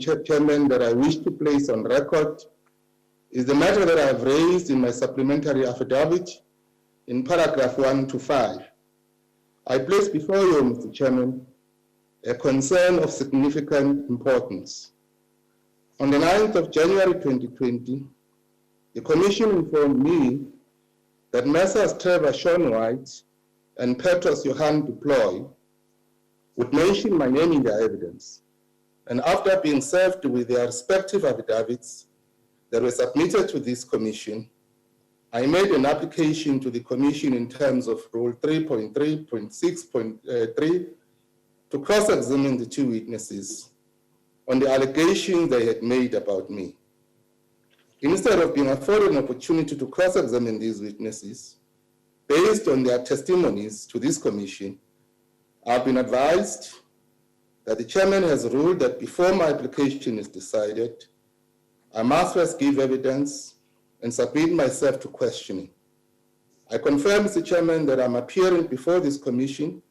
Chairman, that I wish to place on record is the matter that I have raised in my supplementary affidavit in paragraph 1 to 5. I place before you, Mr. Chairman, a concern of significant importance. On the 9th of January 2020, the Commission informed me that Messrs. Trevor Sean White and Petros Johan Duploy would mention my name in their evidence. And after being served with their respective affidavits that were submitted to this Commission, I made an application to the Commission in terms of Rule 3.3.6.3 to cross-examine the two witnesses on the allegations they had made about me. Instead of being afforded an opportunity to cross-examine these witnesses based on their testimonies to this Commission, I've been advised that the Chairman has ruled that before my application is decided, I must first give evidence and submit myself to questioning. I confirm, Mr. Chairman, that I'm appearing before this Commission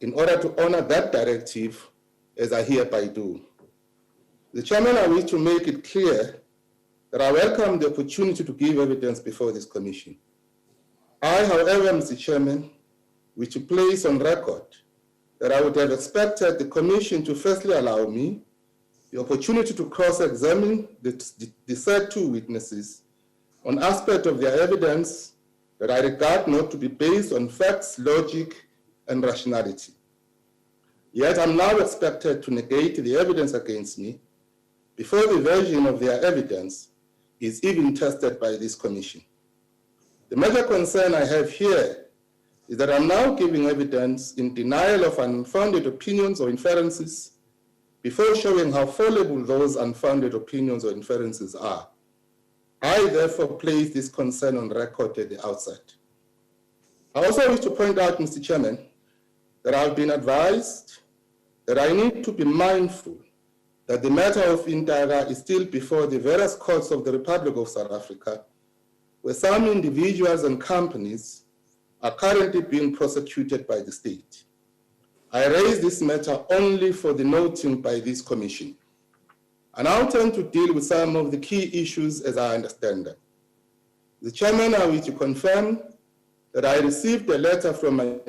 in order to honor that directive, as I hereby do. The Chairman, I wish to make it clear that I welcome the opportunity to give evidence before this Commission. I, however, Mr. Chairman, wish to place on record that I would have expected the Commission to firstly allow me the opportunity to cross-examine the said two witnesses on aspects of their evidence that I regard not to be based on facts, logic, and rationality. Yet I'm now expected to negate the evidence against me before the version of their evidence is even tested by this Commission. The major concern I have here is that I'm now giving evidence in denial of unfounded opinions or inferences before showing how fallible those unfounded opinions or inferences are. I therefore place this concern on record at the outset. I also wish to point out, Mr. Chairman, that I've been advised that I need to be mindful that the matter of Indaga is still before the various courts of the Republic of South Africa, where some individuals and companies are currently being prosecuted by the state. I raise this matter only for the noting by this Commission. I now turn to deal with some of the key issues as I understand them. The Chairman, I wish to confirm that I received a letter from my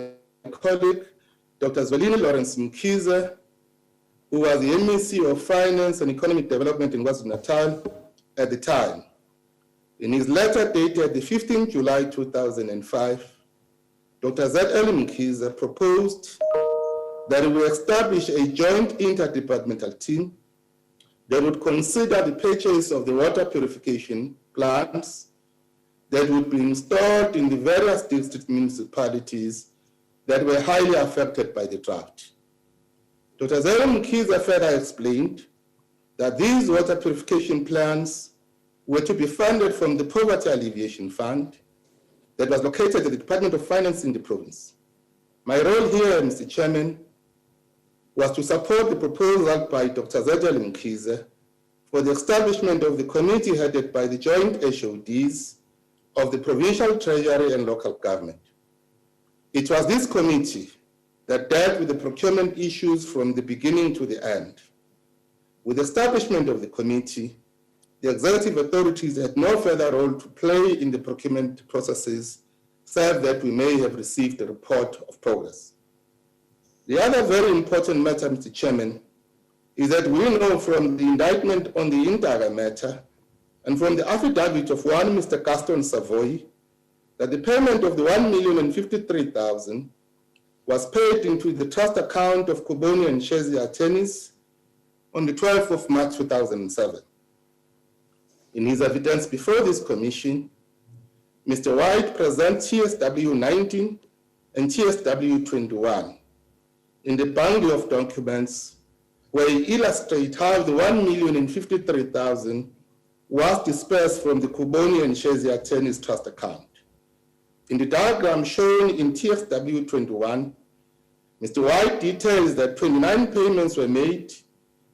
colleague, Dr. Zwelini Lawrence Mkhize, who was the MEC of Finance and Economic Development in KwaZulu-Natal at the time. In his letter dated the 15th July 2005, Dr. Z.L. Mkhize proposed that we establish a joint interdepartmental team that would consider the purchase of the water purification plants that would be installed in the various district municipalities that were highly affected by the drought. Dr. Z.L. Mkhize further explained that these water purification plants were to be funded from the Poverty Alleviation Fund that was located at the Department of Finance in the province. My role here, Mr. Chairman, was to support the proposal by Dr. Z.L. Mkhize for the establishment of the committee headed by the joint HODs of the Provincial Treasury and local government. It was this committee that dealt with the procurement issues from the beginning to the end. With the establishment of the committee, the executive authorities had no further role to play in the procurement processes, save that we may have received a report of progress. The other very important matter, Mr. Chairman, is that we know from the indictment on the Indaga matter and from the affidavit of one Mr. Gaston Savoy that the payment of the 1,053,000 was paid into the trust account of Koboni and Shezi attorneys on the 12th of March 2007. In his evidence before this commission, Mr. White presents TSW 19 and TSW 21 in the bundle of documents where he illustrates how the 1,053,000 was dispersed from the Koboni and Shezi attorneys trust account. In the diagram shown in TSW 21, Mr. White details that 29 payments were made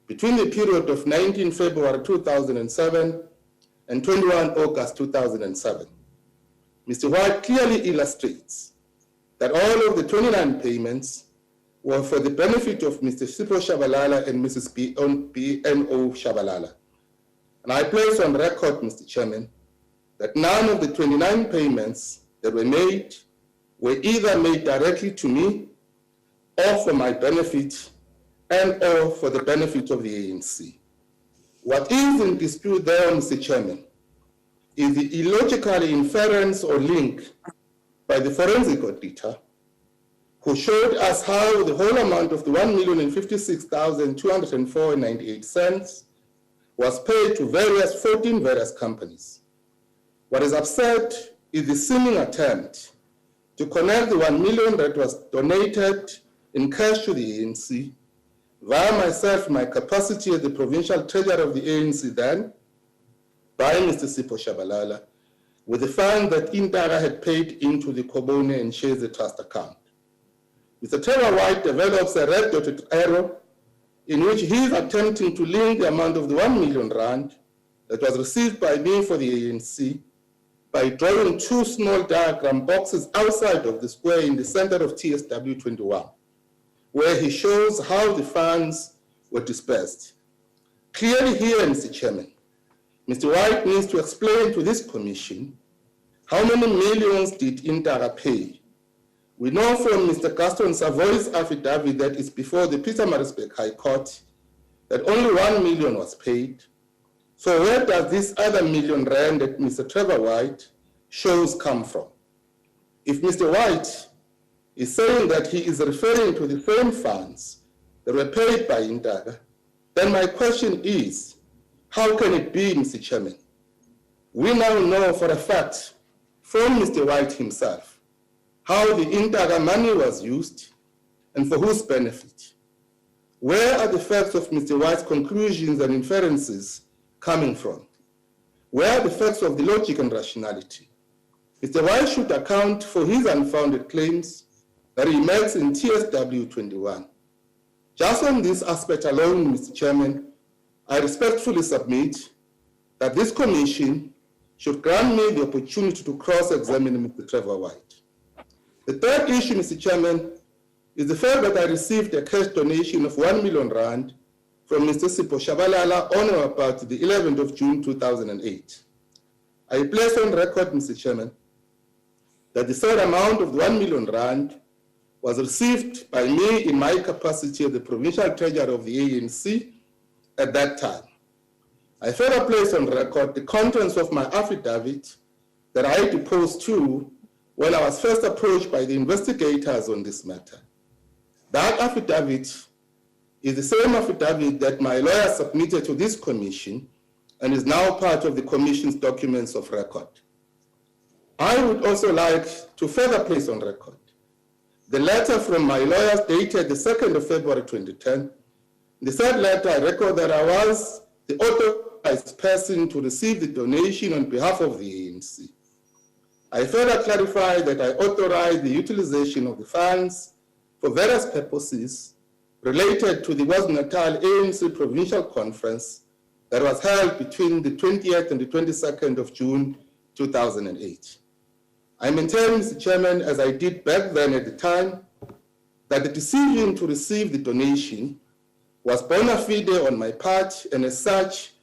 between the period of 19 February 2007 and 21 August 2007. Mr. White clearly illustrates that all of the 29 payments were for the benefit of Mr. Sipho Shabalala and Mrs. BNO Shabalala. And I place on record, Mr. Chairman, that none of the 29 payments that were made were either made directly to me or for my benefit and or for the benefit of the ANC. What is in dispute there, Mr. Chairman, is the illogical inference or link by the forensic auditor who showed us how the whole amount of the 1,056,204.98 was paid to 14 various companies. What is absurd is the seeming attempt to connect the 1 million that was donated in cash to the ANC via myself, my capacity as the provincial treasurer of the ANC then, by Mr. Sipho Shabalala, with the fund that Intara had paid into the Kobone and Sheze Trust account. Mr. Trevor White develops a red dotted arrow in which he is attempting to link the amount of the 1 million rand that was received by me for the ANC by drawing two small diagram boxes outside of the square in the center of TSW 21, where he shows how the funds were dispersed. Clearly here, Mr. Chairman, Mr. White needs to explain to this commission how many millions did Intara pay. We know from Mr. Gaston Savoy's affidavit that is before the Pietermaritzburg High Court that only 1 million was paid. So where does this other million rand that Mr. Trevor White shows come from? If Mr. White is saying that he is referring to the same funds that were paid by Intara, then my question is, how can it be, Mr. Chairman? We now know for a fact from Mr. White himself how the Intara money was used and for whose benefit. Where are the facts of Mr. White's conclusions and inferences coming from? Where are the facts of the logic and rationality? Mr. White should account for his unfounded claims that he makes in TSW 21. Just on this aspect alone, Mr. Chairman, I respectfully submit that this commission should grant me the opportunity to cross-examine Mr. Trevor White. The third issue, Mr. Chairman, is the fact that I received a cash donation of 1 million rand from Mr. Sipho Shabalala on or about the 11th of June 2008. I place on record, Mr. Chairman, that the said amount of 1 million rand was received by me in my capacity as the provincial treasurer of the ANC at that time. I further place on record the contents of my affidavit that I deposed to when I was first approached by the investigators on this matter. That affidavit is the same affidavit that my lawyer submitted to this commission and is now part of the commission's documents of record. I would also like to further place on record the letter from my lawyers dated the 2nd of February 2010. In the said letter, I record that I was the authorized person to receive the donation on behalf of the ANC. I further clarify that I authorized the utilization of the funds for various purposes related to the KwaZulu-Natal ANC Provincial Conference that was held between the 20th and the 22nd of June 2008. I maintain, Mr. Chairman, as I did back then at the time, that the decision to receive the donation was bona fide on my part, and as such,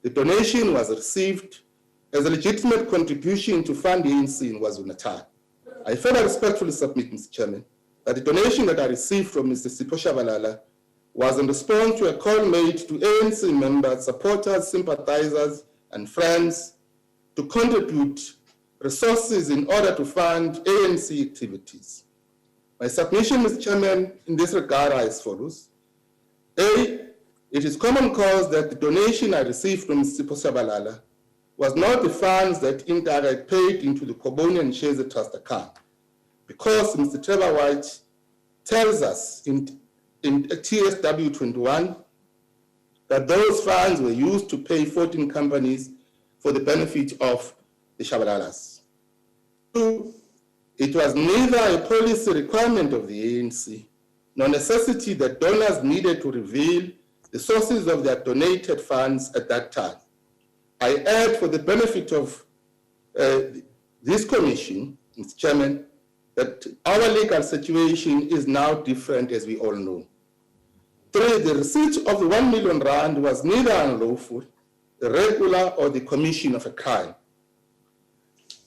the donation was received as a legitimate contribution to fund the ANC in KwaZulu-Natal. I further respectfully submit, Mr. Chairman, that the donation that I received from Mr. Sipho Shabalala was in response to a call made to ANC members, supporters, sympathizers, and friends to contribute resources in order to fund ANC activities. My submission, Mr. Chairman, in this regard are as follows. A, it is common cause that the donation I received from Mr. Sipho Shabalala was not the funds that Intara had paid into the Kobone and Sheze Trust account, because Mr. Trevor White tells us in TSW 21 that those funds were used to pay 14 companies for the benefit of the Shabalalas. Two, it was neither a policy requirement of the ANC nor necessity that donors needed to reveal the sources of their donated funds at that time. I add, for the benefit of this commission, Mr. Chairman, that our legal situation is now different, as we all know. 3, the receipt of the 1 million rand was neither unlawful, irregular, or the commission of a crime.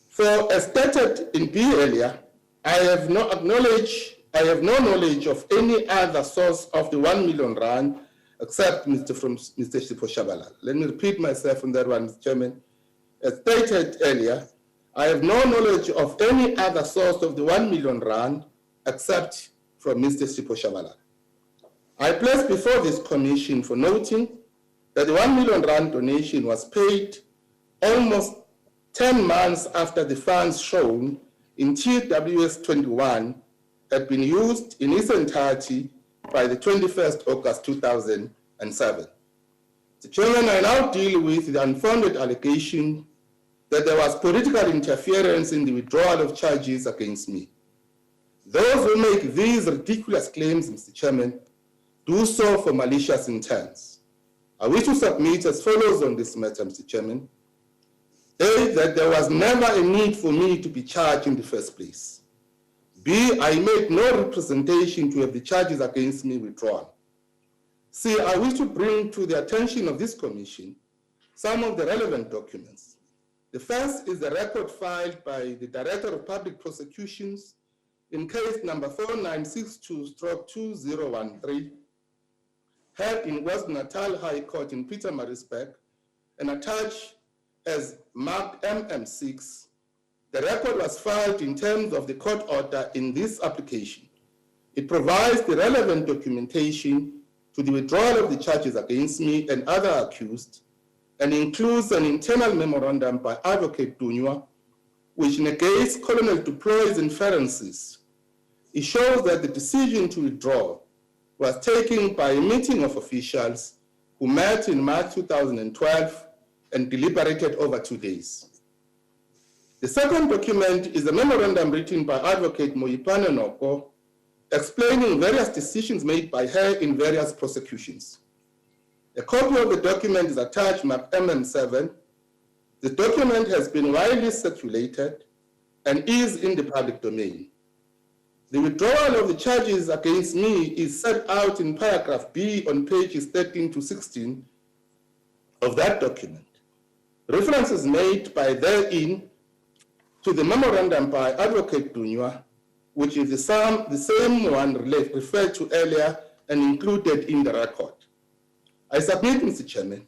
4, as stated in B earlier, I have no knowledge of any other source of the 1 million rand except Mr. Sipho Shabalala. Let me repeat myself on that one, Mr. Chairman. As stated earlier, I have no knowledge of any other source of the 1 million rand except from Mr. Sipho Shabalala. I place before this commission for noting that the 1 million rand donation was paid almost 10 months after the funds shown in TWS 21 had been used in its entirety by the 21st August 2007. The Chairman, I now deal with the unfounded allegation that there was political interference in the withdrawal of charges against me. Those who make these ridiculous claims, Mr. Chairman, do so for malicious intents. I wish to submit as follows on this matter, Mr. Chairman. A, that there was never a need for me to be charged in the first place. B, I made no representation to have the charges against me withdrawn. C, I wish to bring to the attention of this commission some of the relevant documents. The first is the record filed by the Director of Public Prosecutions in case number 4962/2013, held in West Natal High Court in Pietermaritzburg, and attached as marked MM6. The record was filed in terms of the court order in this application. It provides the relevant documentation to the withdrawal of the charges against me and other accused, and includes an internal memorandum by Advocate Dunywa, which negates Colonel Duploy's inferences. It shows that the decision to withdraw was taken by a meeting of officials who met in March 2012 and deliberated over 2 days. The second document is a memorandum written by Advocate Moipane Noko, explaining various decisions made by her in various prosecutions. A copy of the document is attached marked MM7. The document has been widely circulated and is in the public domain. The withdrawal of the charges against me is set out in paragraph B on pages 13 to 16 of that document. Reference is made by therein to the memorandum by Advocate Dunywa, which is the same one referred to earlier and included in the record. I submit, Mr. Chairman,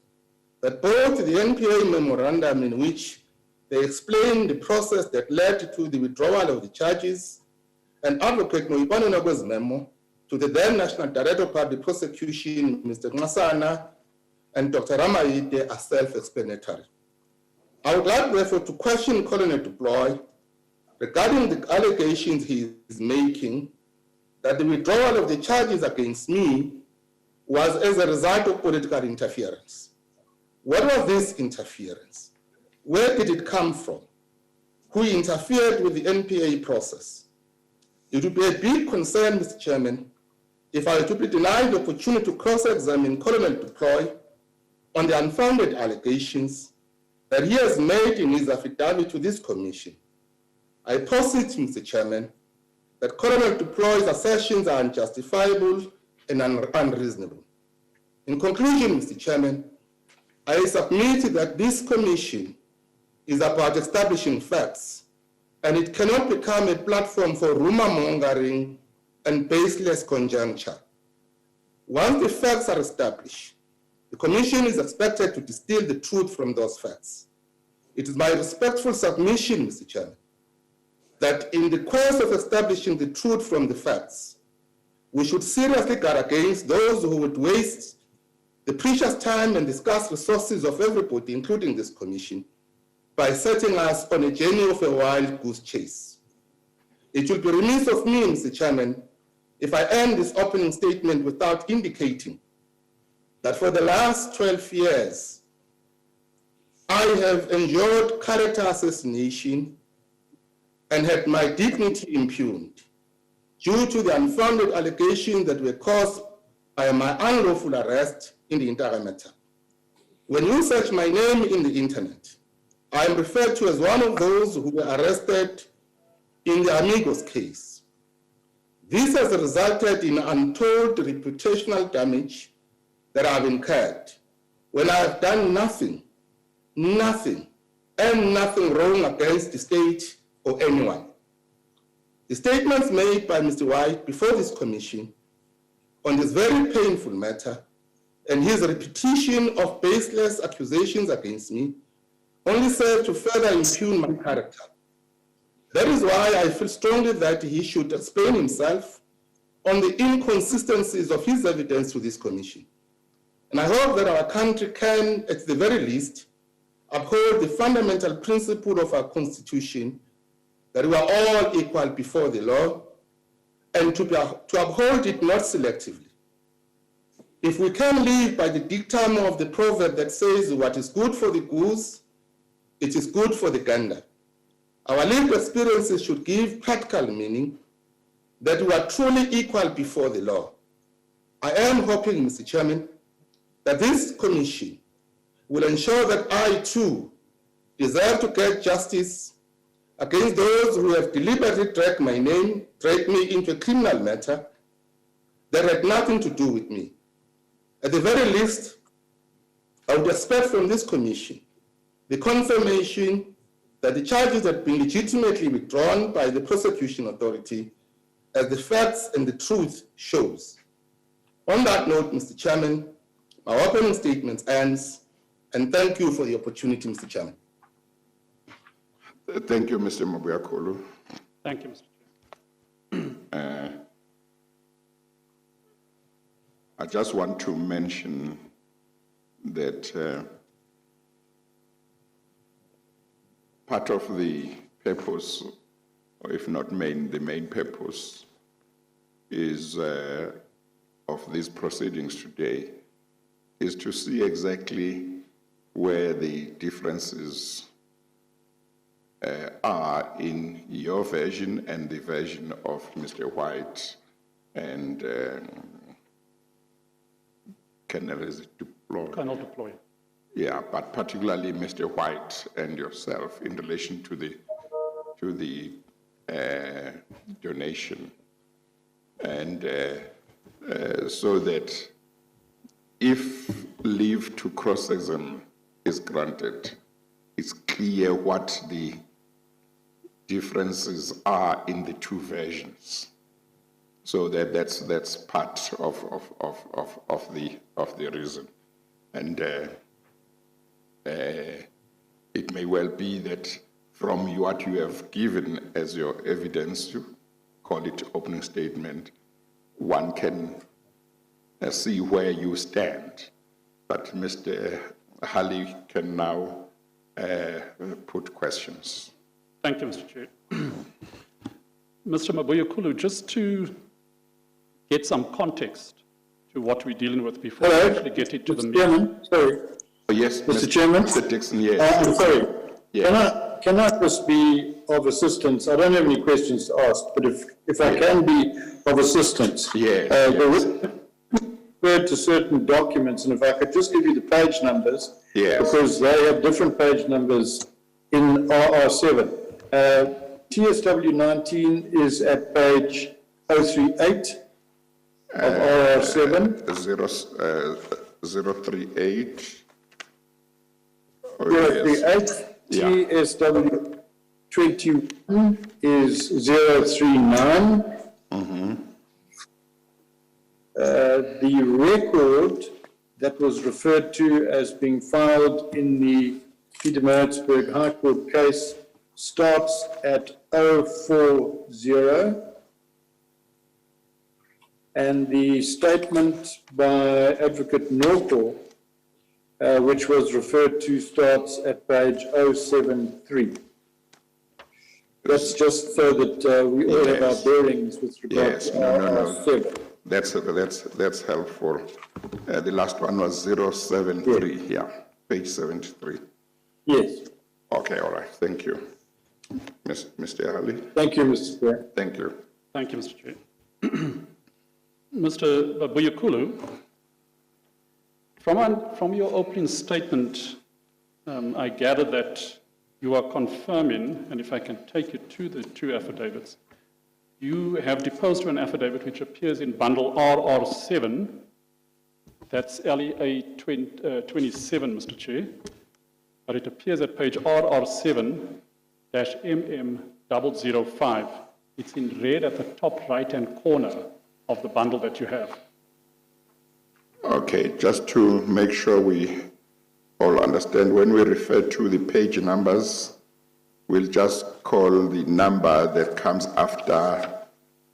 that both the NPA memorandum, in which they explain the process that led to the withdrawal of the charges, and Advocate Moipane Noko's memo to the then National Director of Public Prosecution, Mr. Ngasana, and Dr. Ramaite are self-explanatory. I would like, therefore, to question Colonel Duploy regarding the allegations he is making that the withdrawal of the charges against me was as a result of political interference. What was this interference? Where did it come from? Who interfered with the NPA process? It would be a big concern, Mr. Chairman, if I were to be denied the opportunity to cross-examine Colonel Duploy on the unfounded allegations that he has made in his affidavit to this commission. I posit, Mr. Chairman, that Colonel Duploy's assertions are unjustifiable and unreasonable. In conclusion, Mr. Chairman, I submit that this commission is about establishing facts, and it cannot become a platform for rumor mongering and baseless conjecture. Once the facts are established, the commission is expected to distill the truth from those facts. It is my respectful submission, Mr. Chairman, that in the course of establishing the truth from the facts, we should seriously guard against those who would waste the precious time and scarce resources of everybody, including this commission, by setting us on a journey of a wild goose chase. It will be remiss of me, Mr. Chairman, if I end this opening statement without indicating that for the last 12 years, I have endured character assassination and had my dignity impugned due to the unfounded allegations that were caused by my unlawful arrest in the entire matter. When you search my name in the internet, I am referred to as one of those who were arrested in the Amigos case. This has resulted in untold reputational damage that I've incurred when I have done nothing wrong against the state or anyone. The statements made by Mr. White before this commission on this very painful matter and his repetition of baseless accusations against me only serve to further impugn my character. That is why I feel strongly that he should explain himself on the inconsistencies of his evidence to this commission. And I hope that our country can, at the very least, uphold the fundamental principle of our Constitution that we are all equal before the law, and to uphold it not selectively. If we can live by the dictum of the proverb that says, what is good for the goose, it is good for the gander, our lived experiences should give practical meaning that we are truly equal before the law. I am hoping, Mr. Chairman, that this commission will ensure that I too deserve to get justice against those who have deliberately dragged my name, dragged me into a criminal matter that had nothing to do with me. At the very least, I would expect from this commission the confirmation that the charges had been legitimately withdrawn by the prosecution authority as the facts and the truth shows. On that note, Mr. Chairman, my opening statement ends, and thank you for the opportunity, Mr. Chairman. Thank you, Mr. Mabuyakhulu. Thank you, Mr. Chair. I just want to mention that part of the purpose, or if not the main purpose, is of these proceedings today, is to see exactly where the differences are in your version and the version of Mr. White and Colonel Deploy. Yeah, but particularly Mr. White and yourself in relation to the donation, and so that if leave to cross-examine is granted, it's clear what the differences are in the two versions. So that's part of the reason, and it may well be that from what you have given as your evidence, you call it opening statement, one can see where you stand. But Mr. Halley can now put questions. Thank you, Mr. Chair. Mr. Mabuyakhulu, just to get some context to what we're dealing with before we actually get into the meeting. Chairman, sorry. Oh, yes, Mr. Chairman. Mr. Dixon, yes. I'm sorry. Yeah. Can I just be of assistance? I don't have any questions to ask, but if I can be of assistance. Yeah. Refer to certain documents, and if I could just give you the page numbers. Yes. Because they have different page numbers in RR7. TSW 19 is at page 038 of RR7. 038. 038. Yeah. TSW 21 is 039. The record that was referred to as being filed in the Pietermaritzburg High Court case starts at 040, and the statement by Advocate Norco, which was referred to, starts at page 073. That's just so that we all have our bearings with regard to R7. That's helpful. The last one was 073, yeah, page 73. Yes. Okay, all right, thank you. Mr. Ali. Thank you, Mr. Chair. Thank you. Thank you, Mr. Chair. Mr. Mabuyakhulu, from your opening statement, I gather that you are confirming, and if I can take you to the two affidavits, you have deposed to an affidavit which appears in bundle RR7, that's LEA 27, Mr. Chair, but it appears at page RR7-MM005. It's in red at the top right-hand corner of the bundle that you have. Okay, just to make sure we all understand, when we refer to the page numbers, we'll just call the number that comes after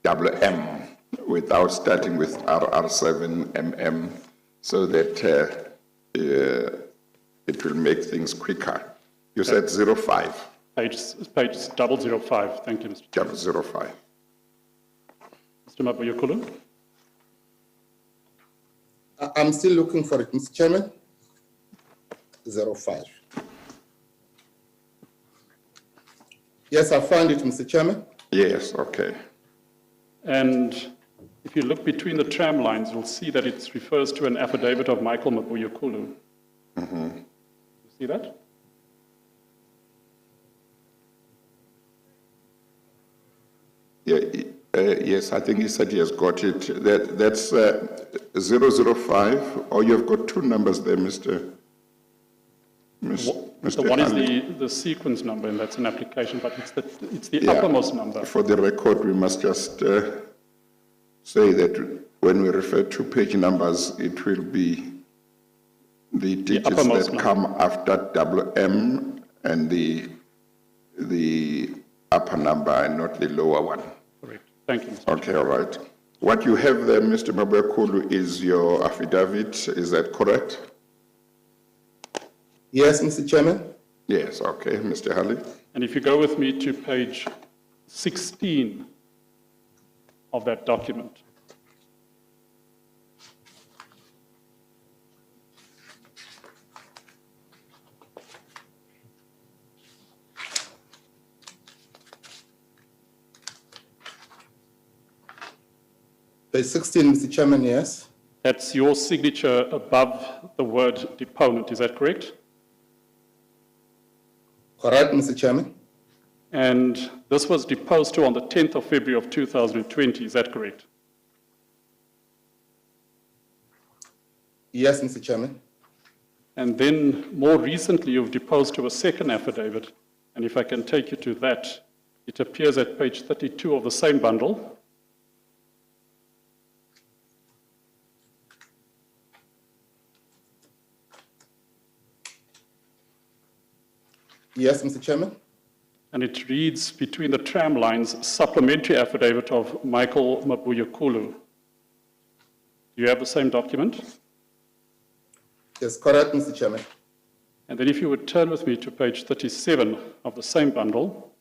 WM without starting with RR7MM, so that it will make things quicker. You said 05. Page 005. Thank you, Mr. Chair. 005. Mr. Mabuyakhulu. I'm still looking for it, Mr. Chairman. 05. Yes, I found it, Mr. Chairman. Yes, okay. And if you look between the tram lines, you'll see that it refers to an affidavit of Michael Mabuyakhulu. Mm-hmm. You see that? Yeah, yes, I think he said he has got it. That's 005, or you've got two numbers there, Mr. The one is the sequence number, and that's an application, but it's the uppermost number. For the record, we must just say that when we refer to page numbers, it will be the digits that come after WM and the upper number and not the lower one. Correct. Thank you, Mr. Okay, all right. What you have there, Mr. Mabuyakhulu, is your affidavit. Is that correct? Yes, Mr. Chairman. Yes, okay. Mr. Halley? And if you go with me to page 16 of that document. Page 16, Mr. Chairman, yes. That's your signature above the word deponent, is that correct? Correct, Mr. Chairman. And this was deposed to on the 10th of February of 2020, is that correct? Yes, Mr. Chairman. And then more recently, you've deposed to a second affidavit. And if I can take you to that, it appears at page 32 of the same bundle. Yes, Mr. Chairman. And it reads between the tram lines, supplementary affidavit of Michael Mabuyakhulu. Do you have the same document? Yes, correct, Mr. Chairman. And then if you would turn with me to page 37 of the same bundle.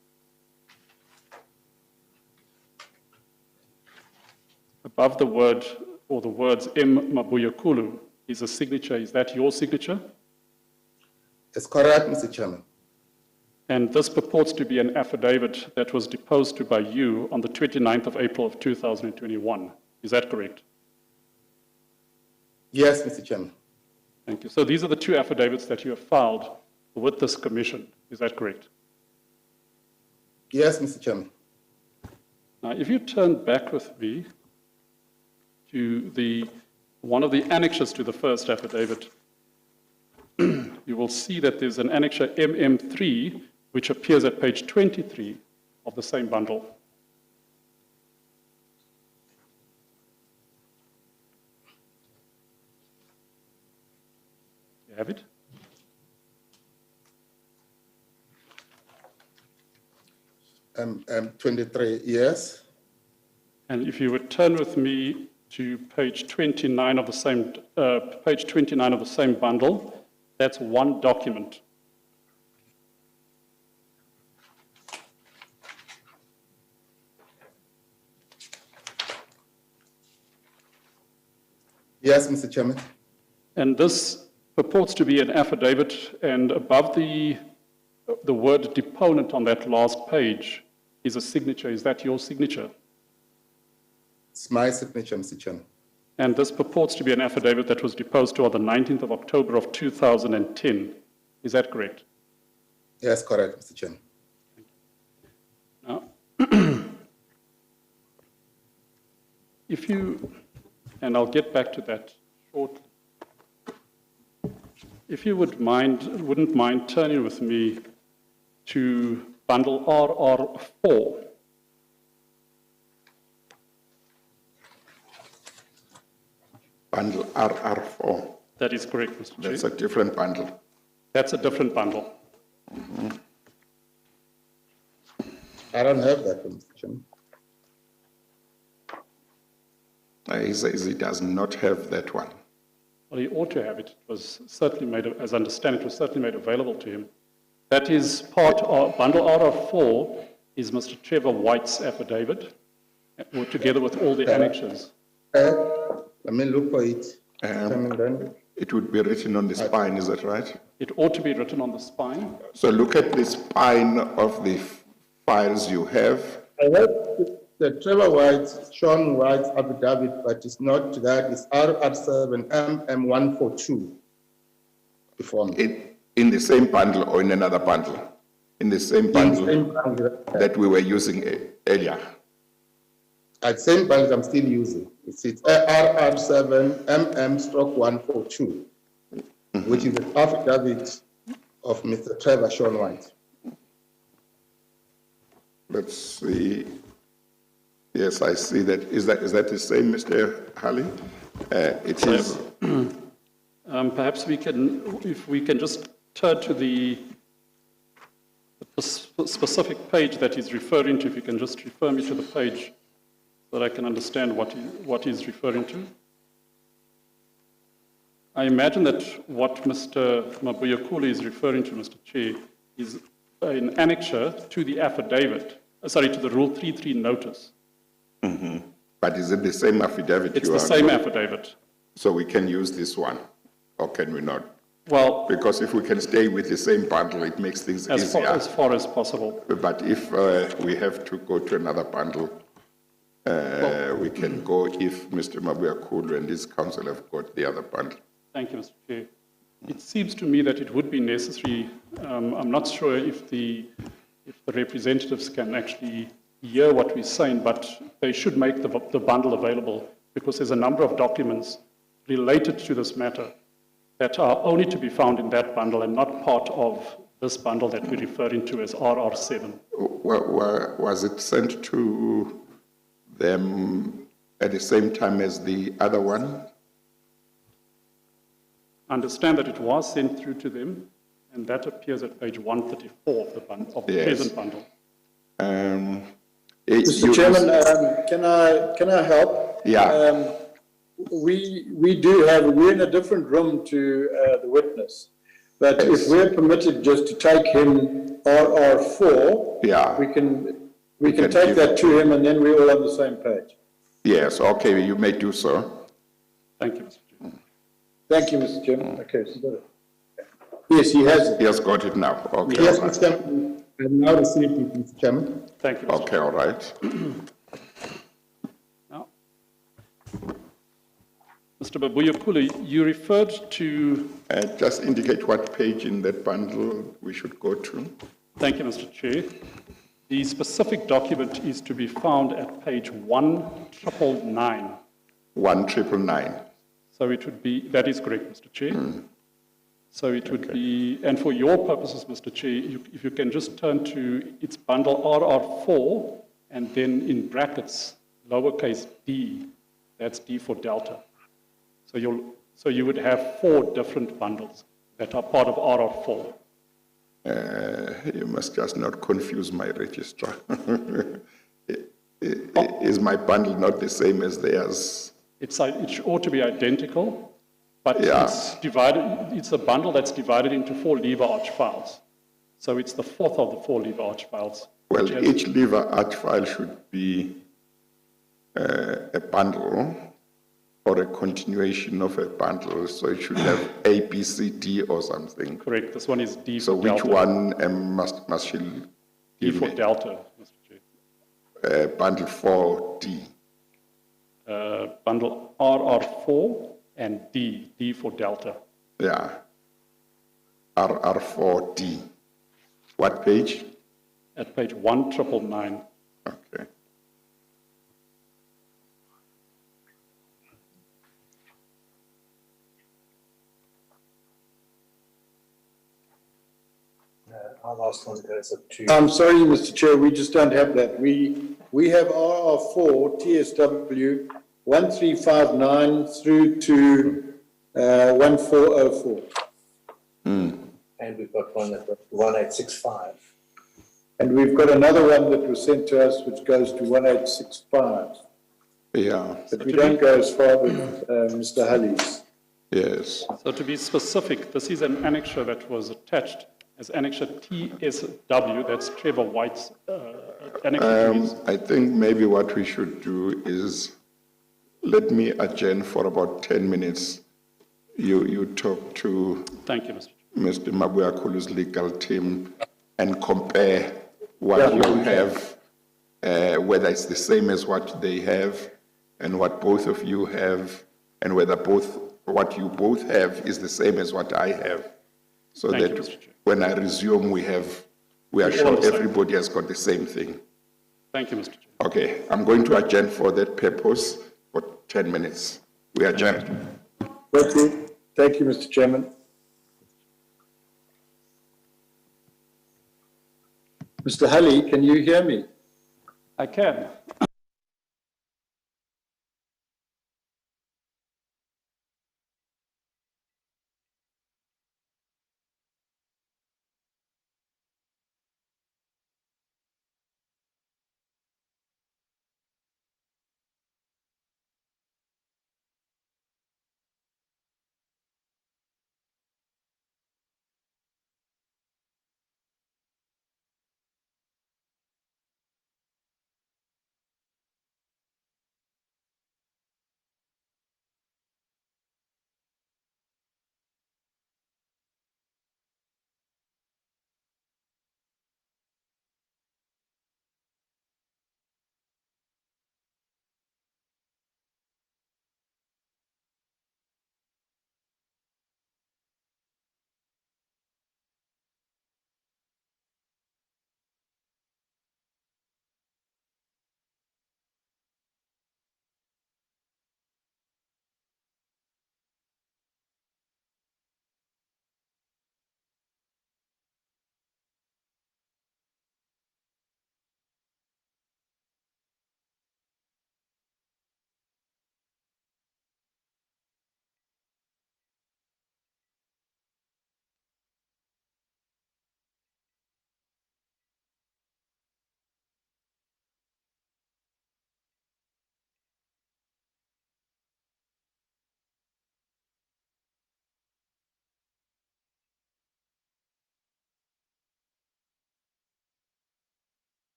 Above the word, or the words M. Mabuyakhulu, is a signature. Is that your signature? Yes, correct, Mr. Chairman. And this purports to be an affidavit that was deposed to by you on the 29th of April of 2021. Is that correct? Yes, Mr. Chairman. Thank you. So these are the two affidavits that you have filed with this commission. Is that correct? Yes, Mr. Chairman. Now, if you turn back with me to one of the annexures to the first affidavit, you will see that there's an annexure MM3, which appears at page 23 of the same bundle. You have it? M23, yes. And if you would turn with me to page 29 of the same bundle, that's one document. Yes, Mr. Chairman. And this purports to be an affidavit, and above the word deponent on that last page is a signature. Is that your signature? It's my signature, Mr. Chairman. And this purports to be an affidavit that was deposed to on the 19th of October of 2010. Is that correct? Yes, correct, Mr. Chairman. Now, if you, and I'll get back to that shortly, if you wouldn't mind turning with me to bundle RR4. Bundle RR4. That is correct, Mr. Chair. That's a different bundle. That's a different bundle. I don't have that one, Mr. Chairman. He says he does not have that one. Well, he ought to have it. It was certainly made, as I understand it, was certainly made available to him. That is part of, bundle RR4 is Mr. Trevor White's affidavit, together with all the annexes. Let me look for it. Chairman, then. It would be written on the spine, is that right? It ought to be written on the spine. So look at the spine of the files you have. I have the Trevor White, Sean White's affidavit, but it's not that. It's RR7 MM142 before me. In the same bundle or in another bundle? In the same bundle Same bundle that we were using earlier. At same bundle I'm still using. It's RR7 MM/142, which is the affidavit of Mr. Trevor Sean White. Let's see. Yes, I see that. Is that the same, Mr. Halley? It is. Perhaps we can, if we can just turn to the specific page that he's referring to, if you can just refer me to the page so that I can understand what he's referring to. I imagine that what Mr. Mabuyakhulu is referring to, Mr. Chair, is an annexure to the affidavit, to the Rule 33 notice. Mm-hmm. But is it the same affidavit? It's the same affidavit. So we can use this one, or can we not? Well, because if we can stay with the same bundle, it makes things easier. As far as possible. But if we have to go to another bundle, we can go if Mr. Mabuyakhulu and his council have got the other bundle. Thank you, Mr. Chair. It seems to me that it would be necessary. I'm not sure if the representatives can actually hear what we're saying, but they should make the bundle available, because there's a number of documents related to this matter that are only to be found in that bundle and not part of this bundle that we're referring to as RR7. Was it sent to them at the same time as the other one? I understand that it was sent through to them, and that appears at page 134 of the bundle, of the present bundle. Mr. Chairman, can I help? Yeah. We do have, we're in a different room to the witness, but if we're permitted just to take him RR4, yeah, we can take that to him, and then we're all on the same page. Yes, okay, you may do so. Thank you, Mr. Chairman. Thank you, Mr. Chairman. Okay, so yes, he has it. He has got it now. Okay. Yes, Mr. Chairman. I've now received it, Mr. Chairman. Thank you, Mr. Okay, all right. Now, Mr. Mabuyakhulu, you referred to... Just indicate what page in that bundle we should go to. Thank you, Mr. Chair. The specific document is to be found at page 1999. 1999. So it would be, that is correct, Mr. Chair. So it would be, and for your purposes, Mr. Chair, if you can just turn to its bundle RR4, and then in brackets, lowercase d, that's D for Delta. So you would have 4 different bundles that are part of RR4. You must just not confuse my registrar. Is my bundle not the same as theirs? It ought to be identical, but it's divided. It's a bundle that's divided into 4 lever arch files. So it's the 4th of the 4 lever arch files. Well, each lever arch file should be a bundle or a continuation of a bundle. So it should have A, B, C, D or something. Correct. This one is D for so Delta. So which one must she give D for me? Delta, Mr. Chair. Bundle 4D. Bundle RR4 and D for Delta. Yeah. RR4D. What page? At page 1999. Okay. Our last one goes up to. I'm sorry, Mr. Chair, we just don't have that. We have RR4 TSW 1359 through to 1404. And we've got one that goes to 1865. And we've got another one that was sent to us which goes to 1865. Yeah, But we don't go as far with Mr. Hully's. yes. So to be specific, this is an annexure that was attached as annexure TSW, that's Trevor White's annexure to his. I think maybe what we should do is let me adjourn for about 10 minutes. You talk to Thank you, Mr. Chair. Mr. Mabuyakhulu's legal team and compare what you have, whether it's the same as what they have and what both of you have, and whether what you both have is the same as what I have. So Thank you, that Mr. Chair. when I resume, we are all sure the same. everybody has got the same thing. Thank you, Mr. Chair. Okay, I'm going to adjourn for that purpose for 10 minutes. We adjourn. Thank you, Mr. Chairman. Mr. Hully, can you hear me? I can.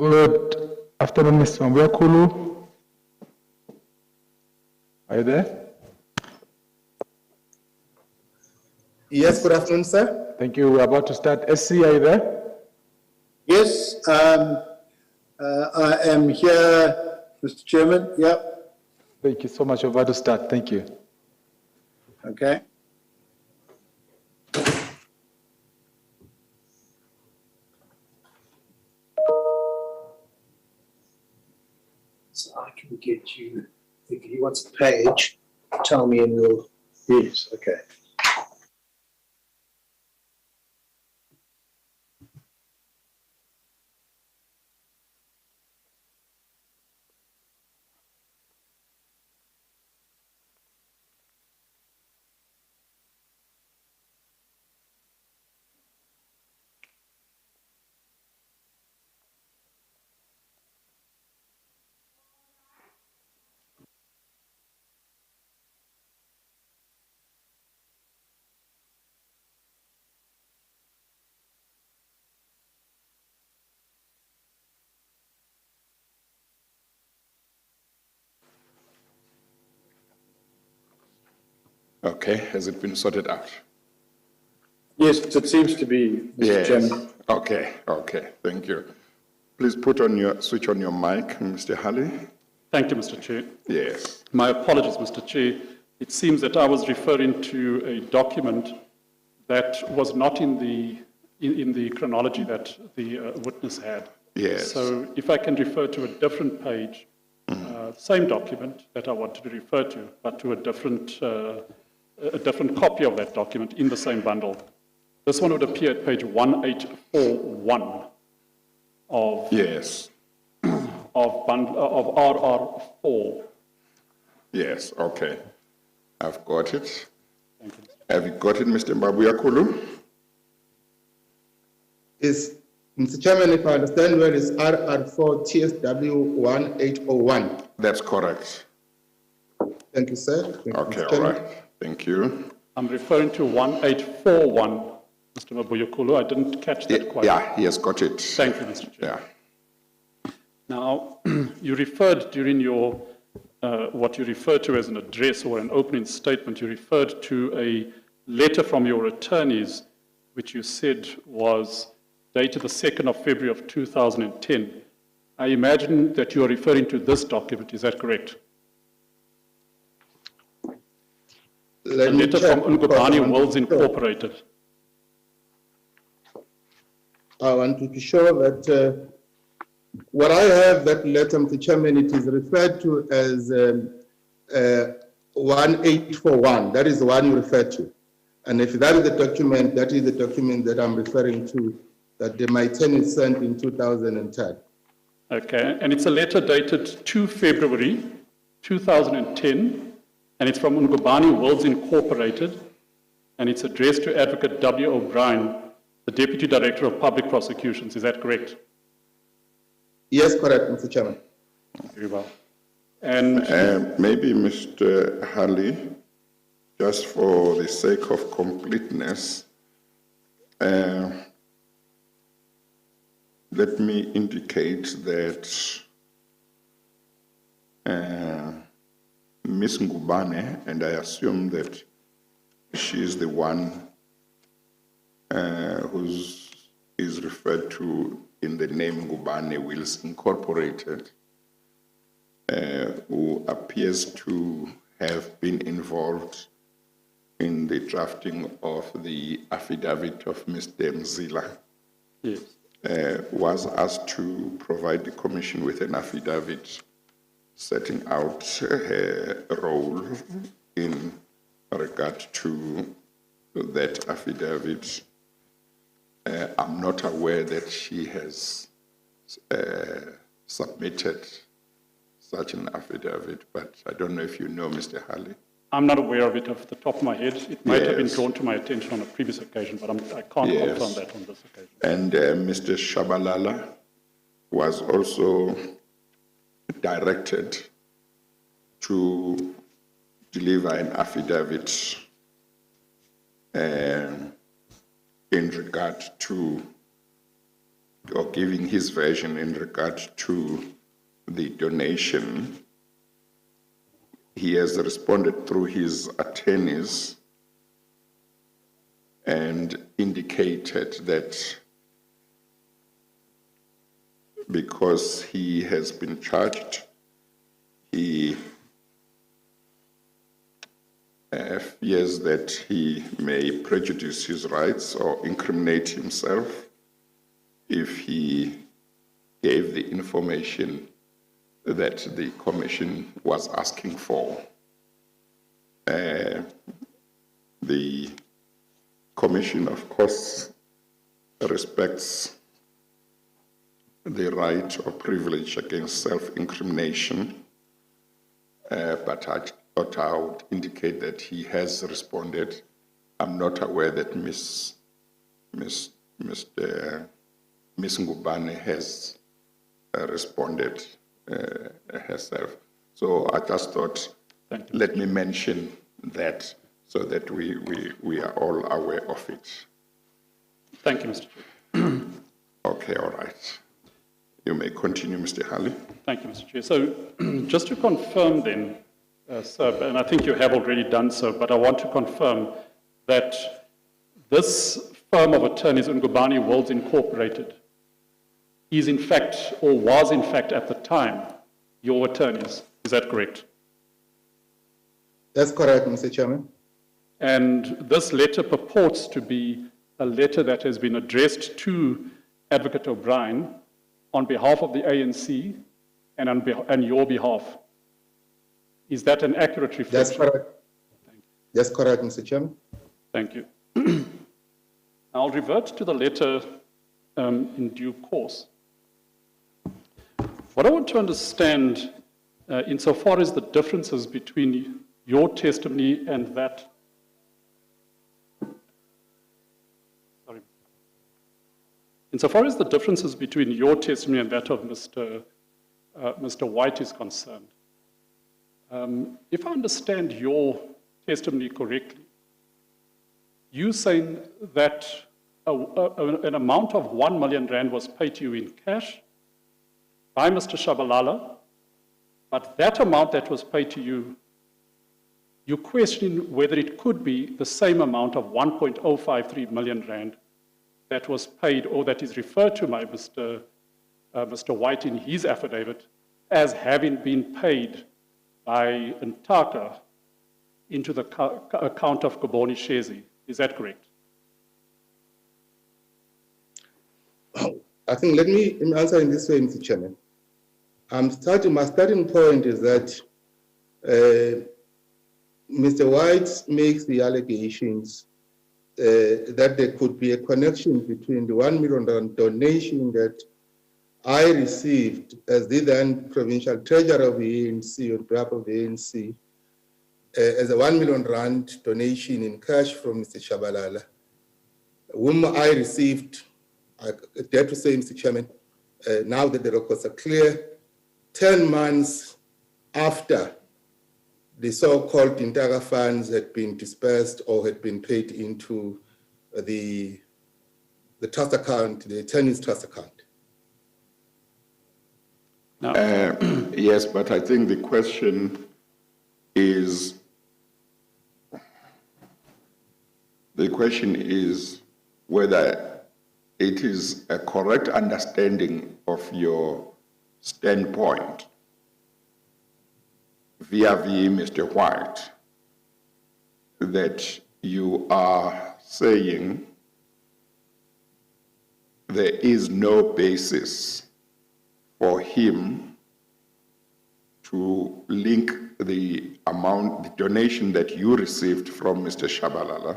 Good afternoon, Mr. Mabuyakhulu. Are you there? Yes, good afternoon, sir. Thank you. We're about to start. SC, are you there? Yes, I am here, Mr. Chairman. Yep. Thank you so much. We're about to start. Thank you. Okay. So I can get you, if he wants a page, tell me and we'll. Yes, okay. Okay, has it been sorted out? Yes, it seems to be, Mr. Chairman. Okay, okay, thank you. Please switch on your mic, Mr. Halley. Thank you, Mr. Chair. Yes. My apologies, Mr. Chair. It seems that I was referring to a document that was not in the chronology that the witness had. Yes. So if I can refer to a different page, same document that I wanted to refer to, but to a different copy of that document in the same bundle. This one would appear at page 1841 of Yes. of RR4. Yes, okay. I've got it. Thank you. Have you got it, Mr. Mabuyakhulu? Is, Mr. Chairman, if I understand well, it's RR4 TSW 1801. That's correct. Thank you, sir. Thank you, Okay, Mr. all Chairman. right. Thank you. I'm referring to 1841, Mr. Mabuyakhulu. I didn't catch that quite. Yeah, he has got it. Thank you, Mr. Chair. Yeah. Now, you referred during your, what you referred to as an address or an opening statement, you referred to a letter from your attorneys, which you said was dated the 2nd of February of 2010. I imagine that you are referring to this document, is that correct? A letter from Ungubani Wills Incorporated. I want to be sure that what I have, that letter, Mr. Chairman, it is referred to as 1841. That is the one you referred to. And if that is the document, that is the document that I'm referring to, that my attorney sent in 2010. Okay, and it's a letter dated 2 February 2010, and it's from Ungubani Wills Incorporated, and it's addressed to Advocate W. O'Brien, the Deputy Director of Public Prosecutions. Is that correct? Yes, correct, Mr. Chairman. Very well. And Maybe, Mr. Halley, just for the sake of completeness, let me indicate that Ms. Ngubane, and I assume that she is the one who is referred to in the name Ngubane Wills Incorporated, who appears to have been involved in the drafting of the affidavit of Mr. Mzila. yes, Was asked to provide the commission with an affidavit setting out her role in regard to that affidavit. I'm not aware that she has submitted such an affidavit, but I don't know if you know, Mr. Halley. I'm not aware of it off the top of my head. It might have been Yes. drawn to my attention on a previous occasion, but I can't Yes. confirm that on this occasion. And Mr. Shabalala was also directed to deliver an affidavit in regard to or giving his version in regard to the donation. He has responded through his attorneys and indicated that because he has been charged, he fears that he may prejudice his rights or incriminate himself if he gave the information that the commission was asking for. The commission, of course, respects the right or privilege against self-incrimination, but I would indicate that he has responded. I'm not aware that Ms. Ngubane has responded herself. So I just thought, let me mention that so that we are all aware of it. Thank you, Mr. Chair. Okay, all right. You may continue, Mr. Halley. Thank you, Mr. Chair. So just to confirm then, sir, and I think you have already done so, but I want to confirm that this firm of attorneys, Ngubane Wills Incorporated, is in fact, or was in fact at the time, your attorneys. Is that correct? That's correct, Mr. Chairman. And this letter purports to be a letter that has been addressed to Advocate O'Brien on behalf of the ANC and on your behalf. Is that an accurate reflection? That's correct. That's correct, Mr. Chairman. Thank you. I'll revert to the letter in due course. What I want to understand, insofar as the differences between your testimony and that, insofar as the differences between your testimony and that of Mr. White is concerned, if I understand your testimony correctly, you saying that an amount of 1 million rand was paid to you in cash by Mr. Shabalala, but that amount that was paid to you, you question whether it could be the same amount of 1.053 million rand that was paid, or that is referred to by Mr. White in his affidavit as having been paid by Ntaka into the account of Koboni Shezi. Is that correct? I think let me answer in this way, Mr. Chairman. My starting point is that Mr. White makes the allegations that there could be a connection between the 1 million rand donation that I received as the then provincial treasurer of the ANC on behalf of the ANC, as a 1 million rand donation in cash from Mr. Shabalala, whom I received, I dare to say, Mr. Chairman, now that the records are clear, 10 months after the so-called Ntaka funds had been dispersed or had been paid into the trust account, the attorney's trust account. No. Yes, but I think the question is whether it is a correct understanding of your standpoint vis-a-vis Mr. White that you are saying there is no basis for him to link the amount, the donation that you received from Mr. Shabalala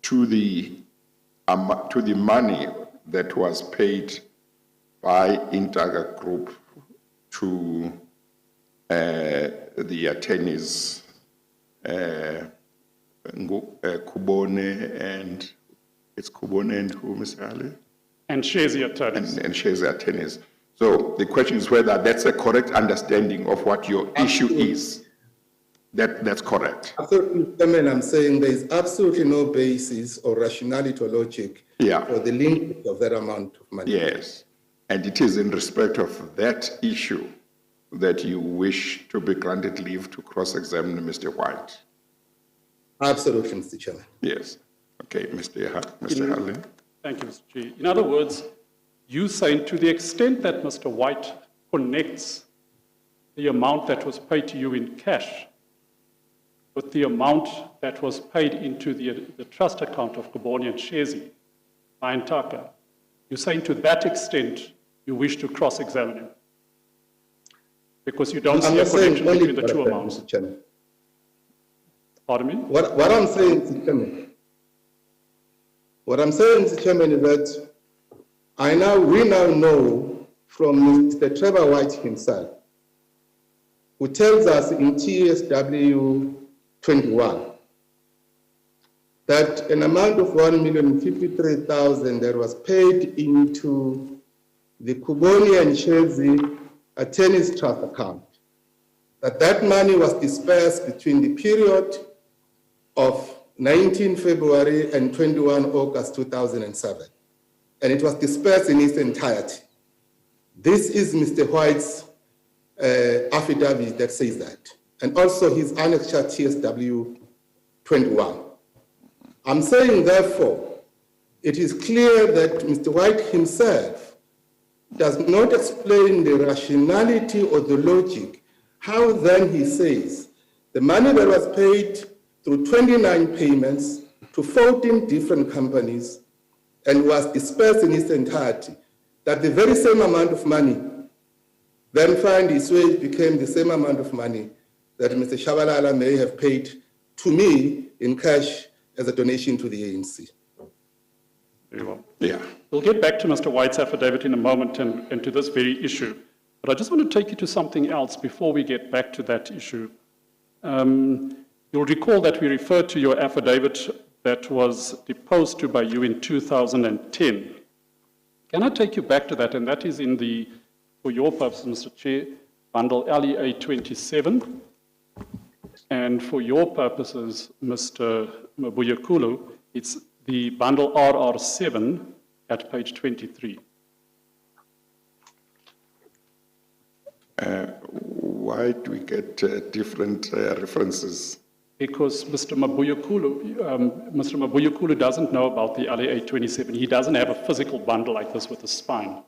to the money that was paid by Ntaka Group to the attorneys Kubone and it's Kubone and who, Mr. Ali? And Shezi attorneys. And Shezi attorneys. So the question is whether that's a correct understanding of what your issue is. That's correct. Absolutely, Chairman, I'm saying there is absolutely no basis or rationality or logic Yeah. for the linkage of that amount of money. Yes. And it is in respect of that issue that you wish to be granted leave to cross-examine Mr. White. Absolutely, Mr. Chairman. Yes. Okay, Mr. Harley. Thank you, Mr. Chair. In other words, you saying to the extent that Mr. White connects the amount that was paid to you in cash with the amount that was paid into the trust account of Gaboni and Shezi, Ayantaka, you're saying to that extent you wish to cross-examine him? Because you don't see a connection between the two amounts. Mr. Chairman. Pardon me? What I'm saying, Mr. Chairman, Mr. Chairman, is that we now know from Mr. Trevor White himself, who tells us in TSW 21 that an amount of 1,053,000 that was paid into the Kuboni and Shezi attorney's trust account, that money was dispersed between the period of 19 February and 21 August 2007, and it was dispersed in its entirety. This is Mr. White's affidavit that says that, and also his annexure TSW 21. I'm saying, therefore, it is clear that Mr. White himself does not explain the rationality or the logic, how then he says the money that was paid through 29 payments to 14 different companies and was dispersed in its entirety, that the very same amount of money then find its way became the same amount of money that Mr. Shabalala may have paid to me in cash as a donation to the ANC. Very well. Yeah. We'll get back to Mr. White's affidavit in a moment and to this very issue. But I just want to take you to something else before we get back to that issue. You'll recall that we referred to your affidavit that was deposed to by you in 2010. Can I take you back to that? And that is in the, for your purpose, Mr. Chair, bundle LEA 27. And for your purposes, Mr. Mabuyakhulu, it's the bundle RR7 at page 23. Why do we get different references? Because Mr. Mabuyakhulu doesn't know about the LEA 27. He doesn't have a physical bundle like this with a spine.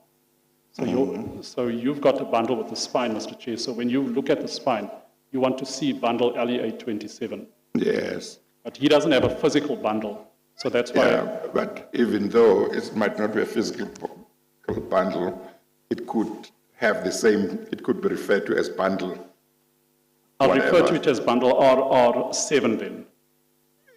So, you've got a bundle with a spine, Mr. Chair. So when you look at the spine, you want to see bundle LEA 27. Yes. But he doesn't have a physical bundle. So that's why. Yeah, but even though it might not be a physical bundle, it could have the same, it could be referred to as bundle. I'll whatever. refer to it as bundle RR7 then.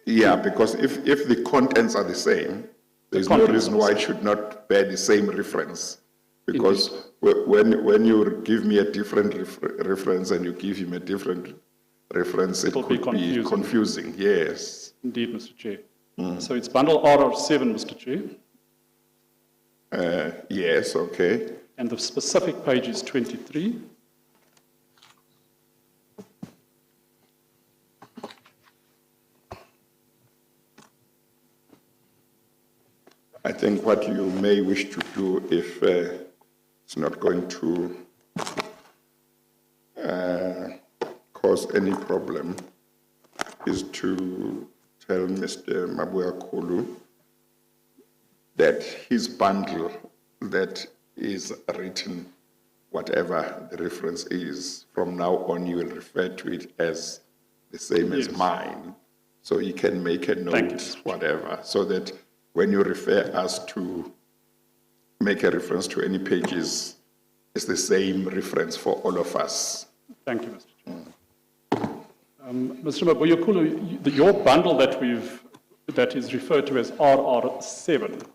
Yeah, because if the contents are the same, there's no reason why it should not bear the same reference. Because when you give me a different reference and you give him a different reference, it could be confusing. Yes. Indeed, Mr. Chair. So it's bundle RR7, Mr. Chair. Yes, okay. And the specific page is 23. I think what you may wish to do, if it's not going to cause any problem, is to tell Mr. Mabuyakhulu that his bundle that is written, whatever the reference is, from now on you will refer to it as the same as mine. So you can make a note, whatever, so that when you refer us to make a reference to any pages, it's the same reference for all of us. Thank you, Mr. Chair. Mr. Mabuyakhulu, your bundle that is referred to as RR7.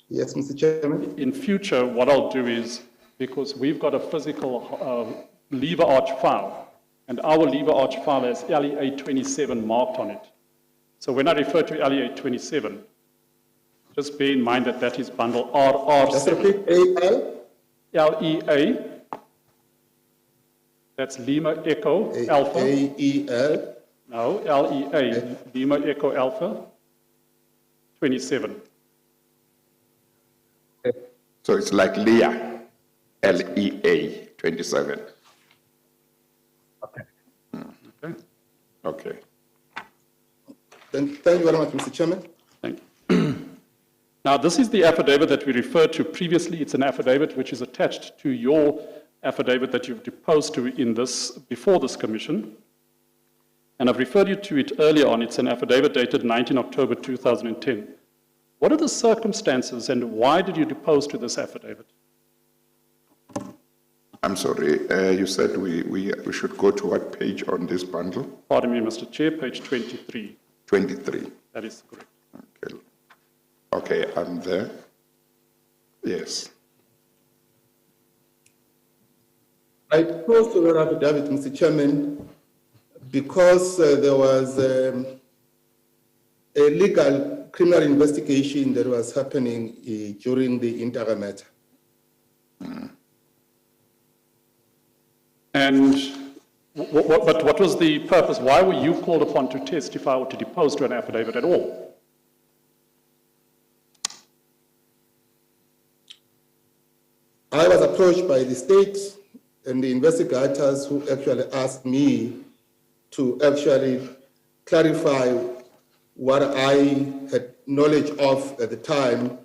Yes, Mr. Chairman. In future, what I'll do is, because we've got a physical lever arch file, and our lever arch file has LEA 27 marked on it. So when I refer to LEA 27, just bear in mind that that is bundle RR7. Just repeat AL? LEA, That's Lima Echo Alpha. AEL, No, LEA, Lima Echo Alpha 27. So it's like Leah, LEA 27. Okay. Okay, Okay. thank you very much, Mr. Chairman. thank you. Now, this is the affidavit that we referred to previously. It's an affidavit which is attached to your affidavit that you've deposed to in this, before this commission. And I've referred you to it earlier on. It's an affidavit dated 19 October 2010. What are the circumstances and why did you depose to this affidavit? I'm sorry, you said we should go to what page on this bundle? Pardon me, Mr. Chair, page 23. 23. That is correct. Okay. Okay, I'm there. Yes. I proposed to that affidavit, Mr. Chairman, because there was a legal criminal investigation that was happening during the interim matter. And but what was the purpose? Why were you called upon to testify or to depose to an affidavit at all? I was approached by the state and the investigators who actually asked me to actually clarify what I had knowledge of at the time,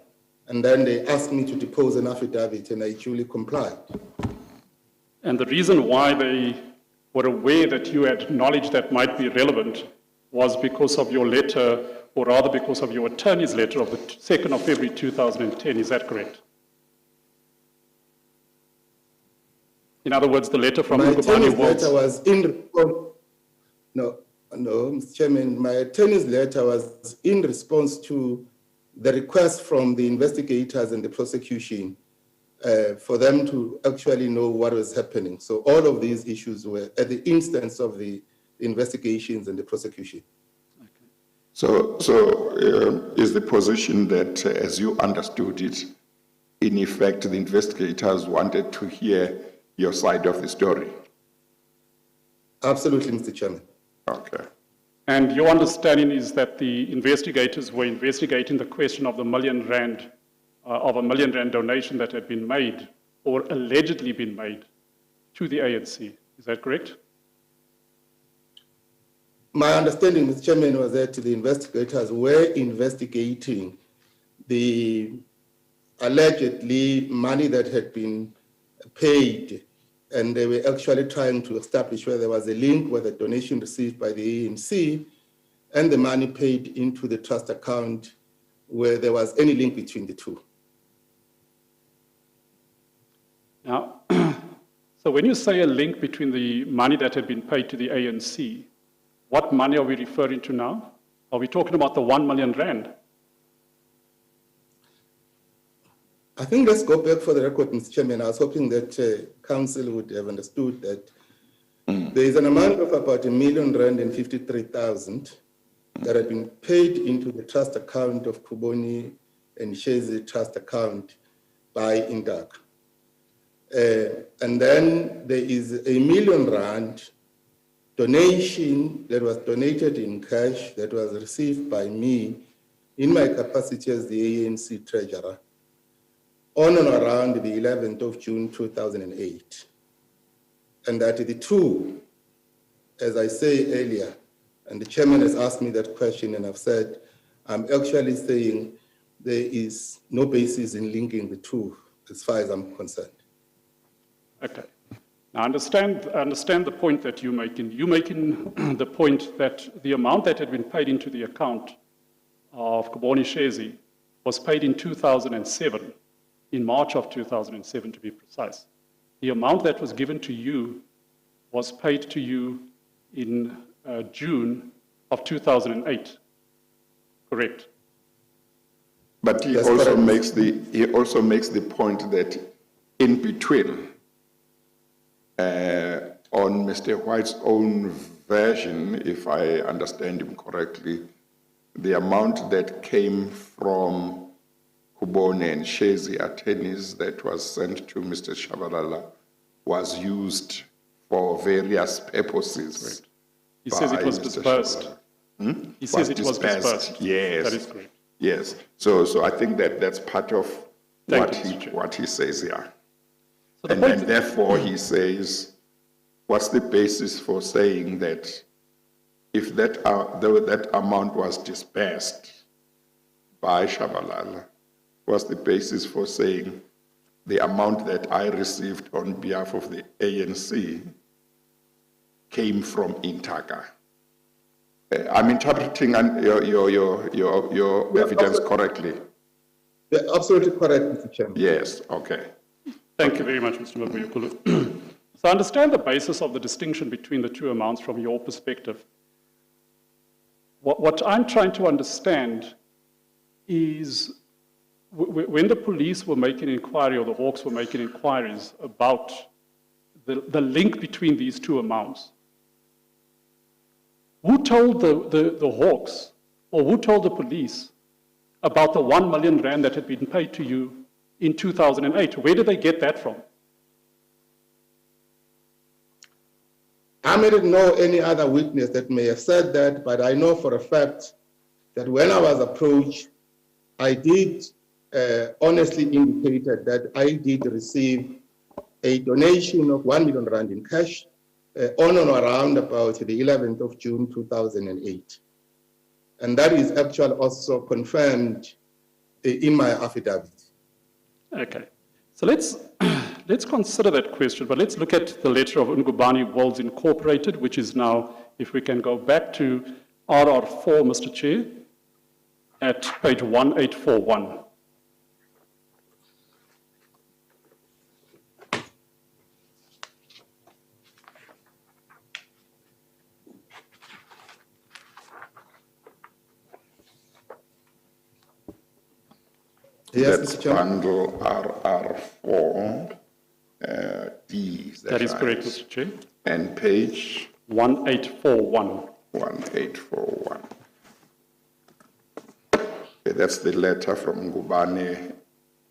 and then they asked me to depose an affidavit, and I duly complied. And the reason why they were aware that you had knowledge that might be relevant was because of your letter, or rather because of your attorney's letter of the 2nd of February 2010, is that correct? In other words, the letter from My attorney's was... letter was in response. No, Mr. Chairman, my attorney's letter was in response to the request from the investigators and the prosecution for them to actually know what was happening. So all of these issues were at the instance of the investigations and the prosecution. So is the position that, as you understood it, in effect, the investigators wanted to hear your side of the story? Absolutely, Mr. Chairman. Okay. And your understanding is that the investigators were investigating the question of the £1 million donation that had been made or allegedly been made to the ANC. Is that correct? My understanding, Mr. Chairman, was that the investigators were investigating the allegedly money that had been paid, and they were actually trying to establish whether there was a link with the donation received by the ANC and the money paid into the trust account, where there was any link between the two. Now, so when you say a link between the money that had been paid to the ANC, what money are we referring to now? Are we talking about the £1 million? I think let's go back for the record, Mr. Chairman. I was hoping that Council would have understood that there is an amount of about R1,053,000 that had been paid into the trust account of Kuboni and Shezi trust account by Indak. And then there is R1 million donation that was donated in cash that was received by me in my capacity as the ANC treasurer on and around the 11th of June 2008. And that the two, as I say earlier, and the chairman has asked me that question, and I've said, I'm actually saying there is no basis in linking the two as far as I'm concerned. Okay. Now, I understand the point that you're making. You're making the point that the amount that had been paid into the account of Kuboni Shezi was paid in 2007, in March of 2007 to be precise. The amount that was given to you was paid to you in June of 2008, correct? But he That's also correct. makes the point that in between, on Mr. White's own version, if I understand him correctly, the amount that came from Kuboni and Shezi attorneys that was sent to Mr. Shabalala was used for various purposes. He says it was by Mr. dispersed. Shabalala. He says it was dispersed. Yes. That is correct. Yes. So I think that's part of Thank you, Mr. Chair. what he says here. So the And point, then therefore he says, what's the basis for saying that if that amount was dispersed by Shabalala, what's the basis for saying the amount that I received on behalf of the ANC came from Intaka? I'm interpreting your evidence correctly. You're absolutely correct, Mr. Chairman. Yes, okay. thank you very much, Mr. Mabuyakhulu. So I understand the basis of the distinction between the two amounts from your perspective. What I'm trying to understand is when the police were making inquiry, or the Hawks were making inquiries about the link between these two amounts, who told the Hawks, or who told the police about the 1 million rand that had been paid to you in 2008? Where did they get that from? I may not know any other witness that may have said that, but I know for a fact that when I was approached, I did honestly indicated that I did receive a donation of 1 million rand in cash on or around about the 11th of June 2008. And that is actually also confirmed in my affidavit. Okay, so let's consider that question, but let's look at the letter of Ngubani Worlds Incorporated, which is now, if we can go back to RR4, Mr. Chair, at page 1841. Yes, That's Mr. Chairman. bundle RR4, D. That is correct, Mr. Chair. And page 1841. 1841. Okay, that's the letter from Ngubane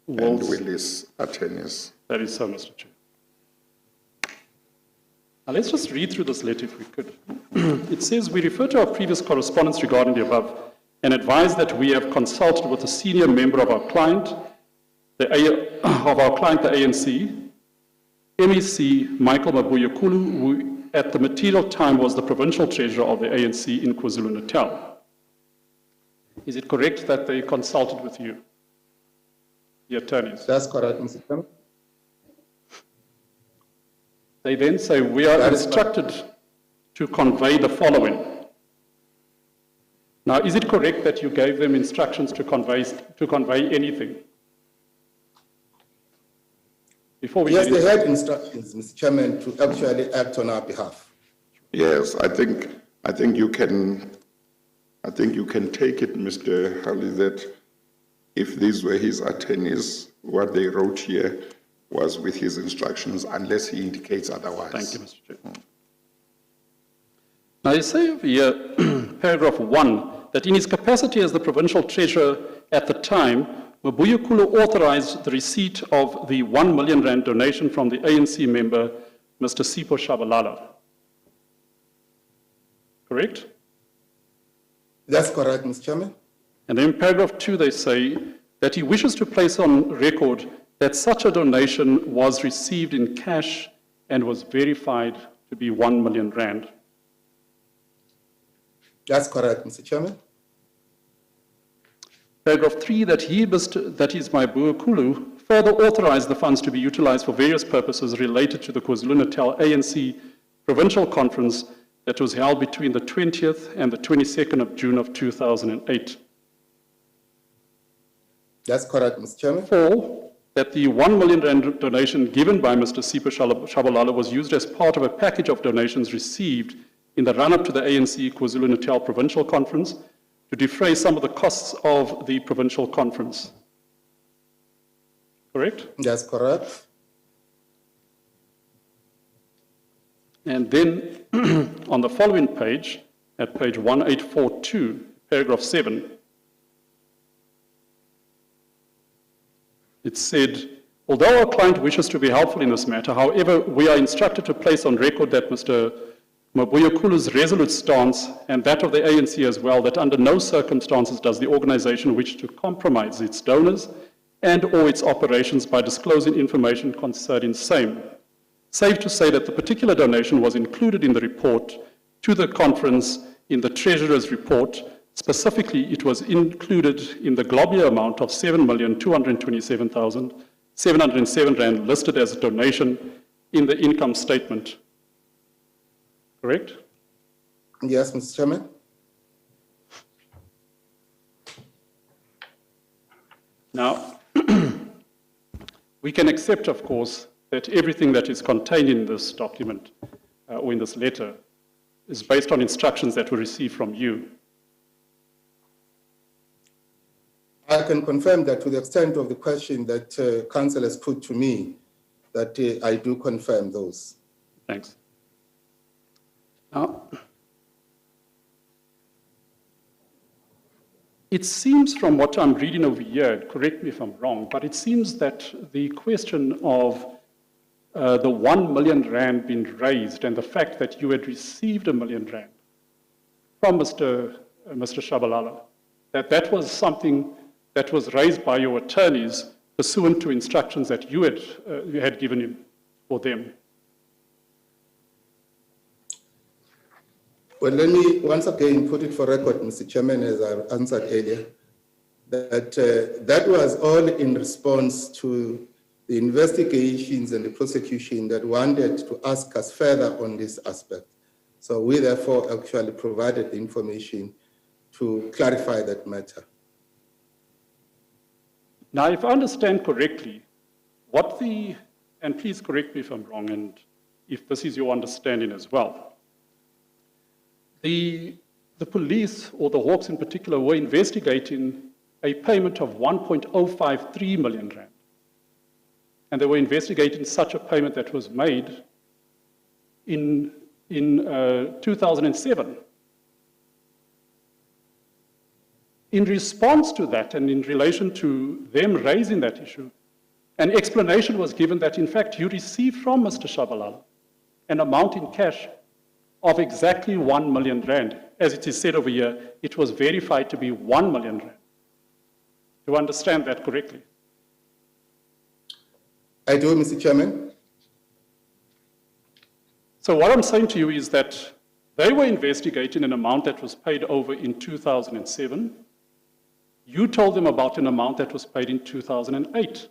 and Worlds. Willis attorneys. That is so, Mr. Chair. Now let's just read through this letter if we could. It says, we refer to our previous correspondence regarding the above and advise that we have consulted with a senior member of our client, the ANC, MEC Michael Mabuyakhulu, who at the material time was the provincial treasurer of the ANC in KwaZulu-Natal. Is it correct that they consulted with you, the attorneys? That's correct, Mr. Chairman. They then say, we are instructed to convey the following. Now, is it correct that you gave them instructions to convey anything? Before we Yes, get they into- had instructions, Mr. Chairman, to actually act on our behalf. Yes, I think you can take it, Mr. Hali, that if these were his attorneys, what they wrote here was with his instructions, unless he indicates otherwise. Thank you, Mr. Chair. Now, you say over here, paragraph 1, that in his capacity as the provincial treasurer at the time, Mabuyakhulu authorized the receipt of the 1 million rand donation from the ANC member, Mr. Sipho Shabalala. Correct? That's correct, Mr. Chairman. And then in paragraph 2, they say that he wishes to place on record that such a donation was received in cash and was verified to be 1 million rand. That's correct, Mr. Chairman. Paragraph 3, that is Mabuyakhulu, further authorized the funds to be utilized for various purposes related to the KwaZulu-Natal ANC provincial conference that was held between the 20th and the 22nd of June of 2008. That's correct, Mr. Chairman. 4, that the 1 million rand donation given by Mr. Sipho Shabalala was used as part of a package of donations received in the run-up to the ANC KwaZulu-Natal provincial conference to defray some of the costs of the provincial conference. Correct? That's correct. And then on the following page, at page 1842, paragraph 7, it said Although our client wishes to be helpful in this matter, however, we are instructed to place on record that Mr. Mabuyakhulu's resolute stance, and that of the ANC as well, that under no circumstances does the organization wish to compromise its donors and or its operations by disclosing information concerning same. Safe to say that the particular donation was included in the report to the conference in the Treasurer's report. Specifically, it was included in the globular amount of 7,227,707 Rand listed as a donation in the income statement. Correct? Yes, Mr. Chairman. Now, we can accept, of course, that everything that is contained in this document or in this letter is based on instructions that were received from you. I can confirm that to the extent of the question that Council has put to me, that I do confirm those. Thanks. Now, it seems from what I'm reading over here, correct me if I'm wrong, but it seems that the question of the 1 million Rand being raised and the fact that you had received R1 million from Mr. Shabalala, that was something that was raised by your attorneys pursuant to instructions that you had given him for them. Well, let me once again put it for record, Mr. Chairman, as I answered earlier, that that was all in response to the investigations and the prosecution that wanted to ask us further on this aspect. So we therefore actually provided the information to clarify that matter. Now, if I understand correctly, and please correct me if I'm wrong, and if this is your understanding as well, the police, or the Hawks in particular, were investigating a payment of 1.053 million Rand. And they were investigating such a payment that was made in 2007. In response to that, and in relation to them raising that issue, an explanation was given that, in fact, you received from Mr. Shabalala an amount in cash of exactly 1 million Rand. As it is said over here, it was verified to be 1 million Rand. Do you understand that correctly? I do, Mr. Chairman. So what I'm saying to you is that they were investigating an amount that was paid over in 2007. You told them about an amount that was paid in 2008.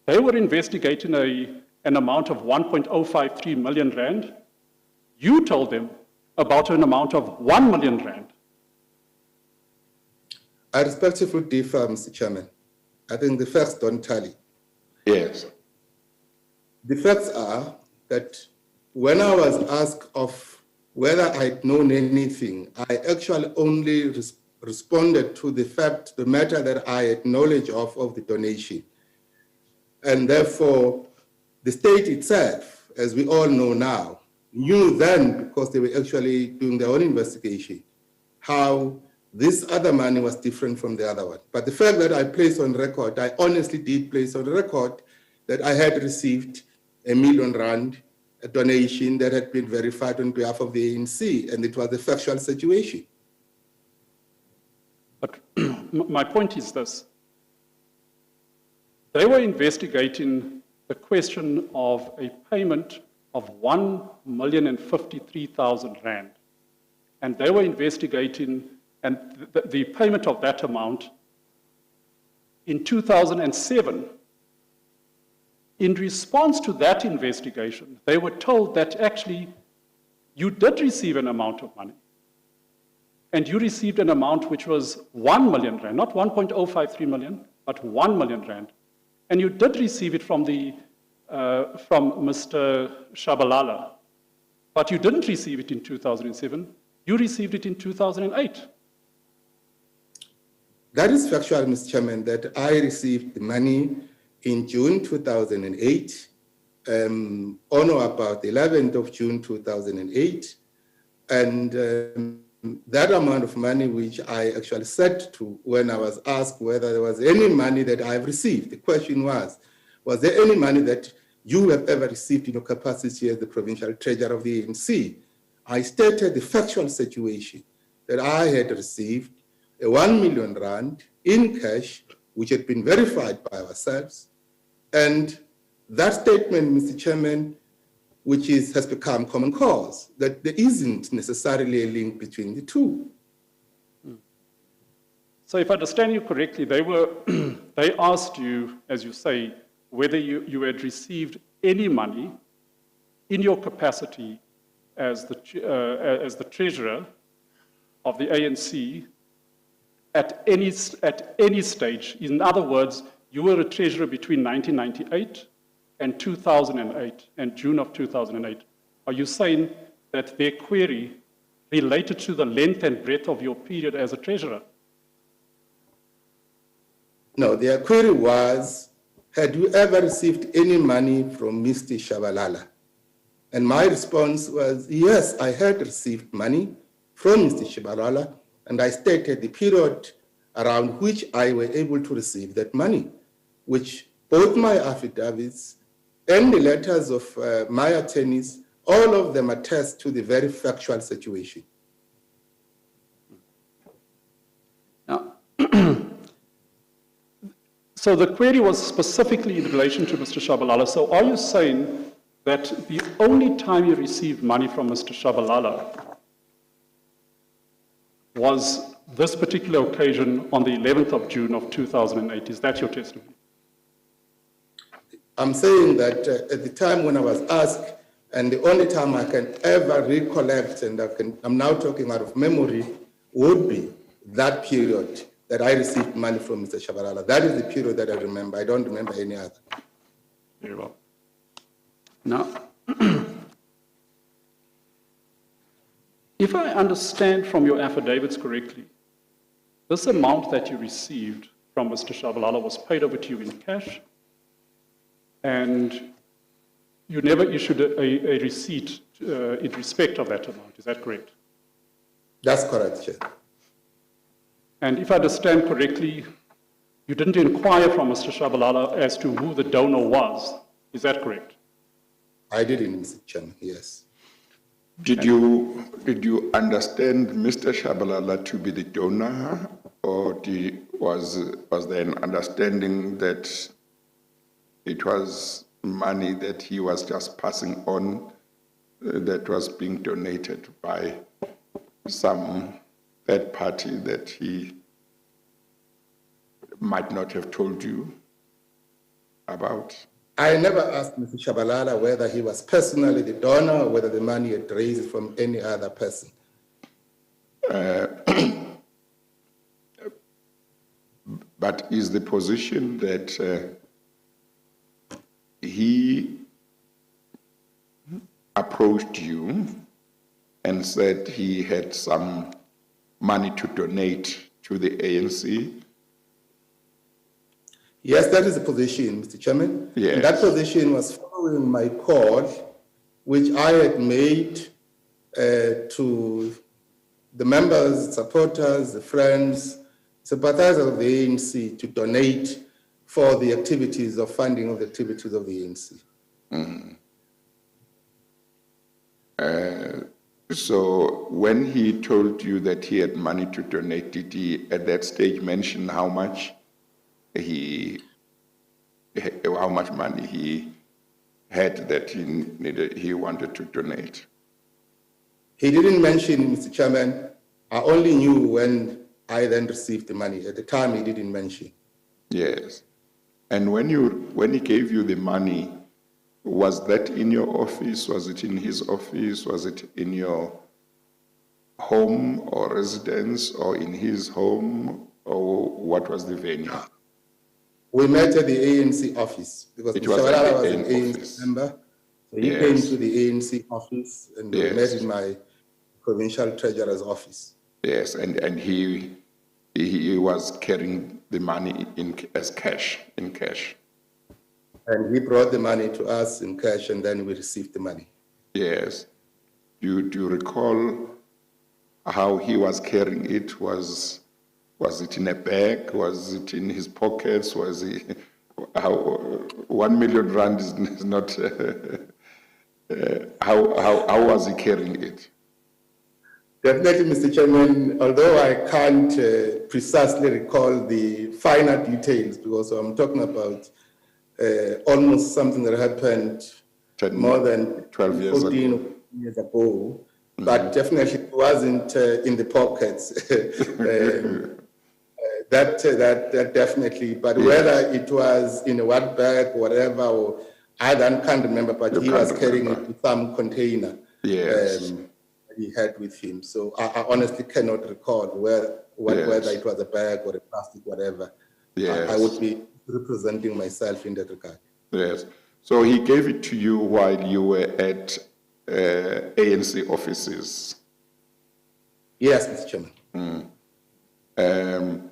They were investigating an amount of 1.053 million Rand. You told them about an amount of 1 million Rand. I respectfully differ, Mr. Chairman. I think the facts don't tally. Yes. The facts are that when I was asked of whether I'd known anything, I actually only responded to the matter that I had knowledge of the donation. And therefore, the state itself, as we all know now, knew then, because they were actually doing their own investigation, how this other money was different from the other one. But the fact that I placed on record, I honestly did place on record that I had received R1 million, a donation that had been verified on behalf of the ANC, and it was a factual situation. But my point is this. They were investigating the question of a payment of 1,053,000 Rand. And they were investigating the payment of that amount in 2007. In response to that investigation, they were told that actually you did receive an amount of money. And you received an amount which was 1 million Rand, not 1.053 million, but 1 million Rand. And you did receive it from Mr. Shabalala, but you didn't receive it in 2007. You received it in 2008. That is factual, Mr. Chairman, that I received the money in June 2008, on or about the 11th of June 2008. And that amount of money which I actually said to when I was asked whether there was any money that I've received, the question was, was there any money that you have ever received in your capacity as the provincial treasurer of the ANC? I stated the factual situation that I had received a 1 million rand in cash, which had been verified by ourselves. And that statement, Mr. Chairman, which has become common cause, that there isn't necessarily a link between the two. So if I understand you correctly, they asked you, as you say, whether you had received any money in your capacity as the treasurer of the ANC at any stage. In other words, you were a treasurer between 1998 and 2008, and June of 2008. Are you saying that their query related to the length and breadth of your period as a treasurer? No, their query was, had you ever received any money from Mr. Shabalala? And my response was, yes, I had received money from Mr. Shabalala, and I stated the period around which I were able to receive that money, which both my affidavits and the letters of my attorneys, all of them attest to the very factual situation. Now, so the query was specifically in relation to Mr. Shabalala. So are you saying that the only time you received money from Mr. Shabalala was this particular occasion on the 11th of June of 2008? Is that your testimony? I'm saying that at the time when I was asked, and the only time I can ever recollect, and I'm now talking out of memory, would be that period that I received money from Mr. Shabalala. That is the period that I remember. I don't remember any other. Very well. Now, if I understand from your affidavits correctly, this amount that you received from Mr. Shabalala was paid over to you in cash, and you never issued a receipt in respect of that amount. Is that correct? That's correct, Chair. And if I understand correctly, you didn't inquire from Mr. Shabalala as to who the donor was. Is that correct? I didn't, Mr. Chairman, yes. Did you understand Mr. Shabalala to be the donor, or was there an understanding that it was money that he was just passing on that was being donated by some third party that he might not have told you about? I never asked Mr. Shabalala whether he was personally the donor or whether the money had raised from any other person. But is the position that he approached you and said he had some money to donate to the ANC? Yes, that is the position, Mr. Chairman. Yes. And that position was following my call, which I had made to the members, supporters, the friends, sympathizers of the ANC to donate for the activities of funding of the activities of the ANC. So when he told you that he had money to donate, did he at that stage mention how much money he had that he wanted to donate? He didn't mention, Mr. Chairman. I only knew when I then received the money. At the time, he didn't mention. Yes. And when he gave you the money, was that in your office? Was it in his office? Was it in your home or residence, or in his home, or what was the venue? We met at the ANC office because Mr. Shabalala was an ANC member. So he came to the ANC office and we met in my provincial treasurer's office. Yes, and he was carrying the money in cash. And he brought the money to us in cash, and then we received the money. Yes. Do you recall how he was carrying it? Was it in a bag? Was it in his pockets? how 1 million rand is not, how was he carrying it? Definitely, Mr. Chairman, although I can't precisely recall the finer details, because I'm talking about almost something that happened 10, more than 12 years 14 ago. years ago, but definitely it wasn't in the pockets. That definitely, but whether it was in a what bag, whatever, or I can't remember, but You he can't was carrying remember. it in some container. Yes. He had with him. So I honestly cannot recall whether it was a bag or a plastic, whatever. Yes. I would be representing myself in that regard. Yes. So he gave it to you while you were at ANC offices. Yes, Mr. Chairman.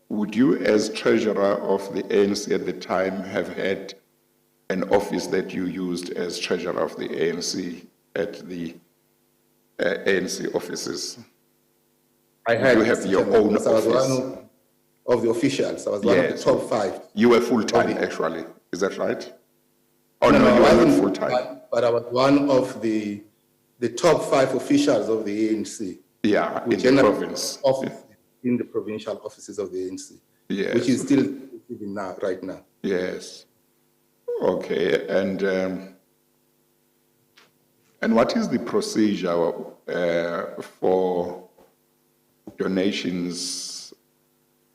Would you, as treasurer of the ANC at the time, have had an office that you used as treasurer of the ANC at the ANC offices? I had you have Mr. your Chairman, own because I was office? one of the officials. I was one of the Yes. top 5. You were full-time, Okay. actually. Is that right? Oh, no, I you were not wasn't full-time. but I was one of the top 5 officials of the ANC. Yeah, in the general province. office in the provincial offices of the ANC, Yes. which is still even now, right now. Yes. Okay. And what is the procedure for donations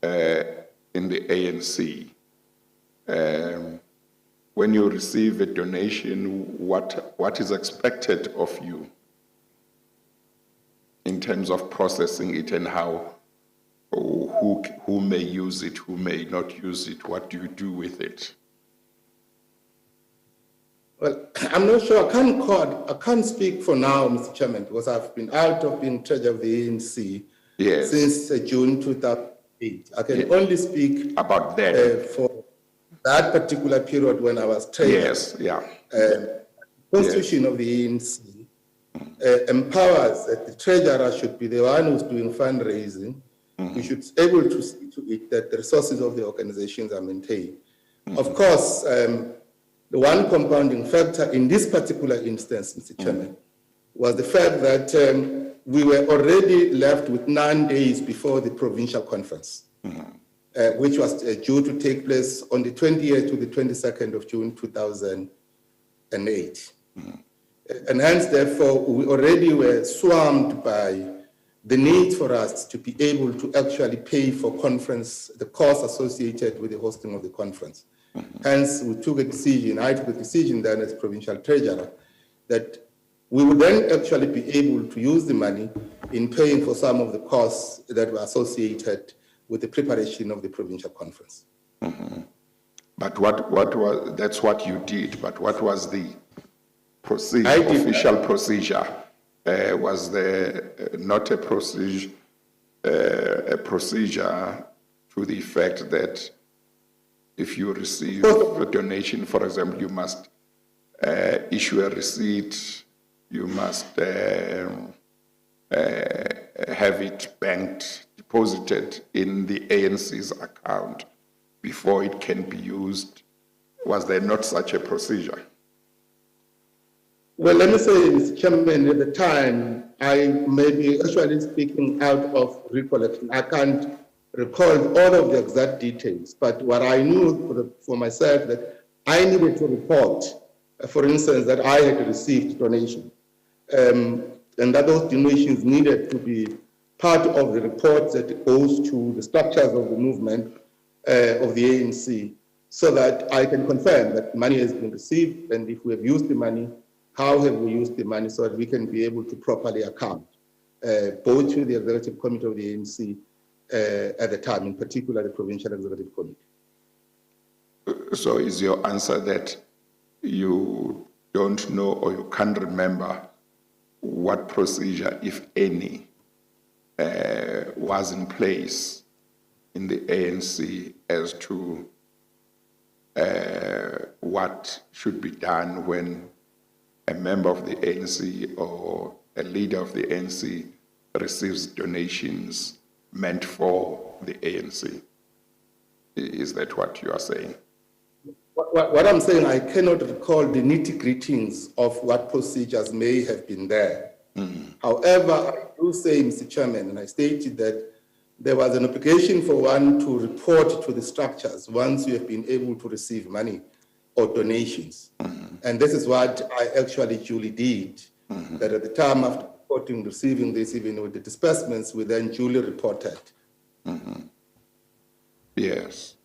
in the ANC? When you receive a donation, what is expected of you in terms of processing it, and how, who may use it, who may not use it? What do you do with it? Well, I'm not sure. I can't speak for now, Mr. Chairman, because I've been out of being treasurer of the ANC Yes. since June 2008. I can only speak About that. for that particular period when I was treasurer. Yes, yeah. The Constitution of the ANC empowers that the treasurer should be the one who's doing fundraising. We should be able to see to it that the resources of the organizations are maintained. Of course, the one compounding factor in this particular instance, Mr. Chairman, was the fact that we were already left with 9 days before the provincial conference, which was due to take place on the 28th to the 22nd of June 2008. And hence, therefore, we already were swamped by the need for us to be able to actually pay for the costs associated with the hosting of the conference. Hence, we took a decision, I took a decision then as provincial treasurer, that we would then actually be able to use the money in paying for some of the costs that were associated with the preparation of the provincial conference. But what was, that's what you did, but what was the procedure, official procedure? Was there not a procedure to the effect that if you receive a donation, for example, you must issue a receipt, you must have it banked, deposited in the ANC's account before it can be used? Was there not such a procedure? Well, let me say, Mr. Chairman, at the time, I may be actually speaking out of recollection. I can't recall all of the exact details, but what I knew for myself that I needed to report, for instance, that I had received donation, and that those donations needed to be part of the report that goes to the structures of the movement of the ANC, so that I can confirm that money has been received, and if we have used the money, how have we used the money, so that we can be able to properly account, both to the executive committee of the ANC at the time, in particular the provincial executive committee. So is your answer that you don't know or you can't remember what procedure, if any, was in place in the ANC as to what should be done when a member of the ANC or a leader of the ANC receives donations meant for the ANC? Is that what you are saying? What I'm saying, I cannot recall the nitty-gritties of what procedures may have been there. However, I do say, Mr. Chairman, and I stated that there was an obligation for one to report to the structures once you have been able to receive money or donations. And this is what I actually duly did, that at the time after reporting, receiving this, even with the disbursements, we then duly reported. Yes.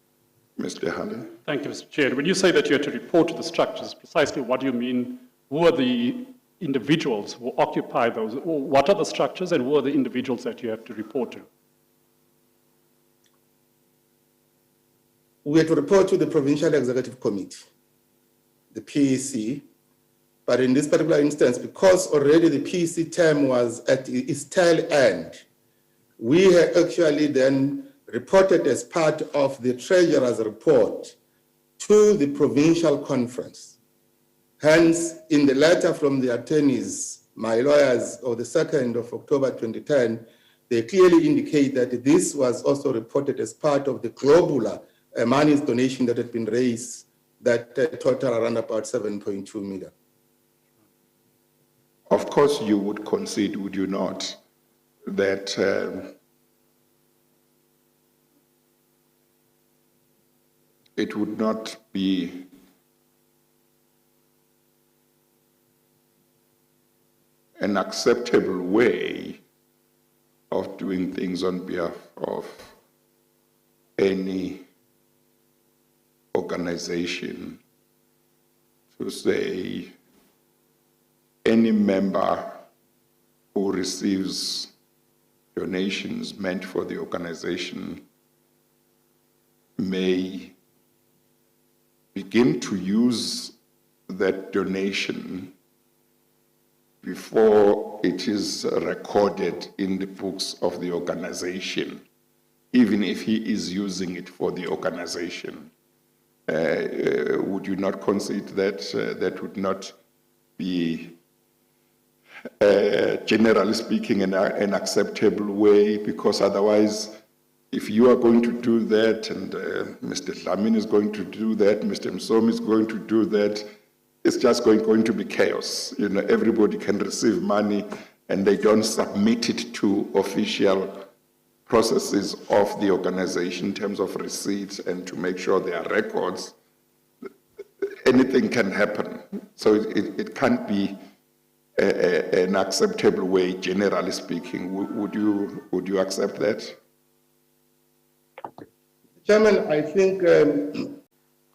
Mr. Halle? Thank you, Mr. Chair. When you say that you had to report to the structures, precisely what do you mean? Who are the individuals who occupy those? What are the structures and who are the individuals that you have to report to? We had to report to the Provincial Executive Committee, the PEC, but in this particular instance, because already the PEC term was at its tail end, we had actually then reported as part of the Treasurer's report to the Provincial Conference. Hence, in the letter from the attorneys, my lawyers, of the 2nd of October 2010, they clearly indicate that this was also reported as part of the global money's donation that had been raised, that total around about 7.2 million. Of course, you would concede, would you not, that it would not be an acceptable way of doing things on behalf of any organization to say any member who receives donations meant for the organization may begin to use that donation before it is recorded in the books of the organization, even if he is using it for the organization. Would you not concede that that would not be, generally speaking, an acceptable way? Because otherwise, if you are going to do that, and Mr. Dlamini is going to do that, Mr. Msomi is going to do that, it's just going to be chaos. You know, everybody can receive money and they don't submit it to official processes of the organization in terms of receipts and to make sure there are records. Anything can happen. So it can't be an acceptable way, generally speaking. Would you accept that? Chairman, I think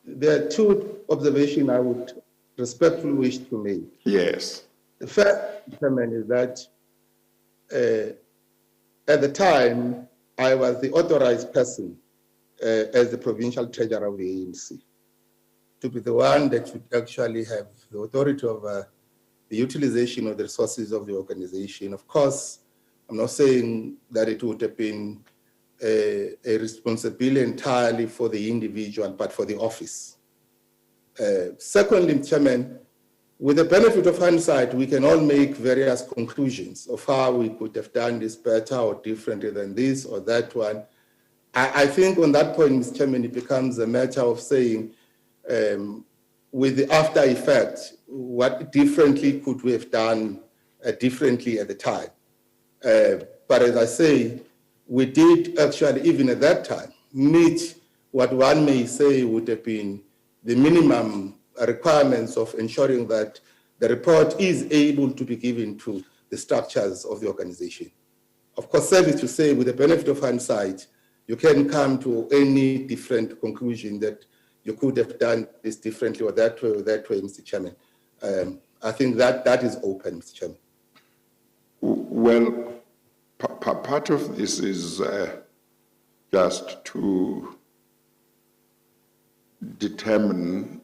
there are two observations I would respectfully wish to make. Yes. The first, Chairman, is that at the time, I was the authorized person as the provincial treasurer of the ANC to be the one that should actually have the authority of the utilization of the resources of the organization. Of course, I'm not saying that it would have been a responsibility entirely for the individual, but for the office. Secondly, Chairman, with the benefit of hindsight, we can all make various conclusions of how we could have done this better or differently than this or that one. I think on that point, Mr. Chairman, it becomes a matter of saying, with the after effect, what differently could we have done differently at the time? But as I say, we did actually, even at that time, meet what one may say would have been the minimum requirements of ensuring that the report is able to be given to the structures of the organization. Of course, service to say, with the benefit of hindsight, you can come to any different conclusion that you could have done this differently or that way, Mr. Chairman. I think that is open, Mr. Chairman. Well, part of this is just to determine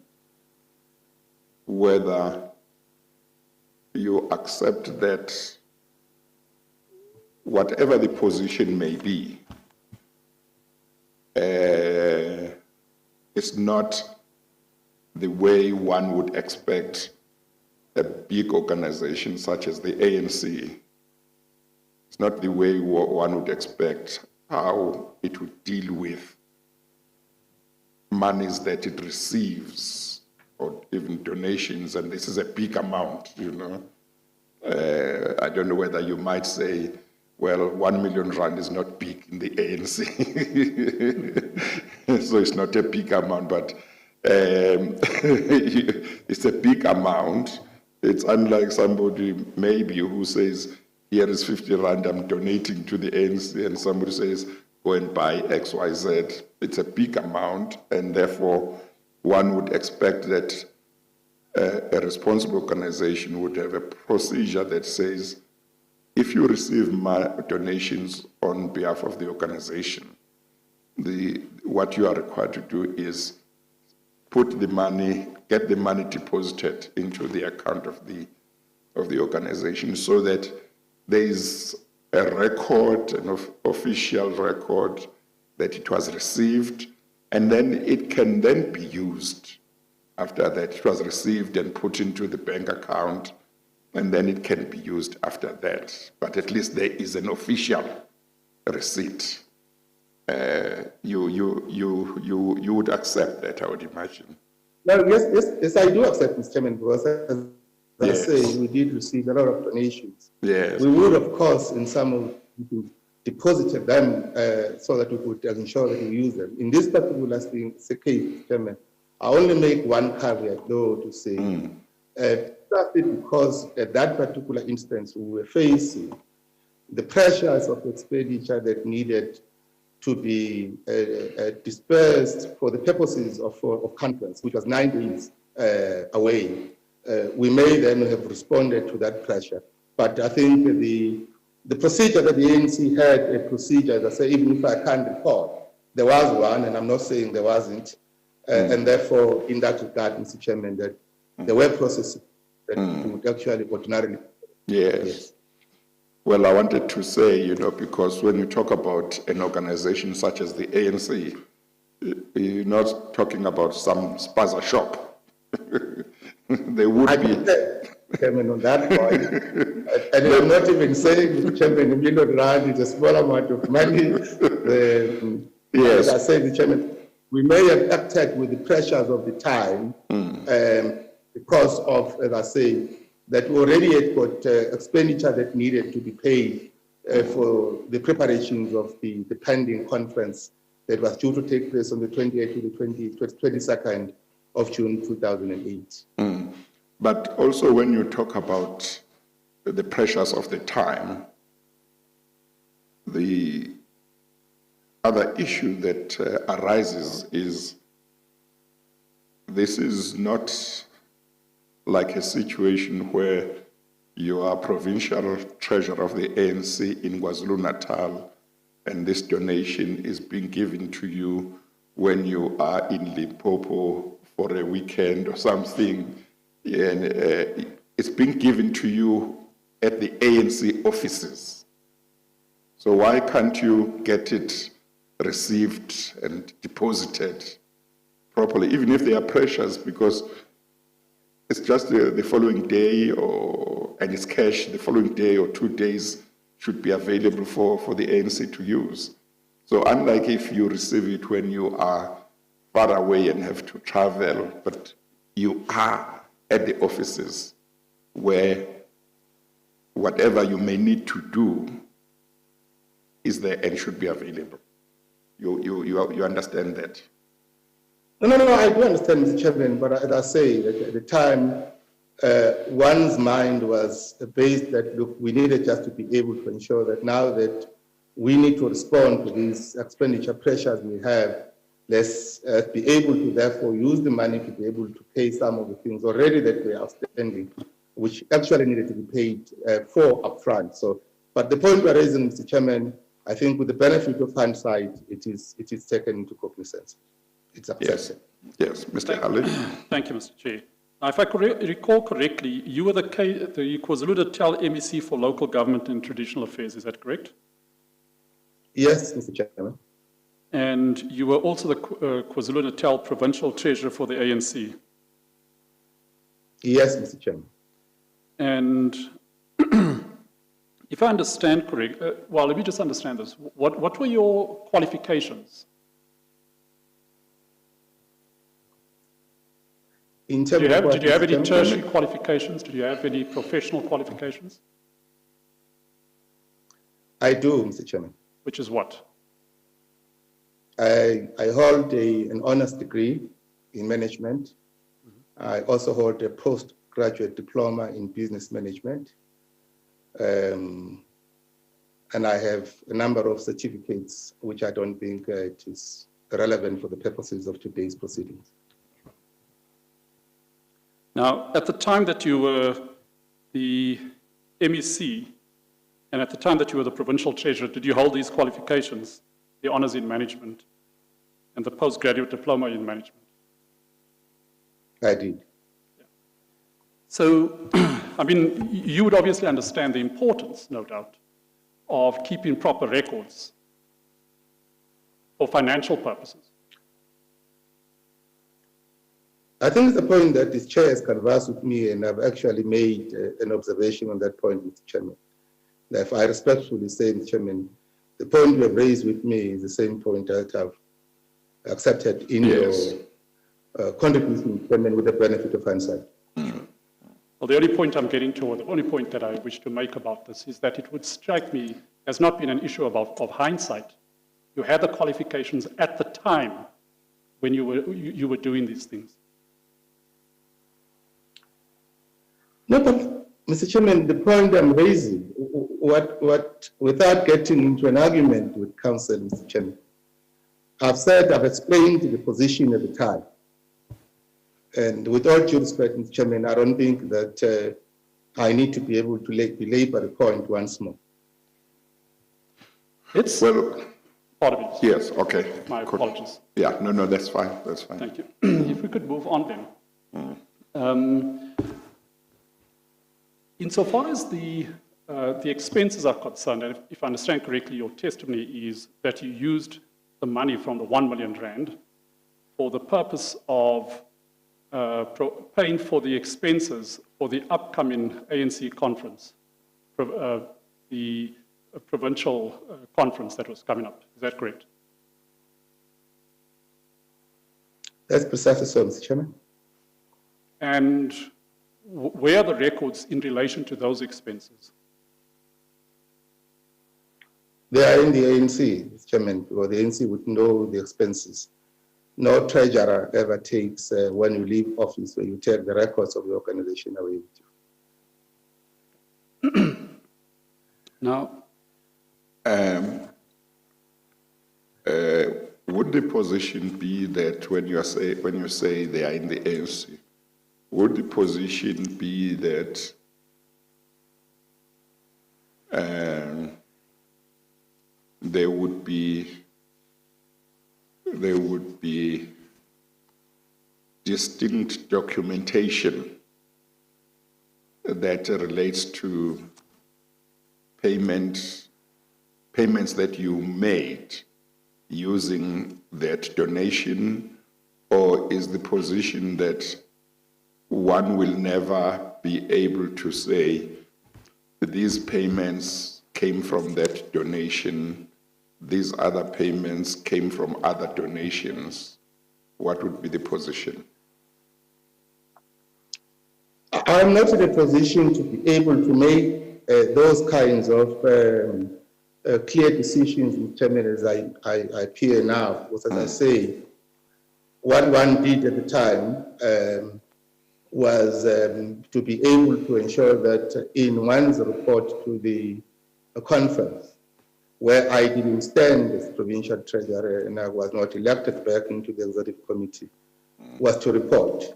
whether you accept that whatever the position may be, it's not the way one would expect a big organization such as the ANC. It's not the way one would expect how it would deal with monies that it receives, or even donations, and this is a big amount, you know. I don't know whether you might say, well, 1 million rand is not big in the ANC. So it's not a big amount, but it's a big amount. It's unlike somebody maybe who says, here is 50 rand, I'm donating to the ANC, and somebody says, go and buy XYZ. It's a big amount, and therefore one would expect that a responsible organization would have a procedure that says, if you receive donations on behalf of the organization, what you are required to do is put the money, get the money deposited into the account of the organization, so that there is a record, an official record that it was received, and then it can then be used after that. It was received and put into the bank account, and then it can be used after that. But at least there is an official receipt. You would accept that, I would imagine. No, yes, I do accept, Mr. Chairman, because as I say, we did receive a lot of donations. Yes. We would, of course, in some of deposited them so that we could ensure that we use them. In this particular case, Mr. Chairman, I only make one caveat, though, to say, because at that particular instance, we were facing the pressures of expenditure that needed to be dispersed for the purposes of conference, which was 9 days away. We may then have responded to that pressure. But I think the procedure that the ANC had, a procedure, as I say, even if I can't recall, there was one, and I'm not saying there wasn't. And therefore, in that regard, Mr. Chairman, that there were processes that would actually ordinarily. Yes. Well, I wanted to say, you know, because when you talk about an organization such as the ANC, you're not talking about some spaza shop. There would be. Chairman, on that point, and I'm not even saying, Mr. Chairman, $1 million rand is a small amount of money. Yes. As I say, Mr. Chairman, we may have acted with the pressures of the time because of, as I say, that we already had got expenditure that needed to be paid for the preparations of the pending conference that was due to take place on the 28th to the 22nd of June 2008. But also when you talk about the pressures of the time, the other issue that arises is this is not like a situation where you are provincial treasurer of the ANC in KwaZulu-Natal and this donation is being given to you when you are in Limpopo for a weekend or something, and it's being given to you at the ANC offices. So why can't you get it received and deposited properly, even if there are pressures, because it's just the following day, and it's cash, the following day or 2 days should be available for the ANC to use. So unlike if you receive it when you are far away and have to travel, but you are at the offices where whatever you may need to do is there and should be available. You understand that? No, I do understand, Mr. Chairman, but as I say, at the time, one's mind was based that, look, we needed just to be able to ensure that now that we need to respond to these expenditure pressures we have, let's be able to therefore use the money to be able to pay some of the things already that were outstanding, which actually needed to be paid for upfront. So, but the point we're raising, Mr. Chairman, I think with the benefit of hindsight, it is taken into cognizance. It's accepted. Yes, Mr. Halley. Thank you, Mr. Chair. Now, if I recall correctly, you were the KwaZulu-Natal MEC for Local Government and Traditional Affairs, is that correct? Yes, Mr. Chairman. And you were also the KwaZulu-Natal Provincial Treasurer for the ANC. Yes, Mr. Chairman. And if I understand correctly, well, let me just understand this. What were your qualifications? In terms of what, Did you have Mr. any Chairman? tertiary qualifications? Did you have any professional qualifications? I do, Mr. Chairman. Which is what? I hold an honors degree in management. I also hold a postgraduate diploma in business management. And I have a number of certificates, which I don't think it is relevant for the purposes of today's proceedings. Now, at the time that you were the MEC, and at the time that you were the provincial treasurer, did you hold these qualifications, the honors in management and the postgraduate diploma in management? I did. So, I mean, you would obviously understand the importance, no doubt, of keeping proper records for financial purposes. I think it's the point that this chair has conversed with me, and I've actually made an observation on that point, Mr. Chairman. Therefore, I respectfully say, Mr. Chairman, the point you have raised with me is the same point that I've accepted in your contribution, Mr. Chairman, with the benefit of hindsight. Well, the only point I'm getting to, or the only point that I wish to make about this, is that it would strike me as not being an issue of hindsight. You had the qualifications at the time when you were doing these things. No, but Mr. Chairman, the point I'm raising, without getting into an argument with counsel, Mr. Chairman, I've explained the position at the time. And with all due respect, Mr. Chairman, I don't think that I need to be able to belabor the point once more. It's Well, part of it. yes, okay. My apologies. Yeah, no, that's fine, that's fine. Thank you. If we could move on then. Insofar as the expenses are concerned, and if I understand correctly, your testimony is that you used the money from the 1 million rand for the purpose of paying for the expenses for the upcoming ANC conference, the provincial conference that was coming up. Is that correct? That's precisely so, Mr. Chairman. And where are the records in relation to those expenses? They are in the ANC, Mr. Chairman, or the ANC would know the expenses. No treasurer ever takes, when you leave office, where you take the records of the organization away with you. Now, would the position be that when you say they are in the ANC, would the position be that there would be distinct documentation that relates to payments that you made using that donation, or is the position that one will never be able to say these payments came from that donation, these other payments came from other donations? What would be the position? I'm not in a position to be able to make those kinds of clear decisions in terms as I appear now. Because as I say, what one did at the time was to be able to ensure that in one's report to the conference, where I didn't stand as provincial treasurer and I was not elected back into the executive committee, was to report.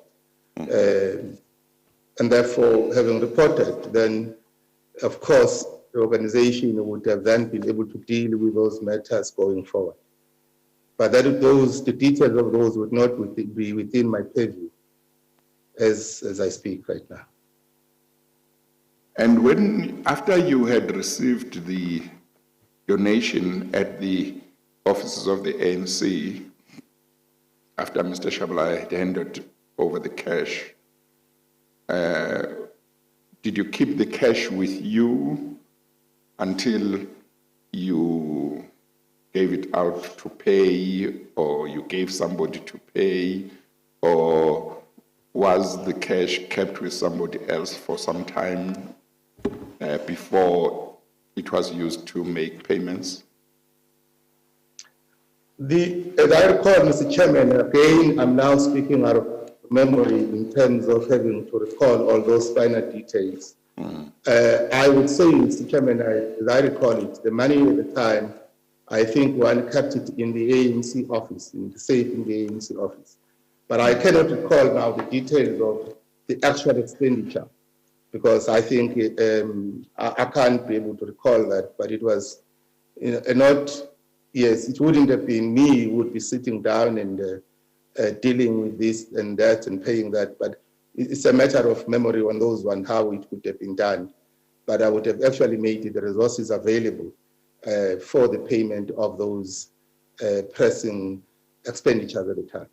And therefore, having reported, then, of course, the organization would have then been able to deal with those matters going forward. But the details of those would not be within my purview as I speak right now. And after you had received the donation at the offices of the ANC, after Mr. Shabla had handed over the cash, did you keep the cash with you until you gave it out to pay, or you gave somebody to pay, or was the cash kept with somebody else for some time before it was used to make payments? As I recall, Mr. Chairman, again, I'm now speaking out of memory in terms of having to recall all those final details. I would say, Mr. Chairman, as I recall it, the money at the time, I think one kept it in the ANC office, in the safe in the ANC office. But I cannot recall now the details of the actual expenditure, because I think I can't be able to recall that, but it was yes, it wouldn't have been me who would be sitting down and dealing with this and that and paying that, but it's a matter of memory on those one, how it could have been done. But I would have actually made the resources available for the payment of those pressing expenditures at the time.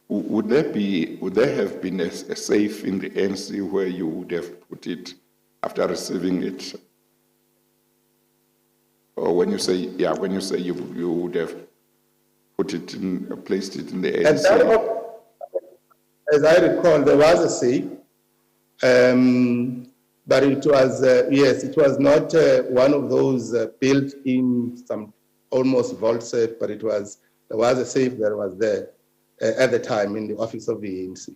Would there have been a safe in the ANC where you would have put it after receiving it? Or when you say you would have put it in, placed it in the ANC? And that, as I recall, there was a safe, but it was, yes, it was not one of those built-in, some almost vault safe, but there was a safe that was there at the time in the office of the ANC.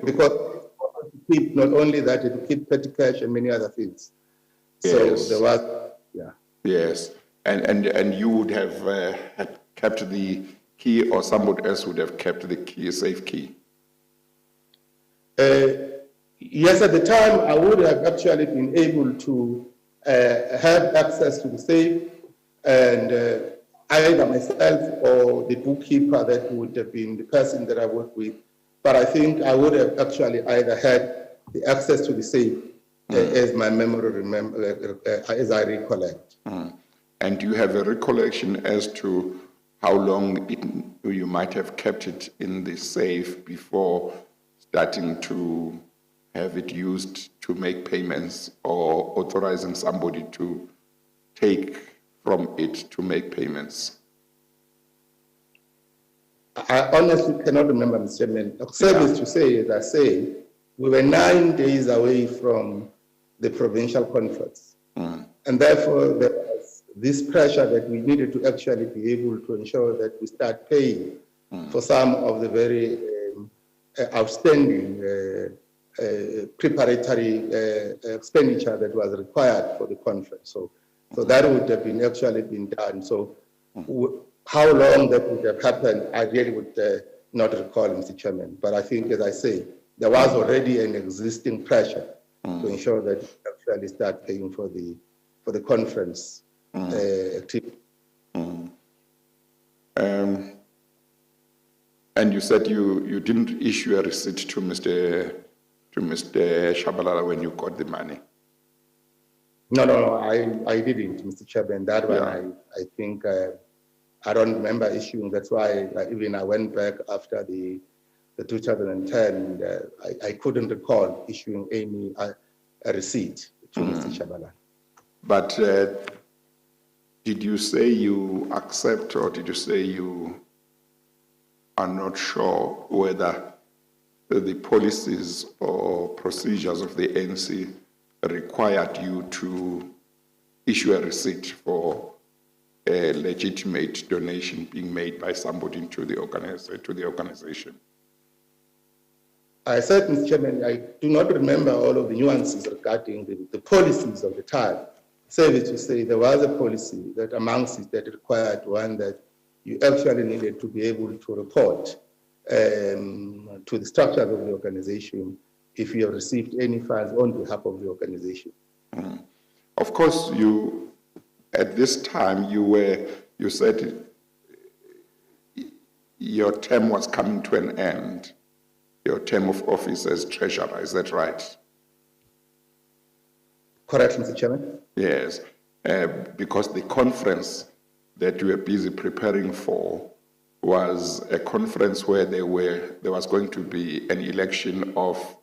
Because to keep not only that, it keep petty cash and many other things. Yes. So there was, yeah. Yes, and you would have had kept the key, or somebody else would have kept the key, safe key? Yes, at the time, I would have actually been able to have access to the safe, and either myself or the bookkeeper that would have been the person that I worked with. But I think I would have actually either had the access to the safe, as my memory as I recollect. And do you have a recollection as to how long you might have kept it in the safe before starting to have it used to make payments, or authorizing somebody to take from it to make payments? I honestly cannot remember, Mr. Chairman. Except to say, as I say, we were 9 days away from the provincial conference. And therefore, there was this pressure that we needed to actually be able to ensure that we start paying for some of the very outstanding preparatory expenditure that was required for the conference. So that would have been actually been done. So how long that would have happened, I really would not recall, Mr. Chairman. But I think, as I say, there was already an existing pressure to ensure that we actually start paying for the conference activity. And you said you didn't issue a receipt to Mr. Shabalala when you got the money? No, I didn't, Mr. Chairman. That one, I think I don't remember issuing. That's why even I went back after the 2010, I couldn't recall issuing any a receipt to Mr. Shabalala. But did you say you accept, or did you say you are not sure whether the policies or procedures of the ANC required you to issue a receipt for a legitimate donation being made by somebody to the organization? I said, Mr. Chairman, I do not remember all of the nuances regarding the policies of the time. Save to say there was a policy that amongst it that required one that you actually needed to be able to report to the structures of the organization if you have received any funds on behalf of the organization. Of course, you at this time you said your term was coming to an end, your term of office as treasurer. Is that right? Correct, Mr. Chairman. Yes, because the conference that you were busy preparing for was a conference where there was going to be an election of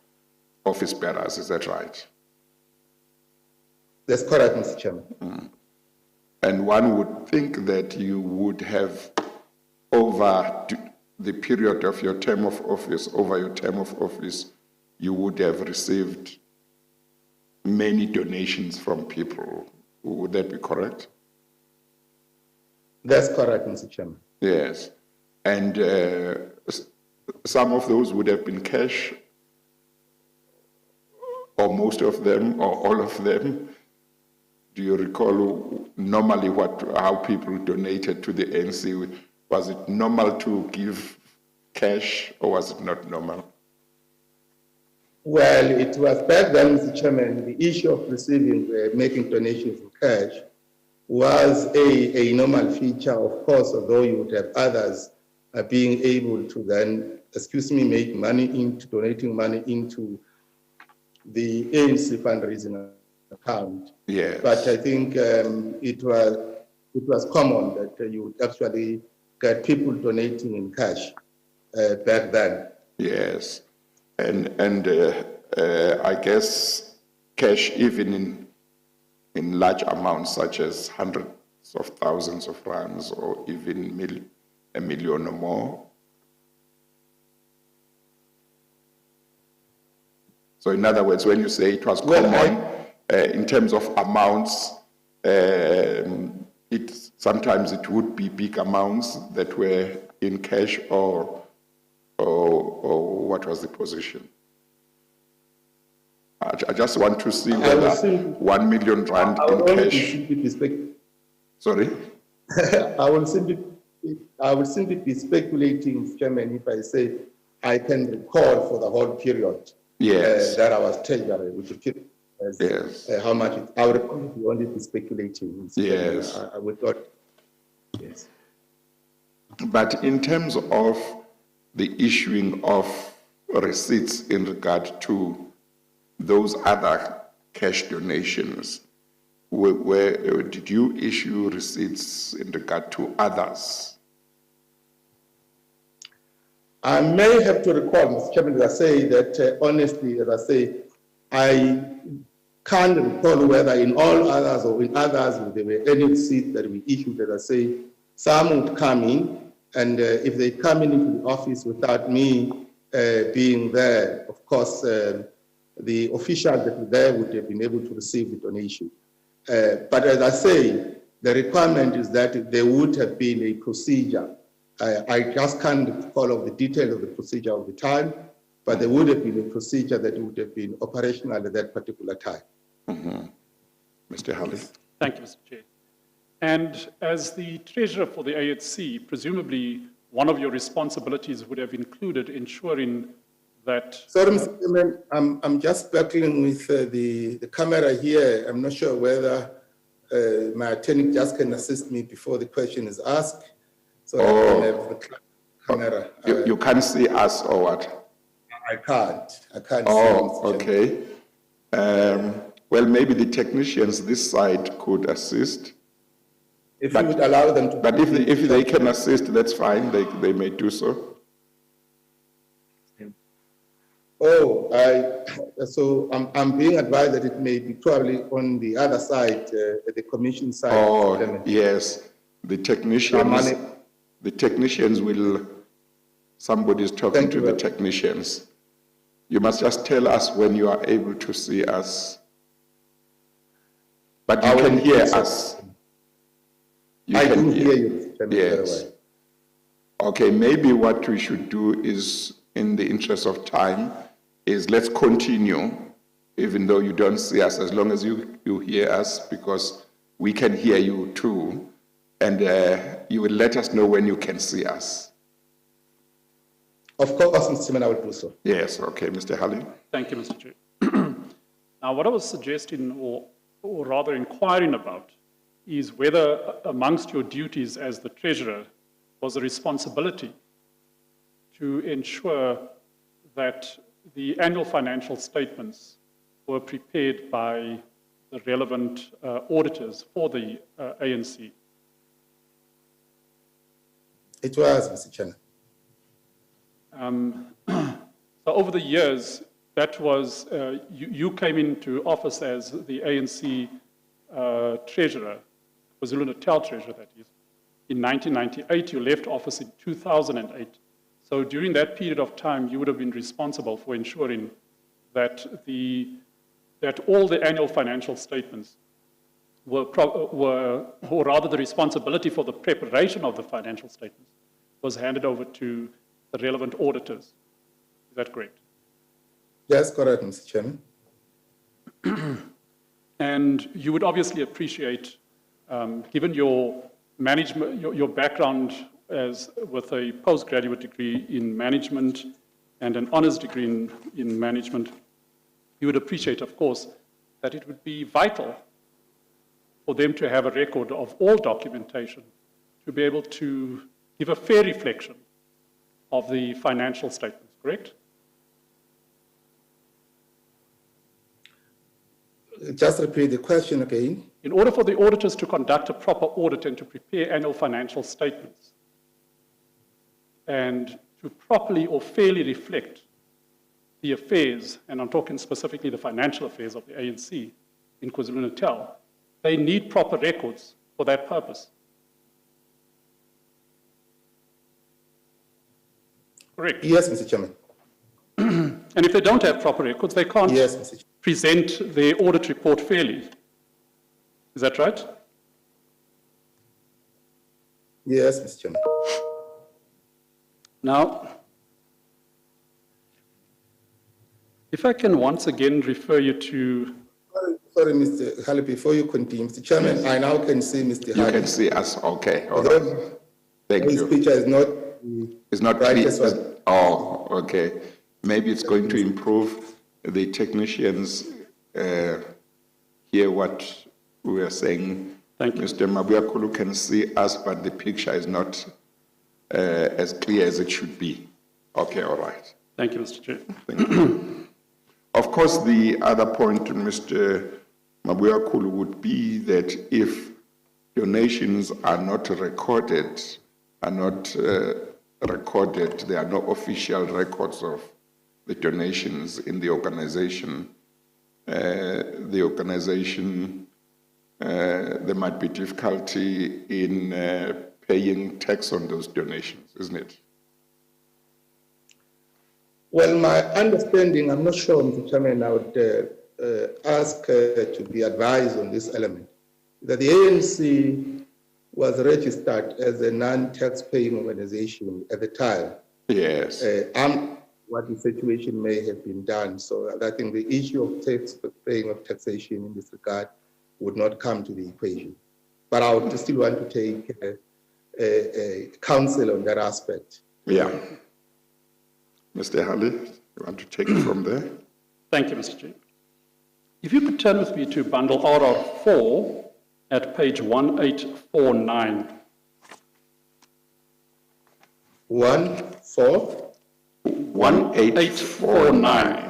office bearers. Is that right? That's correct, Mr. Chairman. And one would think that you would have over the period of your term of office, over your term of office, you would have received many donations from people. Would that be correct? That's correct, Mr. Chairman. Yes. And some of those would have been cash, or most of them, or all of them. Do you recall normally how people donated to the ANC? Was it normal to give cash, or was it not normal? Well, it was back then, Mr. Chairman, the issue of receiving, making donations in cash was a normal feature, of course, although you would have others being able to then, make money into, donating money into the ANC fundraising account. Yes. But I think it was common that you would actually get people donating in cash back then. Yes. And I guess cash, even in large amounts, such as hundreds of thousands of rands, or even $1 million or more. So in other words, when you say it was common, in terms of amounts, sometimes it would be big amounts that were in cash, or what was the position? I just want to see whether 1 million rand in cash. Sorry? I will simply be speculating, Mr. Chairman, if I say I can recall for the whole period. Yes. That I was treasurer, which is yes. How much I would only be speculating. Yes. I would not. Yes. But in terms of the issuing of receipts in regard to those other cash donations, where did you issue receipts in regard to others? I may have to recall, Mr. Chairman, as I say that honestly, as I say, I can't recall whether in all others or in others there were any receipts that we issued. As I say, some would come in, and if they come into the office without me being there, of course, the officials that were there would have been able to receive the donation. But as I say, the requirement is that there would have been a procedure. I just can't recall of the detail of the procedure of the time, but there would have been a procedure that would have been operational at that particular time. Mm-hmm. Mr. Halley. Thank you, Mr. Chair. And as the treasurer for the ANC, presumably one of your responsibilities would have included ensuring that... Sorry, Mr. Chairman, I'm just battling with the camera here. I'm not sure whether my attorney just can assist me before the question is asked. So I can have the camera. You can't see us or what? I can't see. Oh, okay. Well, maybe the technicians this side could assist. If you would allow them to. But if they can assist, that's fine. They may do so. Oh, so I'm being advised that it may be probably on the other side, the commission side. Oh, yes. The technicians will, somebody is talking to the technicians. You must just tell us when you are able to see us. But you can hear us. I can hear you. Yes. Okay, maybe what we should do is, in the interest of time, is let's continue, even though you don't see us, as long as you hear us, because we can hear you too. And you will let us know when you can see us. Of course, Mr. Chairman, I will do so. Yes, okay, Mr. Halley. Thank you, Mr. Chair. Now, what I was suggesting, or rather inquiring about, is whether amongst your duties as the treasurer was a responsibility to ensure that the annual financial statements were prepared by the relevant auditors for the ANC. It was, Mr. Chairman. So over the years, that was, you came into office as the ANC treasurer, KwaZulu-Natal treasurer that is. In 1998, you left office in 2008. So during that period of time, you would have been responsible for ensuring that all the annual financial statements or rather the responsibility for the preparation of the financial statements was handed over to the relevant auditors. Is that correct? Yes, correct, Mr. Chairman. And you would obviously appreciate, given your management, your background with a postgraduate degree in management and an honors degree in management, you would appreciate, of course, that it would be vital for them to have a record of all documentation to be able to give a fair reflection of the financial statements, correct? Just repeat the question again. In order for the auditors to conduct a proper audit and to prepare annual financial statements and to properly or fairly reflect the affairs, and I'm talking specifically the financial affairs of the ANC in KwaZulu-Natal, they need proper records for that purpose. Correct? Yes, Mr. Chairman. And if they don't have proper records, they can't Yes, Mr. Chairman. present their audit report fairly. Is that right? Yes, Mr. Chairman. Now, if I can once again refer you to... Sorry, Mr. Halley, before you continue, Mr. Chairman, I now can see Mr. You Halley. can see us, okay, all right. Thank His you. picture is not It's not right clear. as well. Oh, okay. Maybe it's going to improve the technicians hear what we are saying. Thank you. Mr. Mabuyakhulu can see us, but the picture is not as clear as it should be. Okay, all right. Thank you, Mr. Chair. Thank you. Of course, the other point, Mr. Mabuyakhulu, would be that if donations are not recorded, there are no official records of the donations in the organization, there might be difficulty in paying tax on those donations, isn't it? Well, my understanding, I'm not sure, Mr. Chairman, I would ask to be advised on this element, that the ANC was registered as a non-tax-paying organization at the time. Yes. What the situation may have been done. So I think the issue of paying of taxation in this regard would not come to the equation. But I would still want to take counsel on that aspect. Yeah. Mr. Halley, you want to take it from there? Thank you, Mr. Chair. If you could turn with me to bundle RR4 at page 1849. 1849.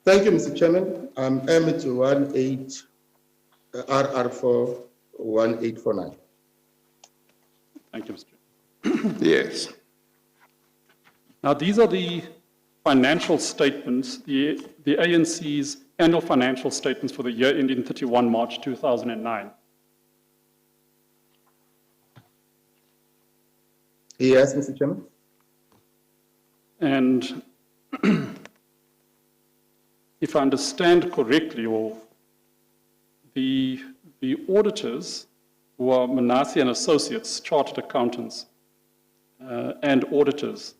Thank you, Mr. Chairman. I'm M to 18RR4 1849. Thank you, Mr. Chair. Yes. Now, these are the financial statements, the ANC's annual financial statements for the year ending 31 March 2009. Yes, Mr. Chairman. And if I understand correctly, or the auditors, who are Manasi and Associates, chartered accountants and auditors,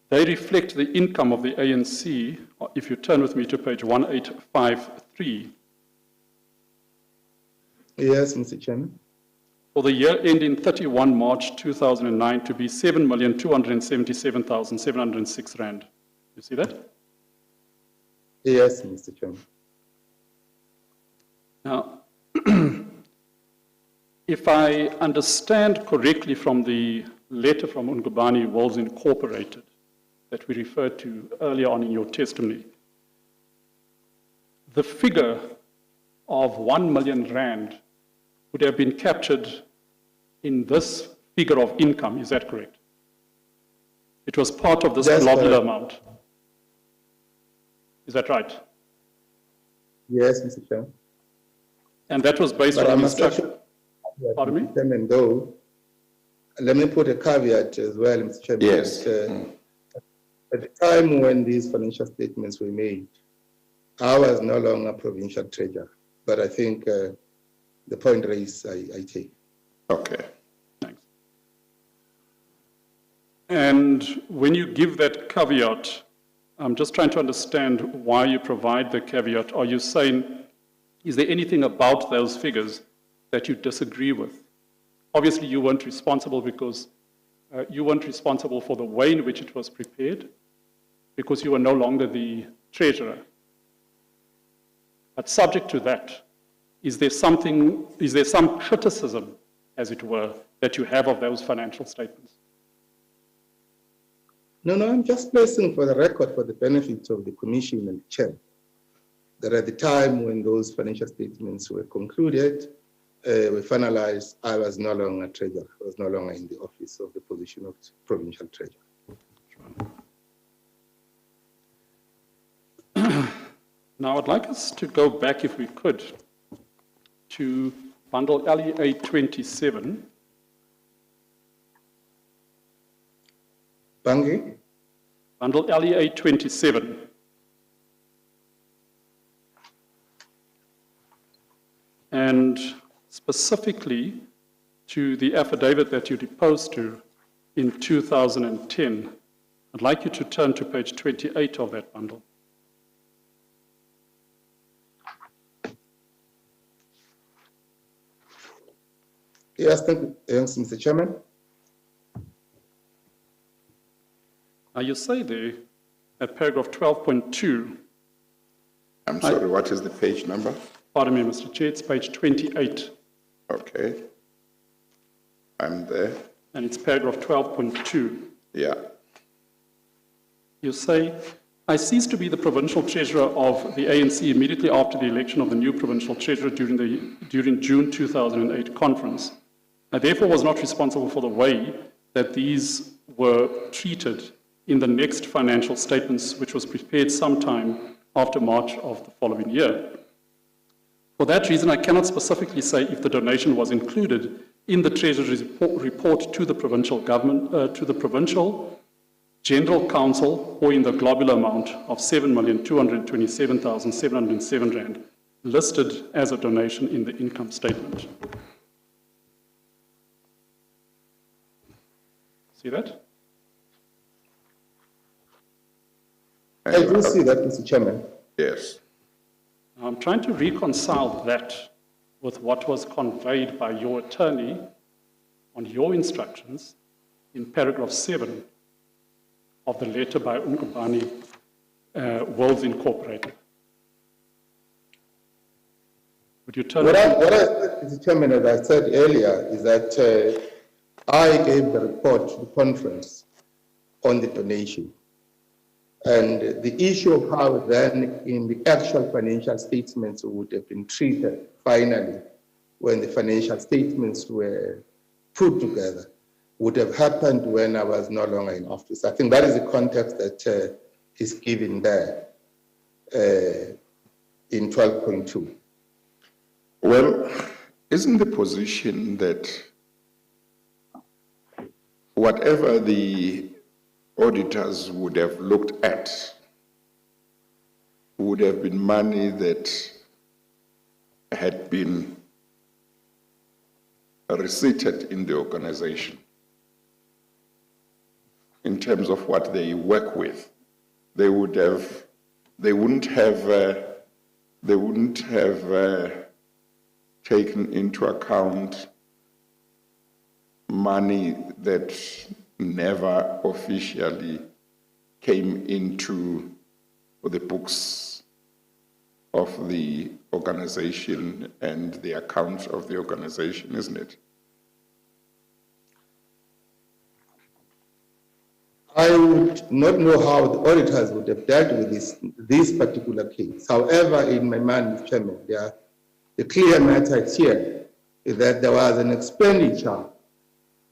they reflect the income of the ANC. If you turn with me to page 1853. Yes, Mr. Chairman. For the year ending 31 March 2009 to be 7,277,706 rand. You see that? Yes, Mr. Chairman. Now, if I understand correctly from the letter from Ungubani Walls Incorporated, that we referred to earlier on in your testimony, the figure of 1 million rand would have been captured in this figure of income, is that correct? It was part of this That's globular correct. amount. Is that right? Yes, Mr. Chairman. And that was based But on I an must instruction. Pardon me? Mr. Chairman, though, let me put a caveat as well, Mr. Chairman. Yes. that, at the time when these financial statements were made, I was no longer provincial treasurer, but I think the point raised, I take. Okay. Thanks. And when you give that caveat, I'm just trying to understand why you provide the caveat. Are you saying, is there anything about those figures that you disagree with? Obviously, you weren't responsible because you weren't responsible for the way in which it was prepared, because you were no longer the treasurer. But subject to that, is there some criticism, as it were, that you have of those financial statements? No, I'm just placing for the record for the benefit of the commission and the chair that at the time when those financial statements were concluded, were finalized, I was no longer treasurer. I was no longer in the office of the position of provincial treasurer. Now, I'd like us to go back, if we could, to bundle LEA 27. Bangi? Bundle LEA 27. And specifically to the affidavit that you deposed to in 2010. I'd like you to turn to page 28 of that bundle. Yes, thank you, Mr. Chairman. Now, you say there at paragraph 12.2, I'm sorry, what is the page number? pardon me, Mr. Chair, it's page 28, Okay. I'm there. and it's paragraph 12.2. Yeah. You say, I ceased to be the provincial treasurer of the ANC immediately after the election of the new provincial treasurer during June 2008 conference. I therefore was not responsible for the way that these were treated in the next financial statements, which was prepared sometime after March of the following year. For that reason, I cannot specifically say if the donation was included in the Treasury's report to the provincial government, to the provincial General Council, or in the globular amount of 7,227,707 rand, listed as a donation in the income statement. See that? I do see that, Mr. Chairman. Yes. I'm trying to reconcile that with what was conveyed by your attorney on your instructions in paragraph 7 of the letter by Umkubani Worlds Incorporated. Would you turn What I said, Mr. Chairman, as I said earlier, is that I gave the report to the conference on the donation. And the issue of how then in the actual financial statements would have been treated finally when the financial statements were put together would have happened when I was no longer in office. I think that is the context that is given there in 12.2. Well, isn't the position that whatever the auditors would have looked at would have been money that had been receipted in the organization in terms of what they work with? They wouldn't have taken into account money that never officially came into the books of the organization and the accounts of the organization, isn't it? I would not know how the auditors would have dealt with this particular case. However, in my mind, Mr. Chairman, the clear matter here is that there was an expenditure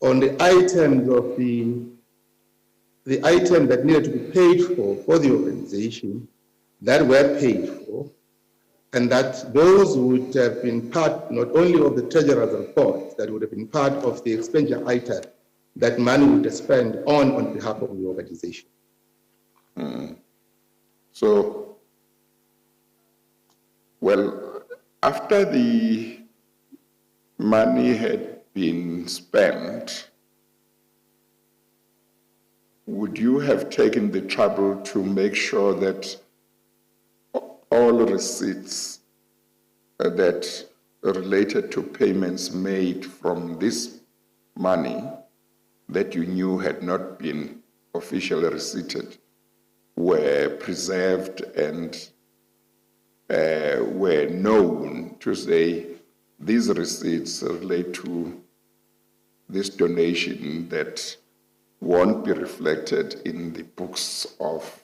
on the items of the item that needed to be paid for the organization that were paid for, and that those would have been part not only of the treasurer's report, that would have been part of the expenditure item that money would have spent on behalf of the organization. So, well, after the money had been spent, would you have taken the trouble to make sure that all receipts that related to payments made from this money that you knew had not been officially receipted were preserved and were known to say these receipts relate to this donation that won't be reflected in the books of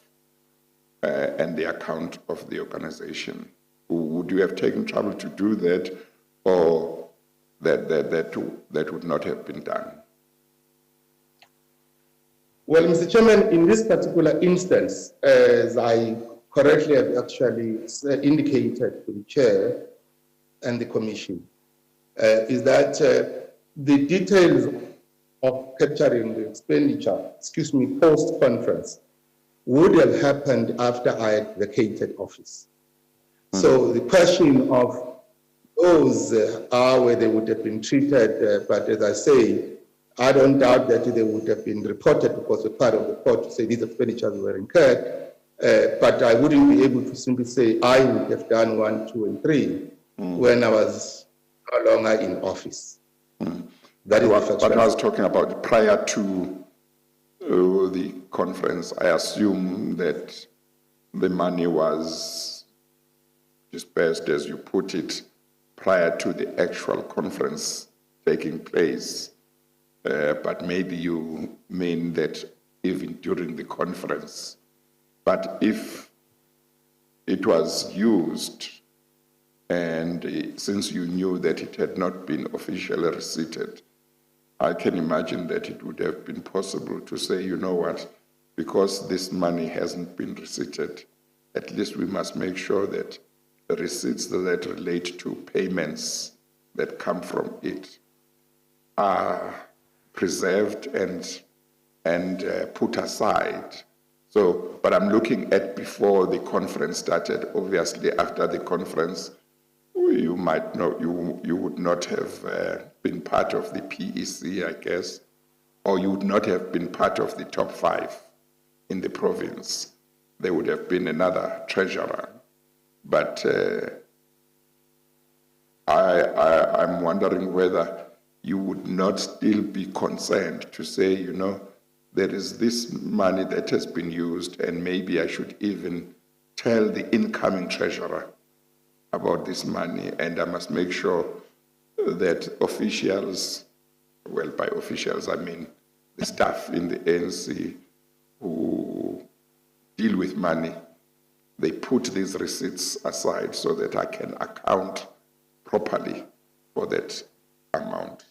and the account of the organization? Would you have taken trouble to do that, or that would not have been done? Well, Mr. Chairman, in this particular instance, as I correctly have actually indicated to the chair and the commission, is that the details of capturing the expenditure, post-conference, would have happened after I had vacated office. So the question of those are where they would have been treated, but as I say, I don't doubt that they would have been reported because we're part of the court to say these expenditures were incurred, but I wouldn't be able to simply say I would have done 1, 2, and 3 when I was no longer in office. That is but I was talking about prior to the conference. I assume that the money was dispersed, as you put it, prior to the actual conference taking place. But maybe you mean that even during the conference. But if it was used, and since you knew that it had not been officially receipted, I can imagine that it would have been possible to say, you know what, because this money hasn't been receipted, at least we must make sure that the receipts that relate to payments that come from it are preserved and put aside. So, but I'm looking at before the conference started. Obviously, after the conference, you might know, you would not have been part of the PEC, I guess, or you would not have been part of the top 5 in the province. There would have been another treasurer. But I'm wondering whether you would not still be concerned to say, you know, there is this money that has been used, and maybe I should even tell the incoming treasurer about this money, and I must make sure that officials, well, by officials I mean the staff in the ANC who deal with money, they put these receipts aside so that I can account properly for that amount.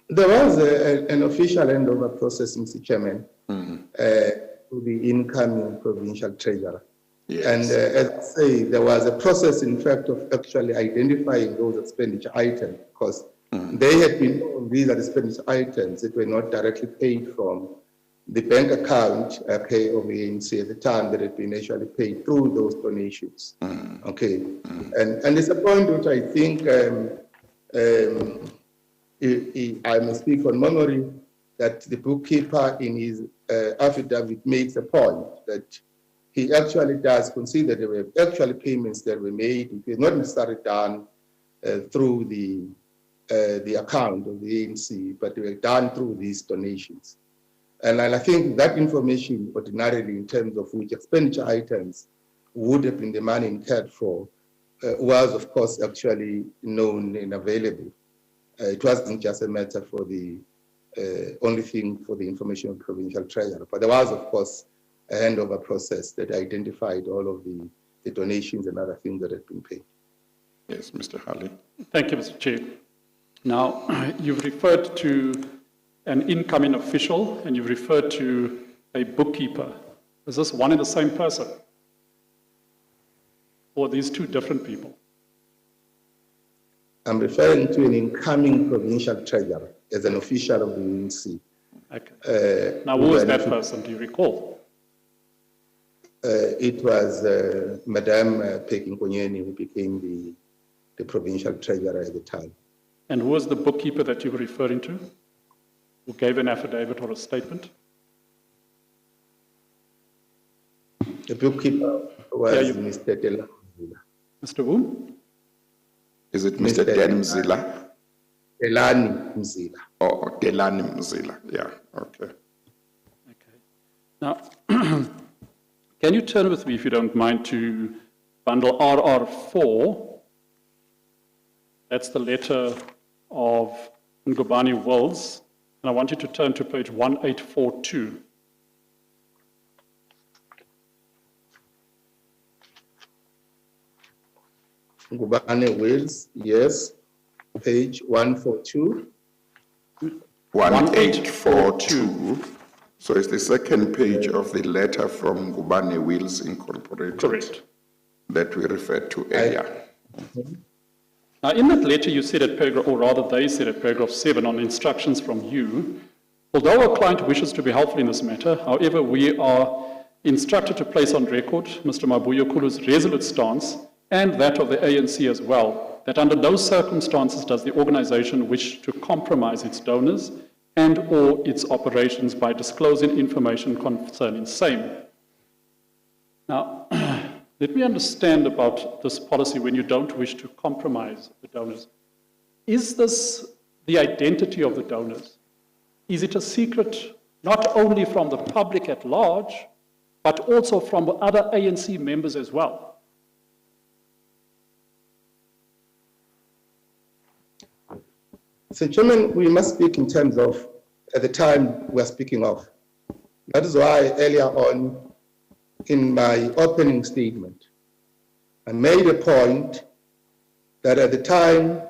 There was an official handover process, Mr. Chairman, to the incoming provincial treasurer. Yes. And as I say, there was a process, in fact, of actually identifying those expenditure items, because they had been, these are expenditure items that were not directly paid from the bank account of the ANC at the time, that had been actually paid through those donations. Okay. And it's a point which I think I must speak on memory, that the bookkeeper in his affidavit makes a point that he actually does consider there were actually payments that were made. It was not necessarily done through the account of the ANC, but they were done through these donations. And I think that information ordinarily, in terms of which expenditure items would have been the money incurred for, was of course actually known and available. It wasn't just a matter for the only thing for the information of provincial treasurer. But there was, of course, a handover process that identified all of the donations and other things that had been paid. Yes, Mr. Halley. Thank you, Mr. Chair. Now, you've referred to an incoming official and you've referred to a bookkeeper. Is this one and the same person? Or are these two different people? I'm referring to an incoming provincial treasurer as an official of the ANC. Okay. Now, who was that person? Do you recall? It was Madame Peking Konyeni, who became the provincial treasurer at the time. And who was the bookkeeper that you were referring to, who gave an affidavit or a statement? The bookkeeper was Mr. Delani Mzila. Mr. Who? Is it Mr. Dan Mzila? Delani Mzila. Oh, Delani Mzila, yeah, okay. Okay. Now, can you turn with me, if you don't mind, to bundle RR4? That's the letter of Ngubane Wills. And I want you to turn to page 1842. Ngubane Wills, yes, page 142. 1842. So it's the second page of the letter from Ngubane Wills Incorporated. Correct. That we referred to earlier. Now, in that letter, you said at paragraph, or rather they said at paragraph 7 on instructions from you, although our client wishes to be helpful in this matter, however, we are instructed to place on record Mr. Mabuyakhulu's resolute stance and that of the ANC as well, that under no circumstances does the organization wish to compromise its donors and or its operations by disclosing information concerning same. Now, let me understand about this policy when you don't wish to compromise the donors. Is this the identity of the donors? Is it a secret not only from the public at large, but also from other ANC members as well? So, Chairman, we must speak in terms of at the time we're speaking of. That is why earlier on in my opening statement, I made a point that at the time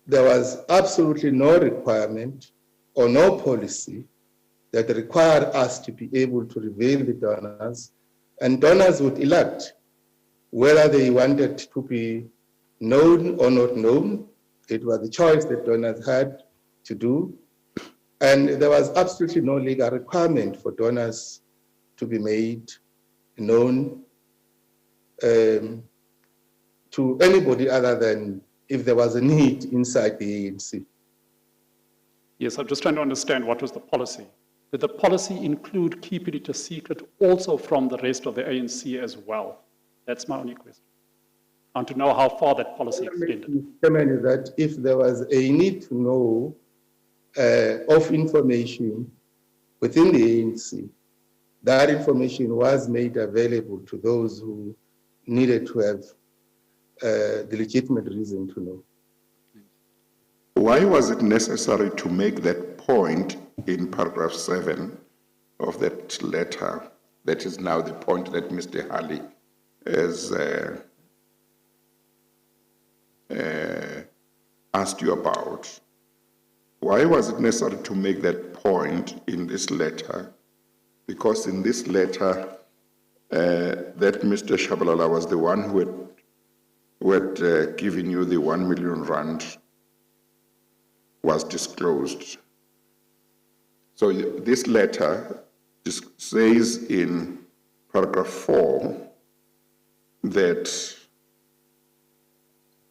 there was absolutely no requirement or no policy that required us to be able to reveal the donors, and donors would elect whether they wanted to be known or not known. It was the choice that donors had to do. And there was absolutely no legal requirement for donors to be made known to anybody other than if there was a need inside the ANC. Yes, I'm just trying to understand what was the policy. Did the policy include keeping it a secret also from the rest of the ANC as well? That's my only question. I want to know how far that policy extended. Is that if there was a need to know of information within the ANC, that information was made available to those who needed to have the legitimate reason to know. Why was it necessary to make that point in paragraph 7 of that letter? That is now the point that Mr. Halley has asked you about. Why was it necessary to make that point in this letter? Because in this letter, that Mr. Shabalala was the one who had given you the 1 million rand was disclosed. So this letter says in paragraph 4 that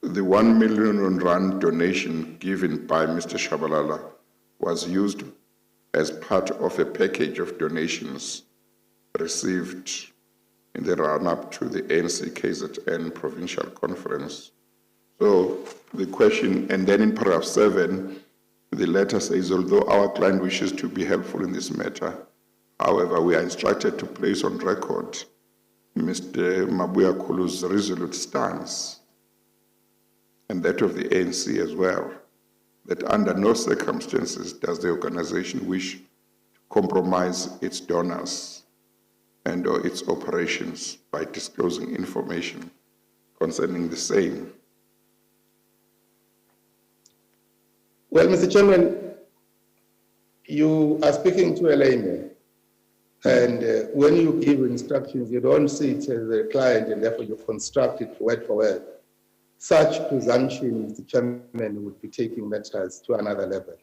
the 1 million rand donation given by Mr. Shabalala was used as part of a package of donations received in the run-up to the ANC KZN Provincial Conference. So the question, and then in paragraph 7, the letter says, although our client wishes to be helpful in this matter, however, we are instructed to place on record Mr. Mabuyakhulu's resolute stance and that of the ANC as well, that under no circumstances does the organization wish to compromise its donors and or its operations by disclosing information concerning the same. Well, Mr. Chairman, you are speaking to a layman, and when you give instructions, you don't see it as a client, and therefore you construct it word for word. Such presumption, Mr. Chairman, would be taking matters to another level.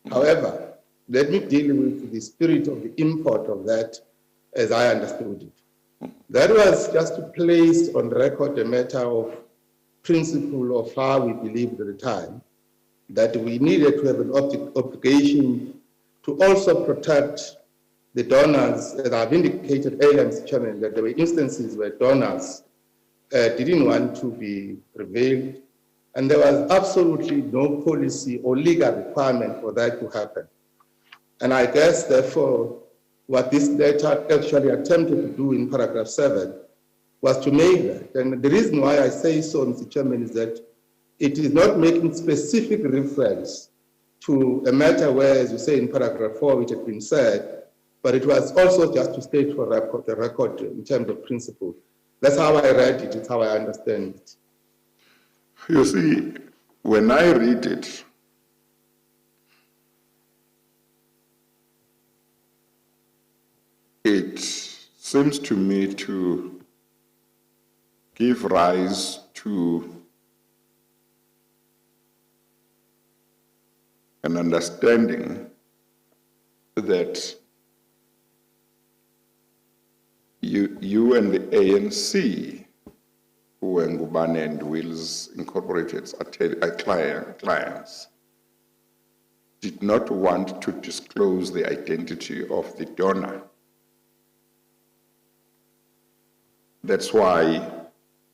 However, let me deal with the spirit of the import of that as I understood it. That was just to place on record a matter of principle of how we believed at the time, that we needed to have an obligation to also protect the donors. As I've indicated earlier, Mr. Chairman, that there were instances where donors didn't want to be revealed, and there was absolutely no policy or legal requirement for that to happen. And I guess, therefore, what this letter actually attempted to do in paragraph 7 was to make that. And the reason why I say so, Mr. Chairman, is that it is not making specific reference to a matter where, as you say in paragraph 4, it had been said, but it was also just to state for the record in terms of principle. That's how I read it, it's how I understand it. You see, when I read it, it seems to me to give rise to an understanding that you and the ANC, who are Ngubane and Wills Incorporated clients, did not want to disclose the identity of the donor. That's why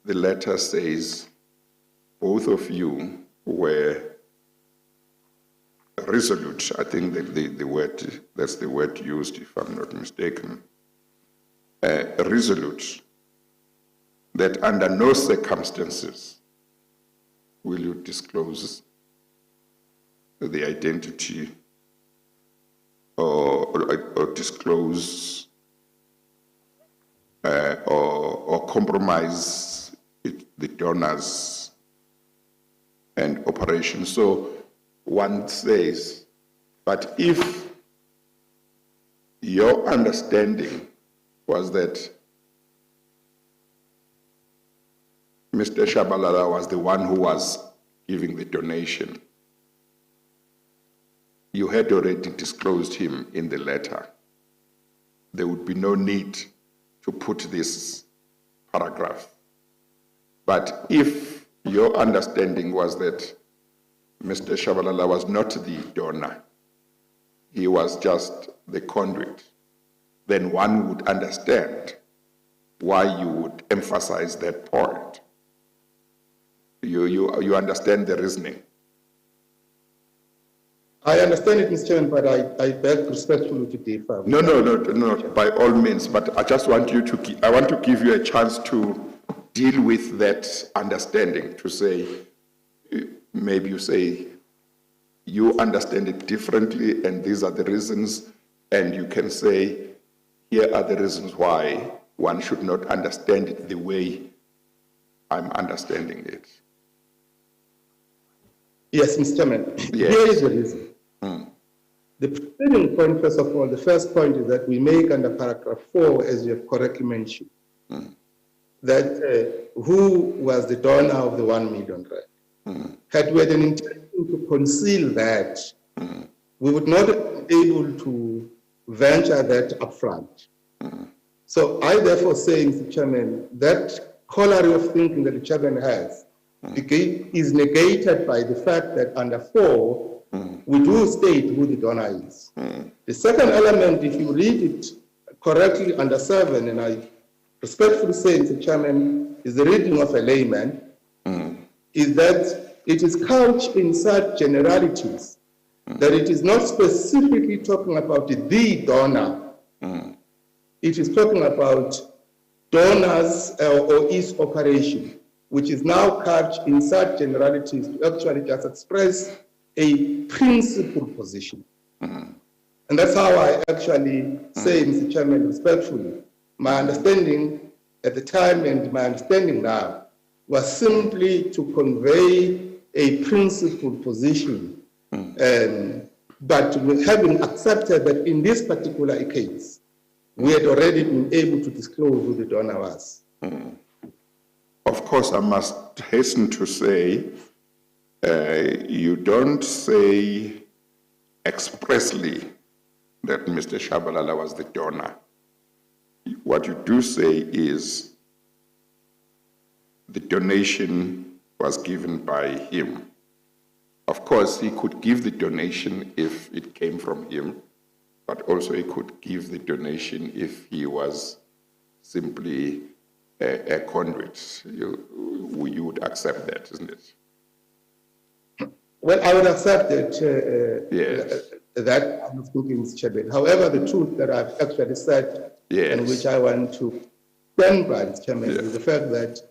the letter says both of you were resolute. I think that that's the word used, if I'm not mistaken. Resolute, that under no circumstances will you disclose the identity or disclose or compromise the donors and operations. So one says, but if your understanding was that Mr. Shabalala was the one who was giving the donation, you had already disclosed him in the letter. There would be no need to put this paragraph. But if your understanding was that Mr. Shabalala was not the donor, he was just the conduit, then one would understand why you would emphasize that point. You understand the reasoning? I understand it, Mr. Chairman, but I beg respectfully to differ. No, by all means, but I just want you to, I want to give you a chance to deal with that understanding, to say, maybe you say, you understand it differently and these are the reasons, and you can say, here are the reasons why one should not understand it the way I'm understanding it. Yes, Mr. Chairman. Yes. Here is the reason. The preceding point, first of all, the first point is that we make under paragraph 4, as you have correctly mentioned, that who was the donor of the 1 million rand. Had we had an intention to conceal that, we would not be able to venture that upfront. So I therefore say, Mr. Chairman, that corollary of thinking that the chairman has is negated by the fact that under 4, we do state who the donor is. The second element, if you read it correctly under 7, and I respectfully say, Mr. Chairman, is the reading of a layman, is that it is couched in such generalities that it is not specifically talking about the donor. It is talking about donors or its operation, which is now couched in such generalities to actually just express a principled position. And that's how I actually say, Mr. Chairman, respectfully, my understanding at the time and my understanding now was simply to convey a principled position. But having accepted that in this particular case, we had already been able to disclose who the donor was. Of course, I must hasten to say, you don't say expressly that Mr. Shabalala was the donor. What you do say is the donation was given by him. Of course, he could give the donation if it came from him, but also he could give the donation if he was simply a conduit. You would accept that, isn't it? Well, I would accept that, Yes. that I'm speaking, Mr. Chairman. However, the truth that I've actually said, Yes. and which I want to stand by, Mr. Chairman, is the fact that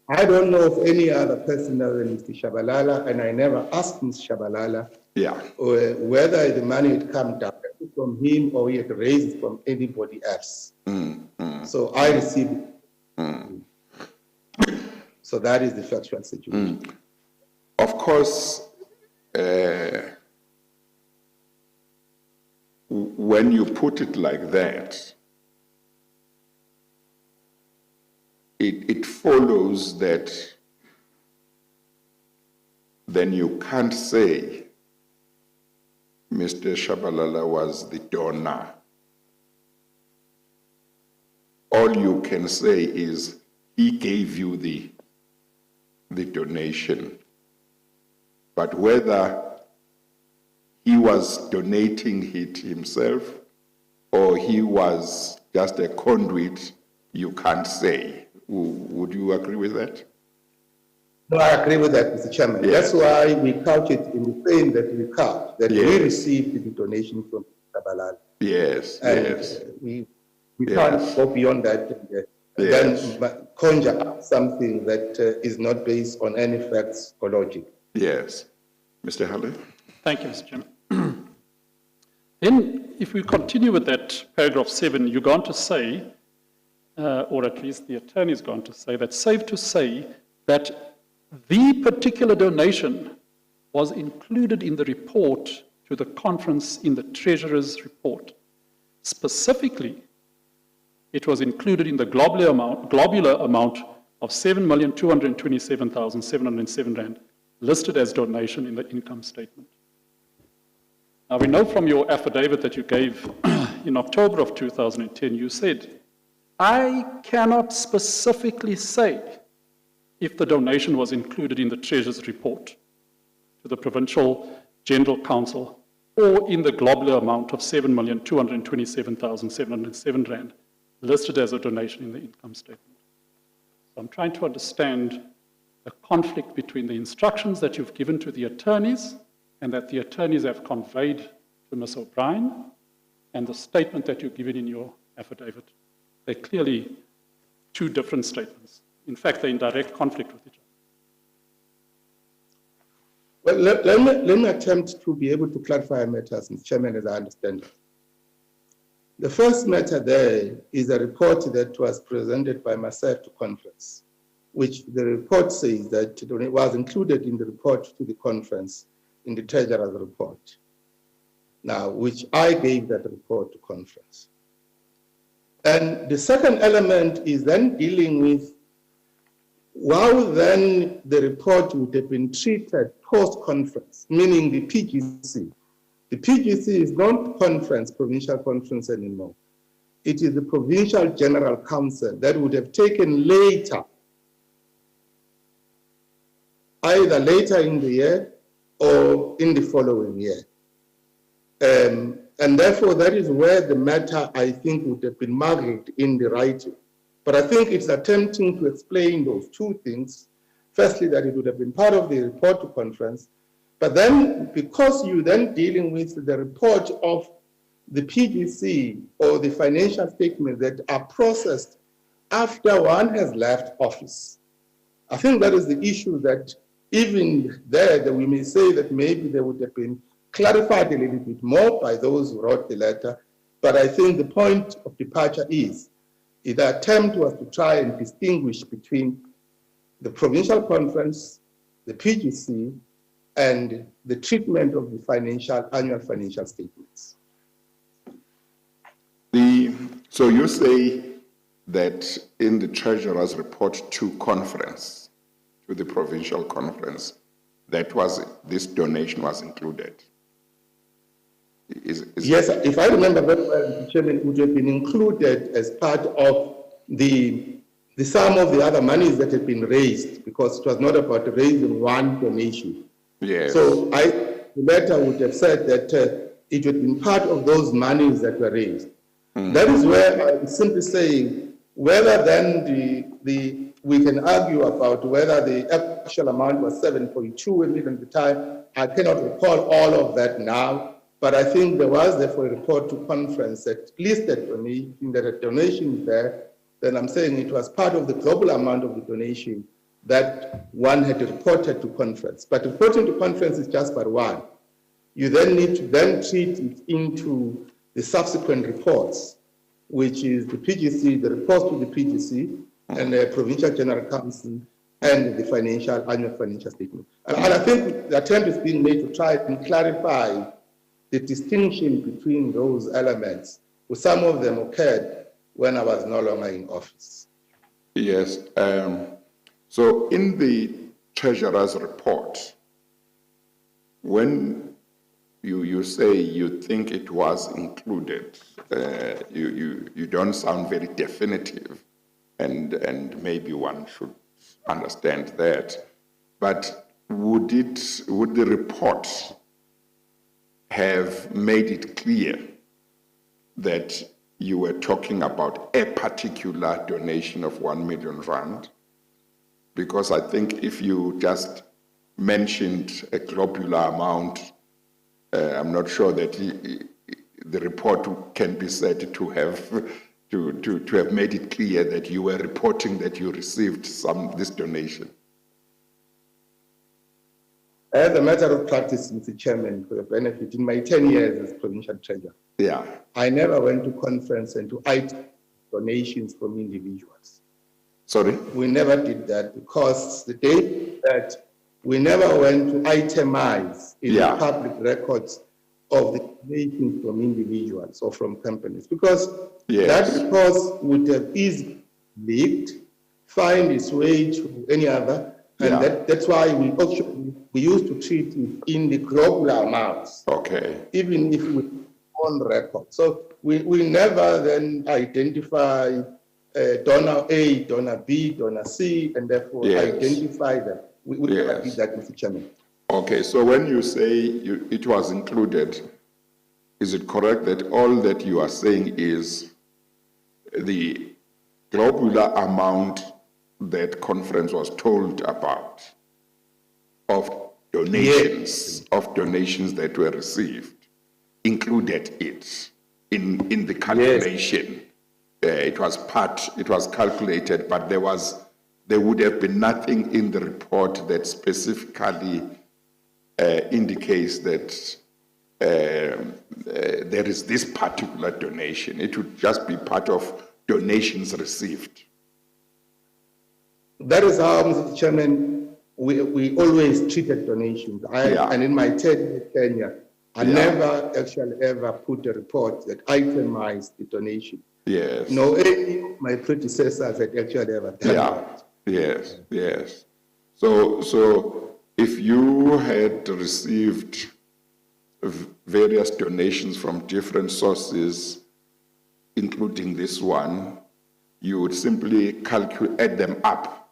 I don't know of any other person other than Mr. Shabalala, and I never asked Mr. Shabalala whether the money had come directly from him or he had raised it from anybody else. So I received it. So that is the factual situation. Of course, when you put it like that, it follows that then you can't say Mr. Shabalala was the donor. All you can say is he gave you the donation. But whether he was donating it himself or he was just a conduit, you can't say. Would you agree with that? No, I agree with that, Mr. Chairman. Yes. That's why we couch it in the saying that we couch, that we Yes. received the donation from Shabalala. Yes, And yes. we Yes. can't go beyond that and Yes. then conjure up something that is not based on any facts or logic. Yes. Mr. Halle? Thank you, Mr. Chairman. Then, if we continue with that paragraph 7, you're going to say, or at least the attorney is going to say, that's safe to say that the particular donation was included in the report to the conference in the Treasurer's report. Specifically, it was included in the globular amount of 7,227,707 rand, listed as donation in the income statement. Now, we know from your affidavit that you gave in October of 2010, you said, I cannot specifically say if the donation was included in the Treasurer's report to the Provincial General Council or in the globular amount of 7,227,707 rand, listed as a donation in the income statement. So I'm trying to understand the conflict between the instructions that you've given to the attorneys and that the attorneys have conveyed to Ms. O'Brien and the statement that you've given in your affidavit. They're clearly two different statements. In fact, they're in direct conflict with each other. Well, let me attempt to be able to clarify matters, Mr. Chairman, as I understand it. The first matter there is a report that was presented by myself to conference, which the report says that it was included in the report to the conference in the Treasurer's report. Now, which I gave that report to conference. And the second element is then dealing with how then the report would have been treated post-conference, meaning the PGC. The PGC is not provincial conference anymore. It is the Provincial General Council that would have taken later, either later in the year or in the following year. And therefore, that is where the matter, I think, would have been marked in the writing. But I think it's attempting to explain those two things. Firstly, that it would have been part of the report to conference, but then because you're then dealing with the report of the PGC or the financial statements that are processed after one has left office. I think that is the issue that even there, that we may say that maybe they would have been clarified a little bit more by those who wrote the letter. But I think the point of departure is the attempt was to try and distinguish between the provincial conference, the PGC, and the treatment of the annual financial statements. So you say that in the Treasurer's report to conference, to the provincial conference, this donation was included. Yes, if I remember very well, Mr. Chairman, it would have been included as part of the sum of the other monies that had been raised, because it was not about raising one donation. Yes. So the letter would have said that it would have been part of those monies that were raised. That is where I'm simply saying whether then we can argue about whether the actual amount was 7.2 million at the time. I cannot recall all of that now, but I think there was therefore a report to conference that listed donation, that a donation there. Then I'm saying it was part of the global amount of the donation that one had reported to conference. But reporting to conference is just part one. You then need to then treat it into the subsequent reports, which is the PGC, the reports to the PGC and the Provincial General Council and the annual financial statement. And I think the attempt is being made to try and clarify the distinction between those elements, with some of them occurred when I was no longer in office. Yes. So in the Treasurer's report, when you say you think it was included, you don't sound very definitive, and maybe one should understand that. But would the report have made it clear that you were talking about a particular donation of 1 million rand? Because I think if you just mentioned a globular amount, I'm not sure that the report can be said to have made it clear that you were reporting that you received this donation. As a matter of practice, Mr. Chairman, for your benefit, in my 10 years as provincial treasurer, I never went to conference and to item donations from individuals. Sorry? We never did that because the day that we never went to itemize in the public records of the donations from individuals or from companies, because that report would have easily leaked, find its way to any other, and that's why we used to treat it in the global amounts. Okay. Even if we on record. So we never then identify donor A, donor B, donor C, and therefore identify them. We never did that, Mr. Chairman. Okay, so when you say it was included, is it correct that all that you are saying is the globular amount that conference was told about of donations, that were received, included it in the calculation? It was calculated, but there would have been nothing in the report that specifically indicates that there is this particular donation. It would just be part of donations received. That is how, Mr. Chairman, we always treated donations. And in my tenure, I never actually ever put a report that itemized the donation. Yes. No, any of my predecessors had actually ever done that. Yes. So if you had received various donations from different sources, including this one, you would simply add them up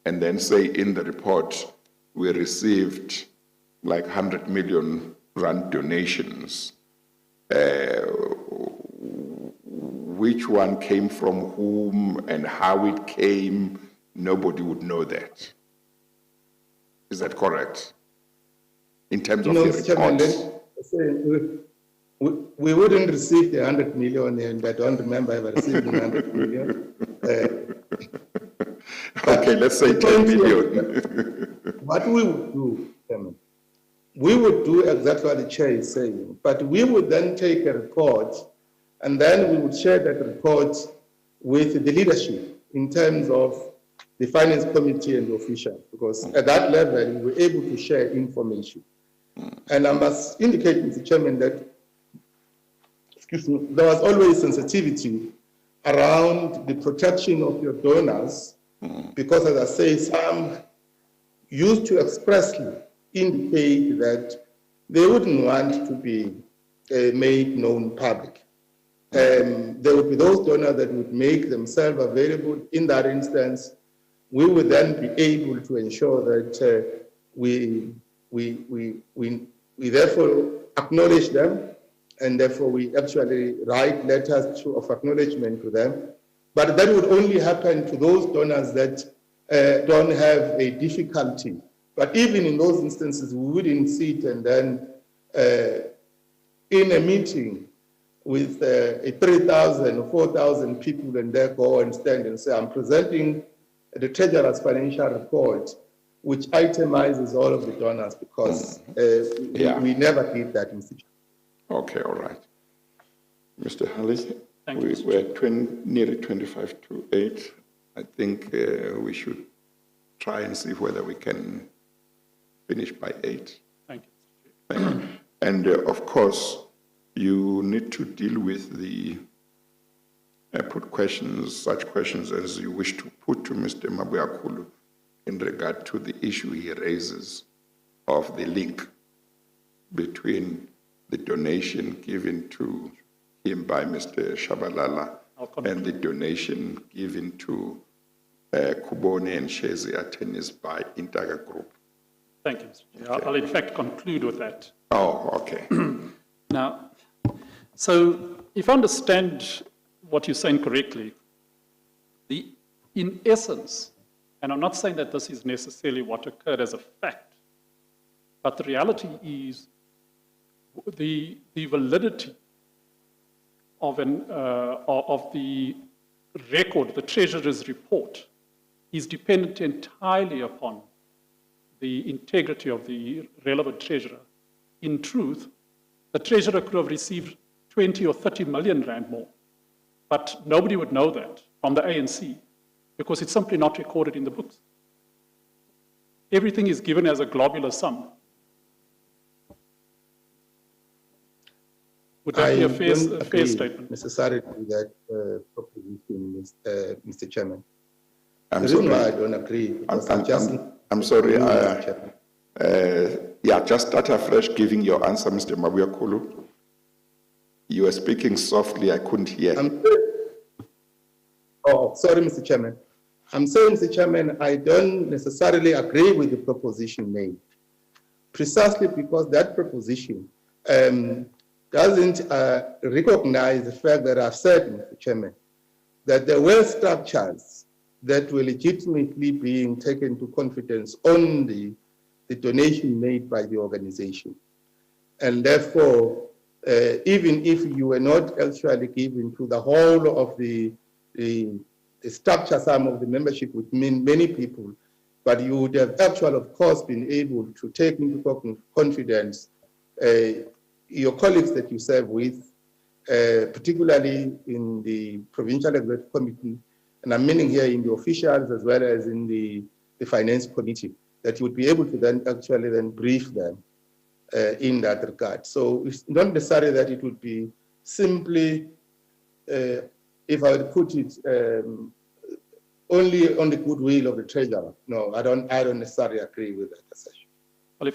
and then say in the report, we received like 100 million rand donations. Which one came from whom and how it came, nobody would know that. Is that correct? In terms of the report? We wouldn't receive the 100 million, and I don't remember ever receiving 100 million. Okay, let's say 10 million. what we would do, Chairman, we would do exactly what the chair is saying, but we would then take a report and then we would share that report with the leadership in terms of the finance committee and the officials, because at that level we were able to share information. And I must indicate, Mr. Chairman, that there was always sensitivity around the protection of your donors, because as I say, some used to expressly indicate that they wouldn't want to be made known public. There would be those donors that would make themselves available. In that instance, we would then be able to ensure that we therefore acknowledge them, and therefore we actually write letters of acknowledgement to them. But that would only happen to those donors that don't have a difficulty. But even in those instances, we wouldn't sit and then in a meeting with 3,000 or 4,000 people and there go and stand and say, I'm presenting the Treasurer's financial report, which itemizes all of the donors, because we never did that, Mr. Chairman. Okay, all right. Mr. Hallis, Thank you, Mr. we're nearly 25 to 8. I think we should try and see whether we can finish by 8. Thank you. Thank you. And of course, you need to deal with the put questions, such questions as you wish to put to Mr. Mabuyakhulu in regard to the issue he raises of the link between the donation given to him by Mr. Shabalala and the donation given to Kubone and Shezi attorneys by Intaga Group. Thank you, Mr. Chair. I'll in fact conclude with that. Oh, okay. Now, so if I understand what you're saying correctly, in essence, and I'm not saying that this is necessarily what occurred as a fact, but the reality is the validity of the record, the Treasurer's report, is dependent entirely upon the integrity of the relevant treasurer. In truth, the treasurer could have received 20 or 30 million rand more, but nobody would know that from the ANC because it's simply not recorded in the books. Everything is given as a globular sum. Would that be a fair statement? Necessarily with that proposition, Mr. Chairman. I'm the reason why I don't agree, because I'm sorry. Just start afresh giving your answer, Mr. Mabuyakhulu. You were speaking softly, I couldn't hear. Sorry, Mr. Chairman. I'm saying, Mr. Chairman, I don't necessarily agree with the proposition made, precisely because that proposition doesn't recognize the fact that I've said, Mr. Chairman, that there were structures that were legitimately being taken to confidence on the donation made by the organization. And therefore, even if you were not actually given to the whole of the structure sum of the membership, which mean many people, but you would have actually, of course, been able to take into confidence your colleagues that you serve with, particularly in the Provincial Executive Committee, and I'm meaning here in the officials as well as in the Finance Committee, that you would be able to then actually then brief them in that regard. So it's not necessarily that it would be simply, if I would put it, only on the goodwill of the treasurer. No, I don't necessarily agree with that assertion. Well, if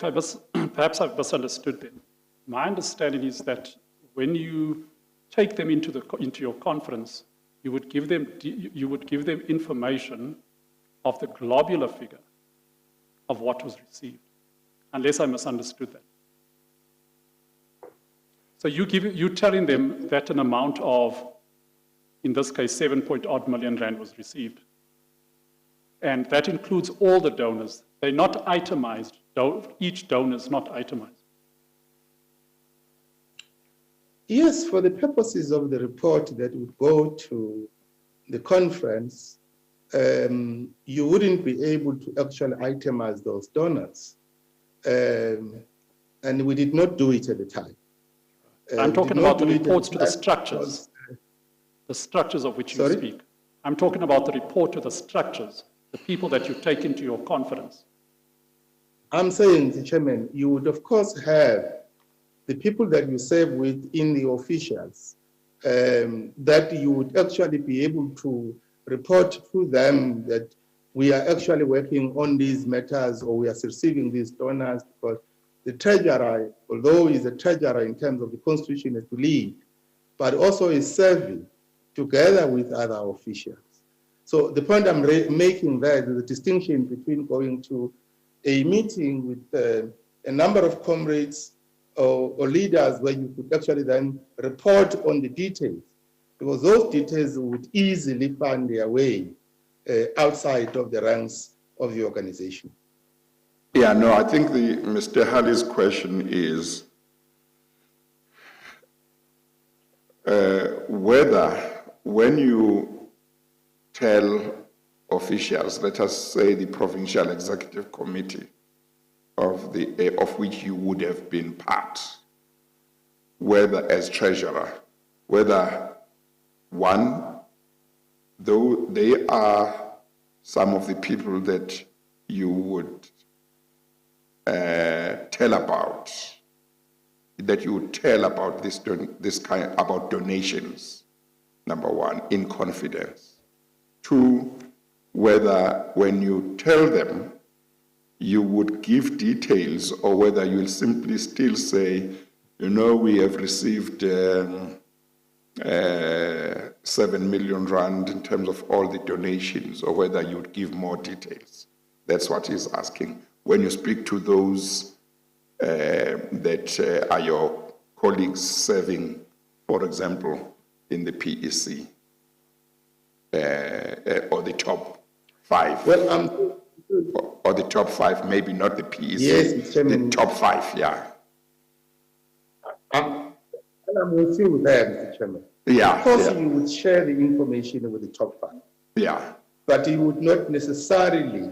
perhaps I've misunderstood then. My understanding is that when you take them into your conference, you would give them information of the globular figure of what was received, unless I misunderstood that. So you're telling them that an amount of, in this case, 7-odd million rand was received. And that includes all the donors. They're not itemized. Each donor is not itemized. Yes, for the purposes of the report that would go to the conference, you wouldn't be able to actually itemize those donors. And we did not do it at the time. I'm We talking did not about the do it at reports to the time structures, the structures of which you Sorry? speak. I'm talking about the report to the structures, the people that you take into your confidence. I'm saying, Mr. Chairman, you would of course have the people that you serve with in the officials, that you would actually be able to report to them that we are actually working on these matters or we are receiving these donors, because the treasurer, although he's a treasurer in terms of the constitution, is to lead, but also is serving together with other officials. So the point I'm making there is the distinction between going to a meeting with a number of comrades or leaders where you could actually then report on the details, because those details would easily find their way outside of the ranks of the organization. Yeah, no, I think Mr. Halley's question is whether when you tell officials, let us say the Provincial Executive Committee of which you would have been part, whether as treasurer, whether one, though they are some of the people that you would tell about this kind about donations, number one, in confidence. Two, whether when you tell them you would give details, or whether you'll simply still say, you know, we have received 7 million rand in terms of all the donations, or whether you would give more details. That's what he's asking. When you speak to those that are your colleagues serving, for example, in the PEC, or the top 5. Well, or the top 5, maybe not the PEC. Yes, the top 5, yeah. I'm with you there, Mr. Chairman. Yeah. Of course, yeah. you would share the information with the top 5. Yeah. But you would not necessarily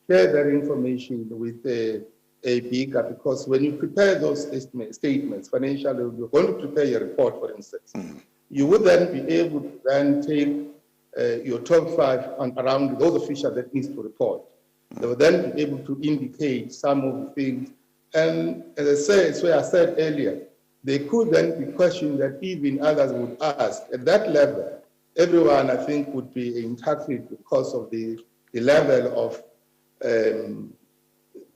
share that information with a bigger, because when you prepare those statements, financially, you're going to prepare your report, for instance, you would then be able to then take your top 5 and around those officials that needs to report. They will then be able to indicate some of the things. And as I said, it's where I said earlier, they could then be questions that even others would ask. At that level, everyone, I think, would be entitled because of the level of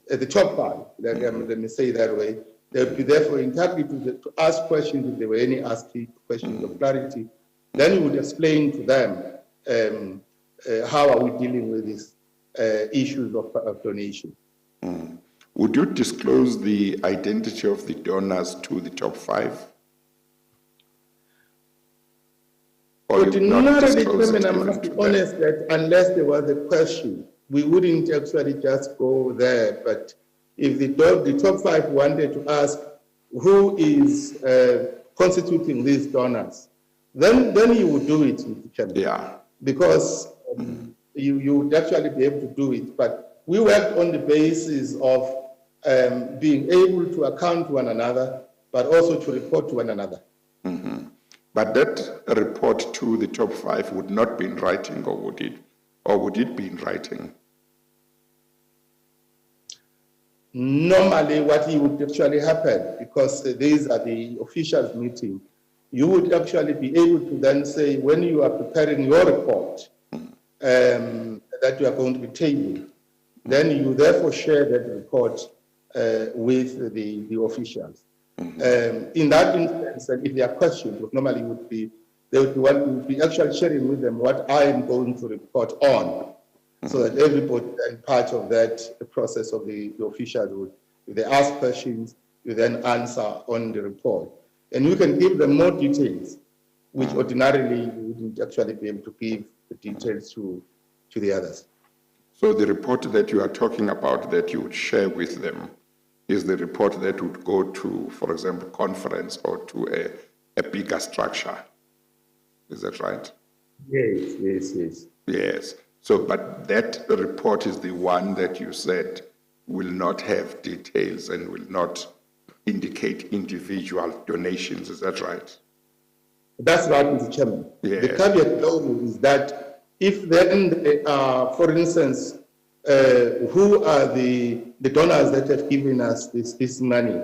at the top 5, let me say it that way. They would be therefore entitled to ask questions if there were any asking questions of clarity. Then you would explain to them how are we dealing with these issues of donation. Would you disclose the identity of the donors to the top 5? Or Ordinarily, Chairman, I must be honest that unless there was a question, we wouldn't actually just go there. But if the top 5 wanted to ask who is constituting these donors, then you would do it, Mr. Chairman. Yeah. Because you would actually be able to do it. But we worked on the basis of being able to account to one another, but also to report to one another. Mm-hmm. But that report to the top 5 would not be in writing, or would it? Or would it be in writing? Normally, what would actually happen, because these are the officials meeting, you would actually be able to then say, when you are preparing your report that you are going to be tabling, then you therefore share that report with the officials. In that instance, if there are questions, normally they would be actually sharing with them what I am going to report on, so that everybody and part of that process of the officials would, if they ask questions, you then answer on the report. And you can give them more details, which ordinarily you wouldn't actually be able to give the details to the others. So the report that you are talking about that you would share with them is the report that would go to, for example, conference or to a bigger structure. Is that right? Yes. Yes. So, but that report is the one that you said will not have details and will not indicate individual donations, is that right? That's right, Mr. Chairman. Yes. The caveat though is that if then, for instance, who are the donors that have given us this money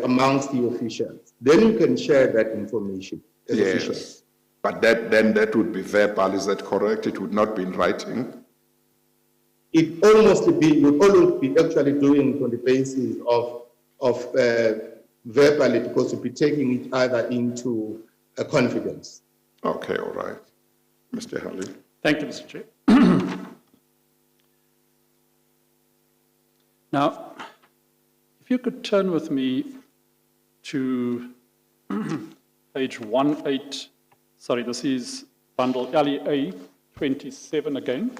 amongst the officials, then you can share that information as officials. Yes. But that would be verbal, is that correct? It would not be in writing? It would almost be actually doing it on the basis of verbally, because you'll be taking it either into a confidence. Okay, all right. Mr. Halley. Thank you, Mr. Chair. Now, if you could turn with me to page 18, sorry, this is bundle LEA 27 again.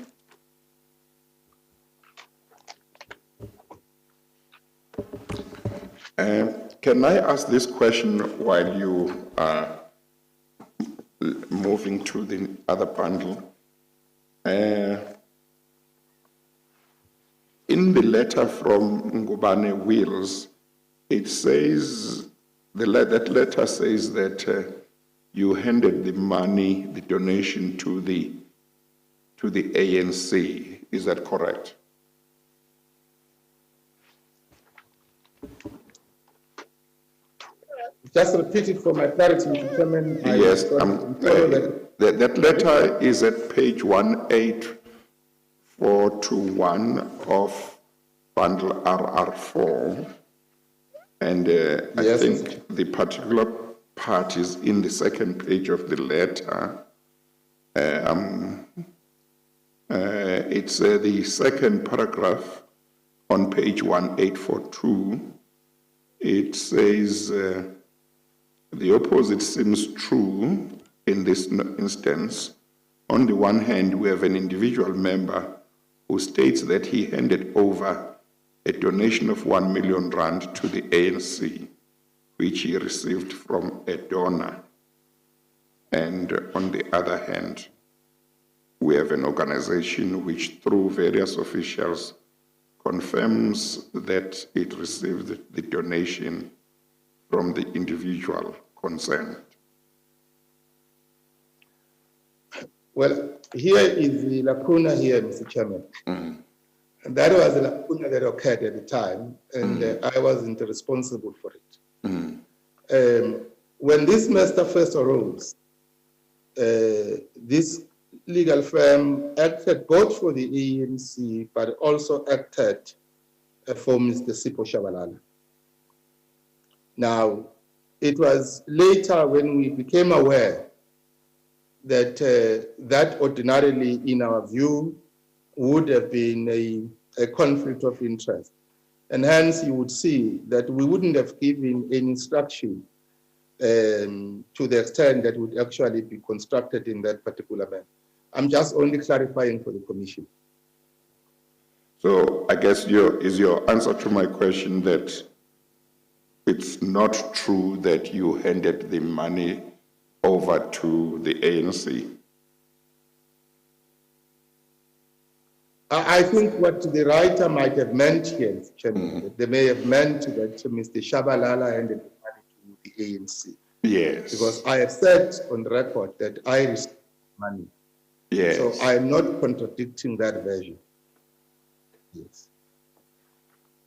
Can I ask this question while you are moving to the other bundle? In the letter from Ngubane Wills, it says, that letter says that you handed the money, the donation to the ANC. Is that correct? Just repeat it for my clarity, Mr. Chairman. Yes, that letter is at page 18421 of bundle RR4. And I think the particular part is in the second page of the letter. It's the second paragraph on page 1842. It says, the opposite seems true in this instance. On the one hand, we have an individual member who states that he handed over a donation of 1 million rand to the ANC, which he received from a donor. And on the other hand, we have an organization which, through various officials, confirms that it received the donation from the individual concerned. Well, here is the lacuna here, Mr. Chairman. And that was the lacuna that occurred at the time, and I wasn't responsible for it. When this matter first arose, this legal firm acted both for the ANC, but also acted for Mr. Sipho Shabalala. Now, it was later when we became aware that that ordinarily, in our view, would have been a conflict of interest. And hence, you would see that we wouldn't have given any instruction to the extent that would actually be constructed in that particular manner. I'm just only clarifying for the commission. So I guess is your answer to my question that it's not true that you handed the money over to the ANC? I think what the writer might have meant here, they may have meant that Mr. Shabalala handed the money to the ANC. Yes. Because I have said on record that I received money. Yes. So I am not contradicting that version. Yes.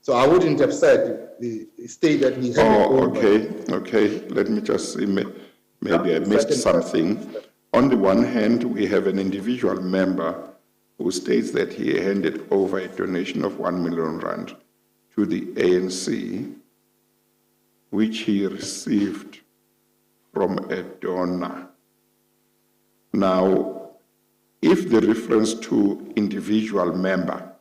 So I wouldn't have said the state that he handed over. Okay. Let me just see. Maybe I missed something. On the one hand, we have an individual member who states that he handed over a donation of 1 million rand to the ANC, which he received from a donor. Now, if the reference to individual member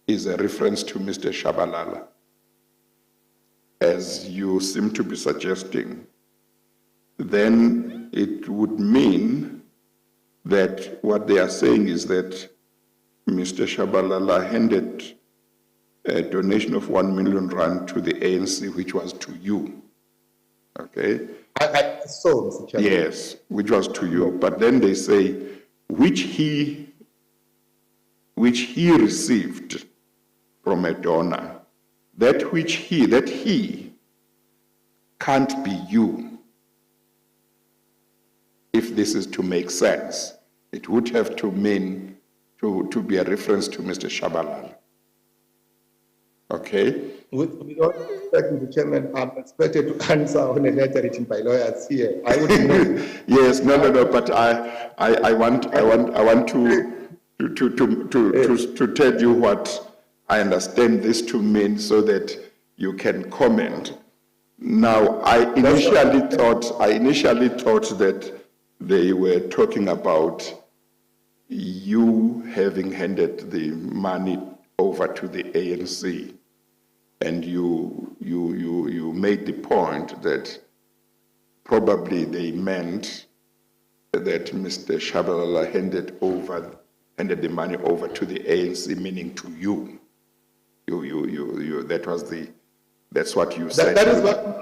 is a reference to Mr. Shabalala, as you seem to be suggesting, then it would mean that what they are saying is that Mr. Shabalala handed a donation of 1 million rand to the ANC, which was to you, okay? I saw, Mr. Chairman. Yes, which was to you. But then they say which he received from a donor, that he can't be you. If this is to make sense, it would have to mean to be a reference to Mr. Shabalala. Okay? With all respect, Mr. Chairman, I'm expected to answer on a letter written by lawyers here. I wouldn't know. Yes, no, but I want to tell you what I understand this to mean so that you can comment. Now, I initially thought that they were talking about you having handed the money over to the ANC, and you made the point that probably they meant that Mr. Shabalala handed the money over to the ANC, meaning to you. That's what you said. That is what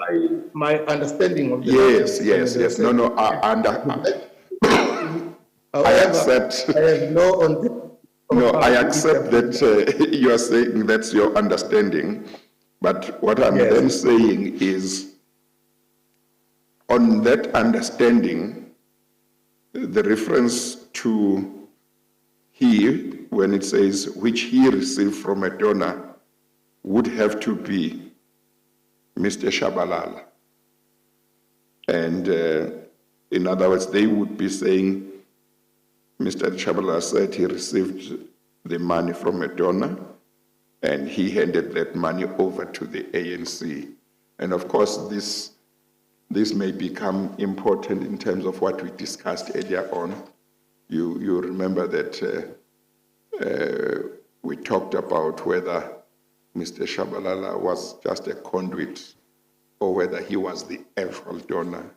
my understanding of the Yes. No. I accept. I have no. I accept that you are saying that's your understanding, but what I'm then saying is, on that understanding, the reference to he, when it says which he received from a donor, would have to be Mr. Shabalala. And in other words, they would be saying, Mr. Shabalala said he received the money from a donor and he handed that money over to the ANC. And of course, this may become important in terms of what we discussed earlier on. You remember that we talked about whether Mr. Shabalala was just a conduit or whether he was the actual donor.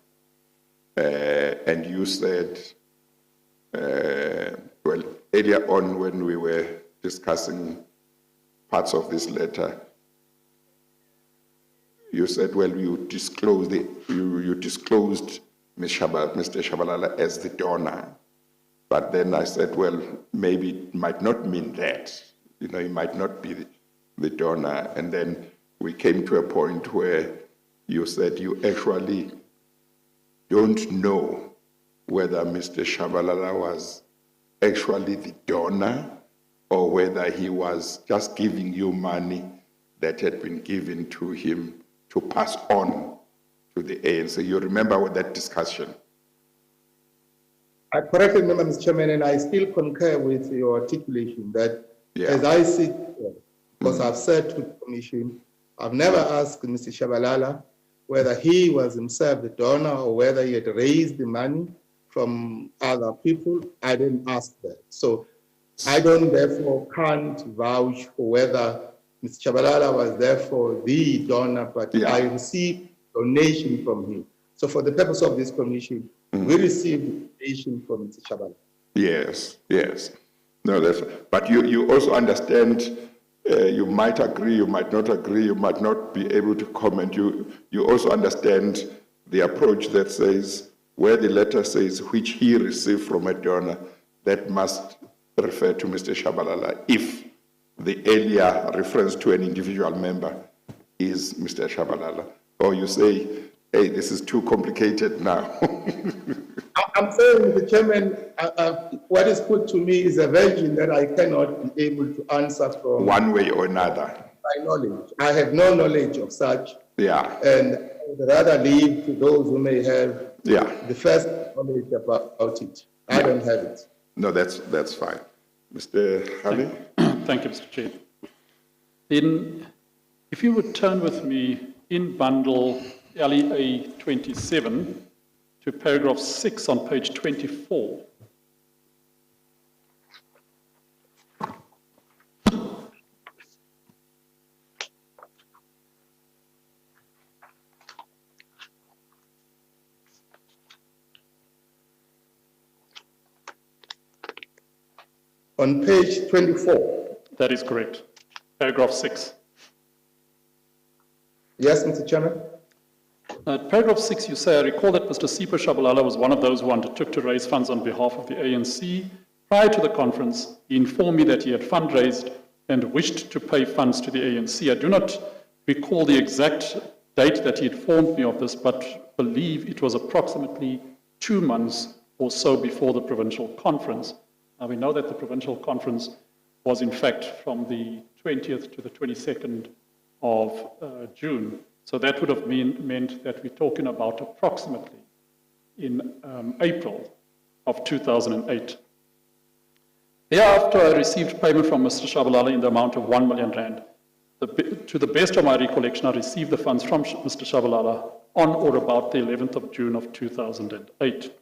And you said, well, earlier on when we were discussing parts of this letter, you said, well, you disclosed Mr. Shabalala as the donor. But then I said, well, maybe it might not mean that. He might not be the donor. And then we came to a point where you said you actually don't know whether Mr. Shabalala was actually the donor or whether he was just giving you money that had been given to him to pass on to the ANC. You remember that discussion? I correctly remember, Mr. Chairman, and I still concur with your articulation that as I sit here, because I've said to the Commission, I've never asked Mr. Shabalala whether he was himself the donor or whether he had raised the money from other people. I didn't ask that. So I therefore can't vouch for whether Mr. Shabalala was therefore the donor, but I received donation from him. So for the purpose of this commission, we received donation from Mr. Shabalala. Yes. No, but you also understand, you might agree, you might not agree, you might not be able to comment. You also understand the approach that says, where the letter says which he received from a donor, that must refer to Mr. Shabalala if the earlier reference to an individual member is Mr. Shabalala. Or you say, hey, this is too complicated now. I'm saying, Mr. Chairman, what is put to me is a version that I cannot be able to answer from one way or another. My knowledge. I have no knowledge of such. Yeah. And I would rather leave to those who may have the first knowledge about it. I don't have it. No, that's fine. Mr. Halley? Thank you, Mr. Chair. Then, if you would turn with me in bundle LEA 27 to paragraph 6 on page 24. On page 24. That is correct. Paragraph 6. Yes, Mr. Chairman. At paragraph 6, you say, I recall that Mr. Sipho Shabalala was one of those who undertook to raise funds on behalf of the ANC. Prior to the conference, he informed me that he had fundraised and wished to pay funds to the ANC. I do not recall the exact date that he informed me of this, but believe it was approximately 2 months or so before the provincial conference. Now, we know that the provincial conference was, in fact, from the 20th to the 22nd of June. So that would have meant that we're talking about approximately in April of 2008. Thereafter, I received payment from Mr. Shabalala in the amount of 1 million rand. To the best of my recollection, I received the funds from Mr. Shabalala on or about the 11th of June of 2008.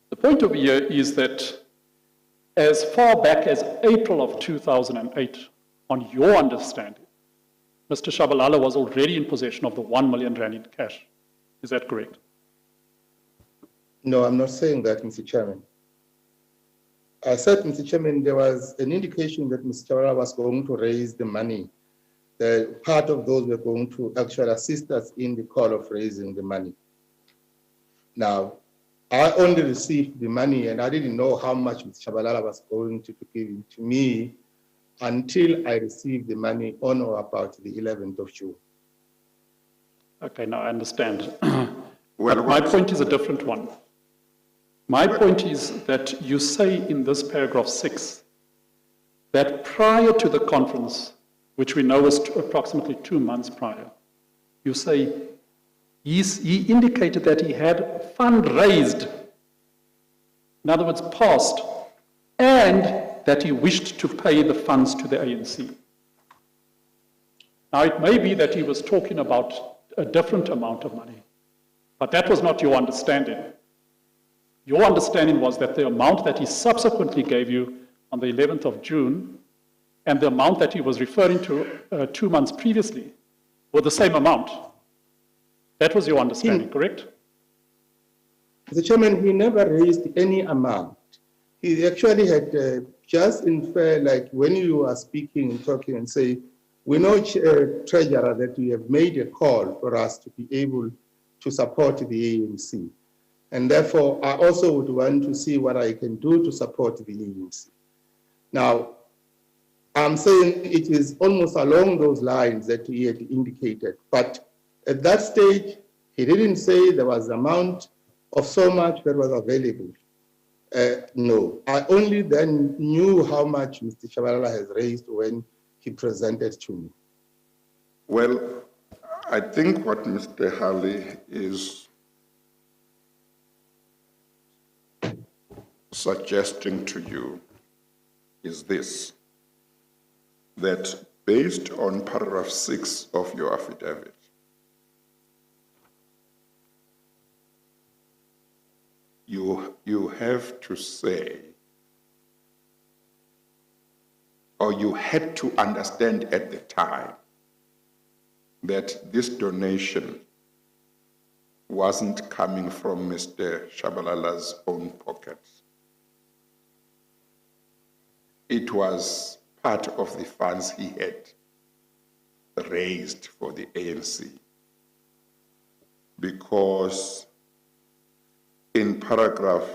The point over here is that as far back as April of 2008, on your understanding, Mr. Shabalala was already in possession of the 1 million rand in cash. Is that correct? No, I'm not saying that, Mr. Chairman. I said, Mr. Chairman, there was an indication that Mr. Shabalala was going to raise the money. Part of those were going to actually assist us in the call of raising the money. Now, I only received the money and I didn't know how much Mr. Shabalala was going to give to me until I received the money on or about the 11th of June. Okay, now I understand. Well, my point is a different one. My point is that you say in this paragraph 6 that prior to the conference, which we know was approximately 2 months prior, you say he indicated that he had fundraised, in other words, passed, and that he wished to pay the funds to the ANC. Now, it may be that he was talking about a different amount of money, but that was not your understanding. Your understanding was that the amount that he subsequently gave you on the 11th of June and the amount that he was referring to 2 months previously were the same amount. That was your understanding, correct? Mr. Chairman, he never raised any amount. He actually had just infer, like when you are speaking and talking and say, we know, Treasurer, that you have made a call for us to be able to support the ANC. And therefore, I also would want to see what I can do to support the ANC. Now, I'm saying it is almost along those lines that he had indicated. But at that stage, he didn't say there was an amount of so much that was available. No, I only then knew how much Mr. Shabalala has raised when he presented to me. Well, I think what Mr. Halley is suggesting to you is this, that based on paragraph 6 of your affidavit, you have to say, or you had to understand at the time, that this donation wasn't coming from Mr. Shabalala's own pockets. It was part of the funds he had raised for the ANC. Because in paragraph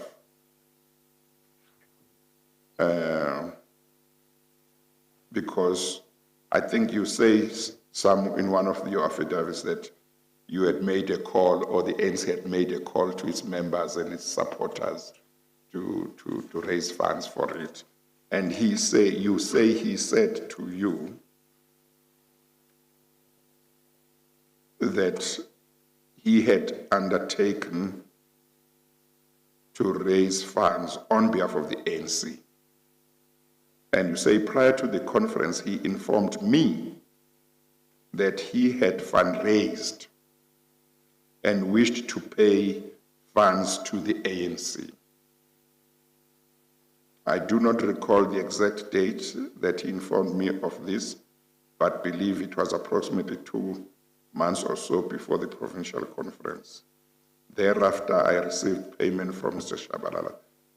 because I think you say in one of your affidavits that you had made a call, or the ANC had made a call to its members and its supporters to raise funds for it. And you say he said to you that he had undertaken to raise funds on behalf of the ANC. And you say prior to the conference, he informed me that he had fundraised and wished to pay funds to the ANC. I do not recall the exact date that he informed me of this, but believe it was approximately 2 months or so before the provincial conference. Thereafter, I received payment from Mr. Shabalala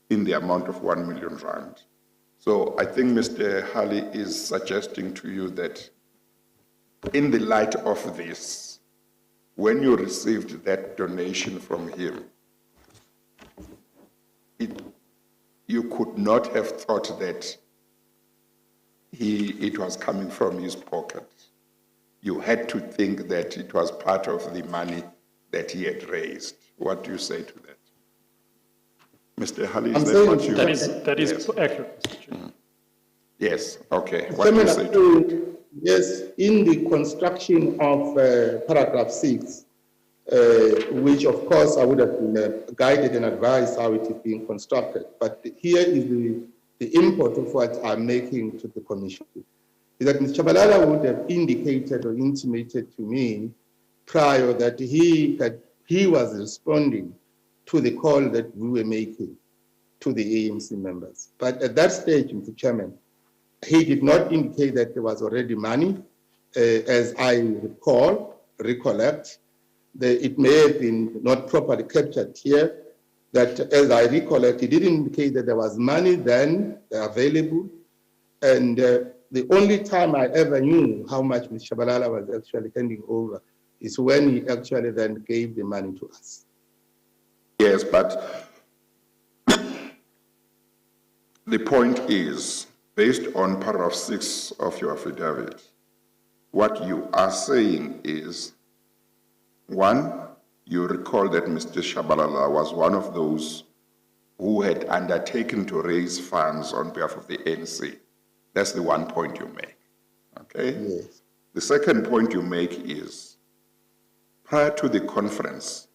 in the amount of 1 million rand. So I think Mr. Halley is suggesting to you that in the light of this, when you received that donation from him, you could not have thought that it was coming from his pocket. You had to think that it was part of the money that he had raised. What do you say to that? Mr. Hali, is I'm that saying what you... That is Yes. accurate, Mr. Chair. Yes, okay. What do you say to Chairman, yes, in the construction of paragraph 6, which of course I would have been guided and advised how it is being constructed, but here is the import of what I'm making to the commission, is that Mr. Chabalala would have indicated or intimated to me prior that he was responding to the call that we were making to the ANC members. But at that stage, Mr. Chairman, he did not indicate that there was already money, as I recollect. It may have been not properly captured here, that as I recollect, he didn't indicate that there was money then available. And the only time I ever knew how much Mr. Shabalala was actually handing over is when he actually then gave the money to us. Yes, but the point is, based on paragraph 6 of your affidavit, what you are saying is, one, you recall that Mr. Shabalala was one of those who had undertaken to raise funds on behalf of the ANC. That's the one point you make, okay? Yes. The second point you make is, prior to the conference,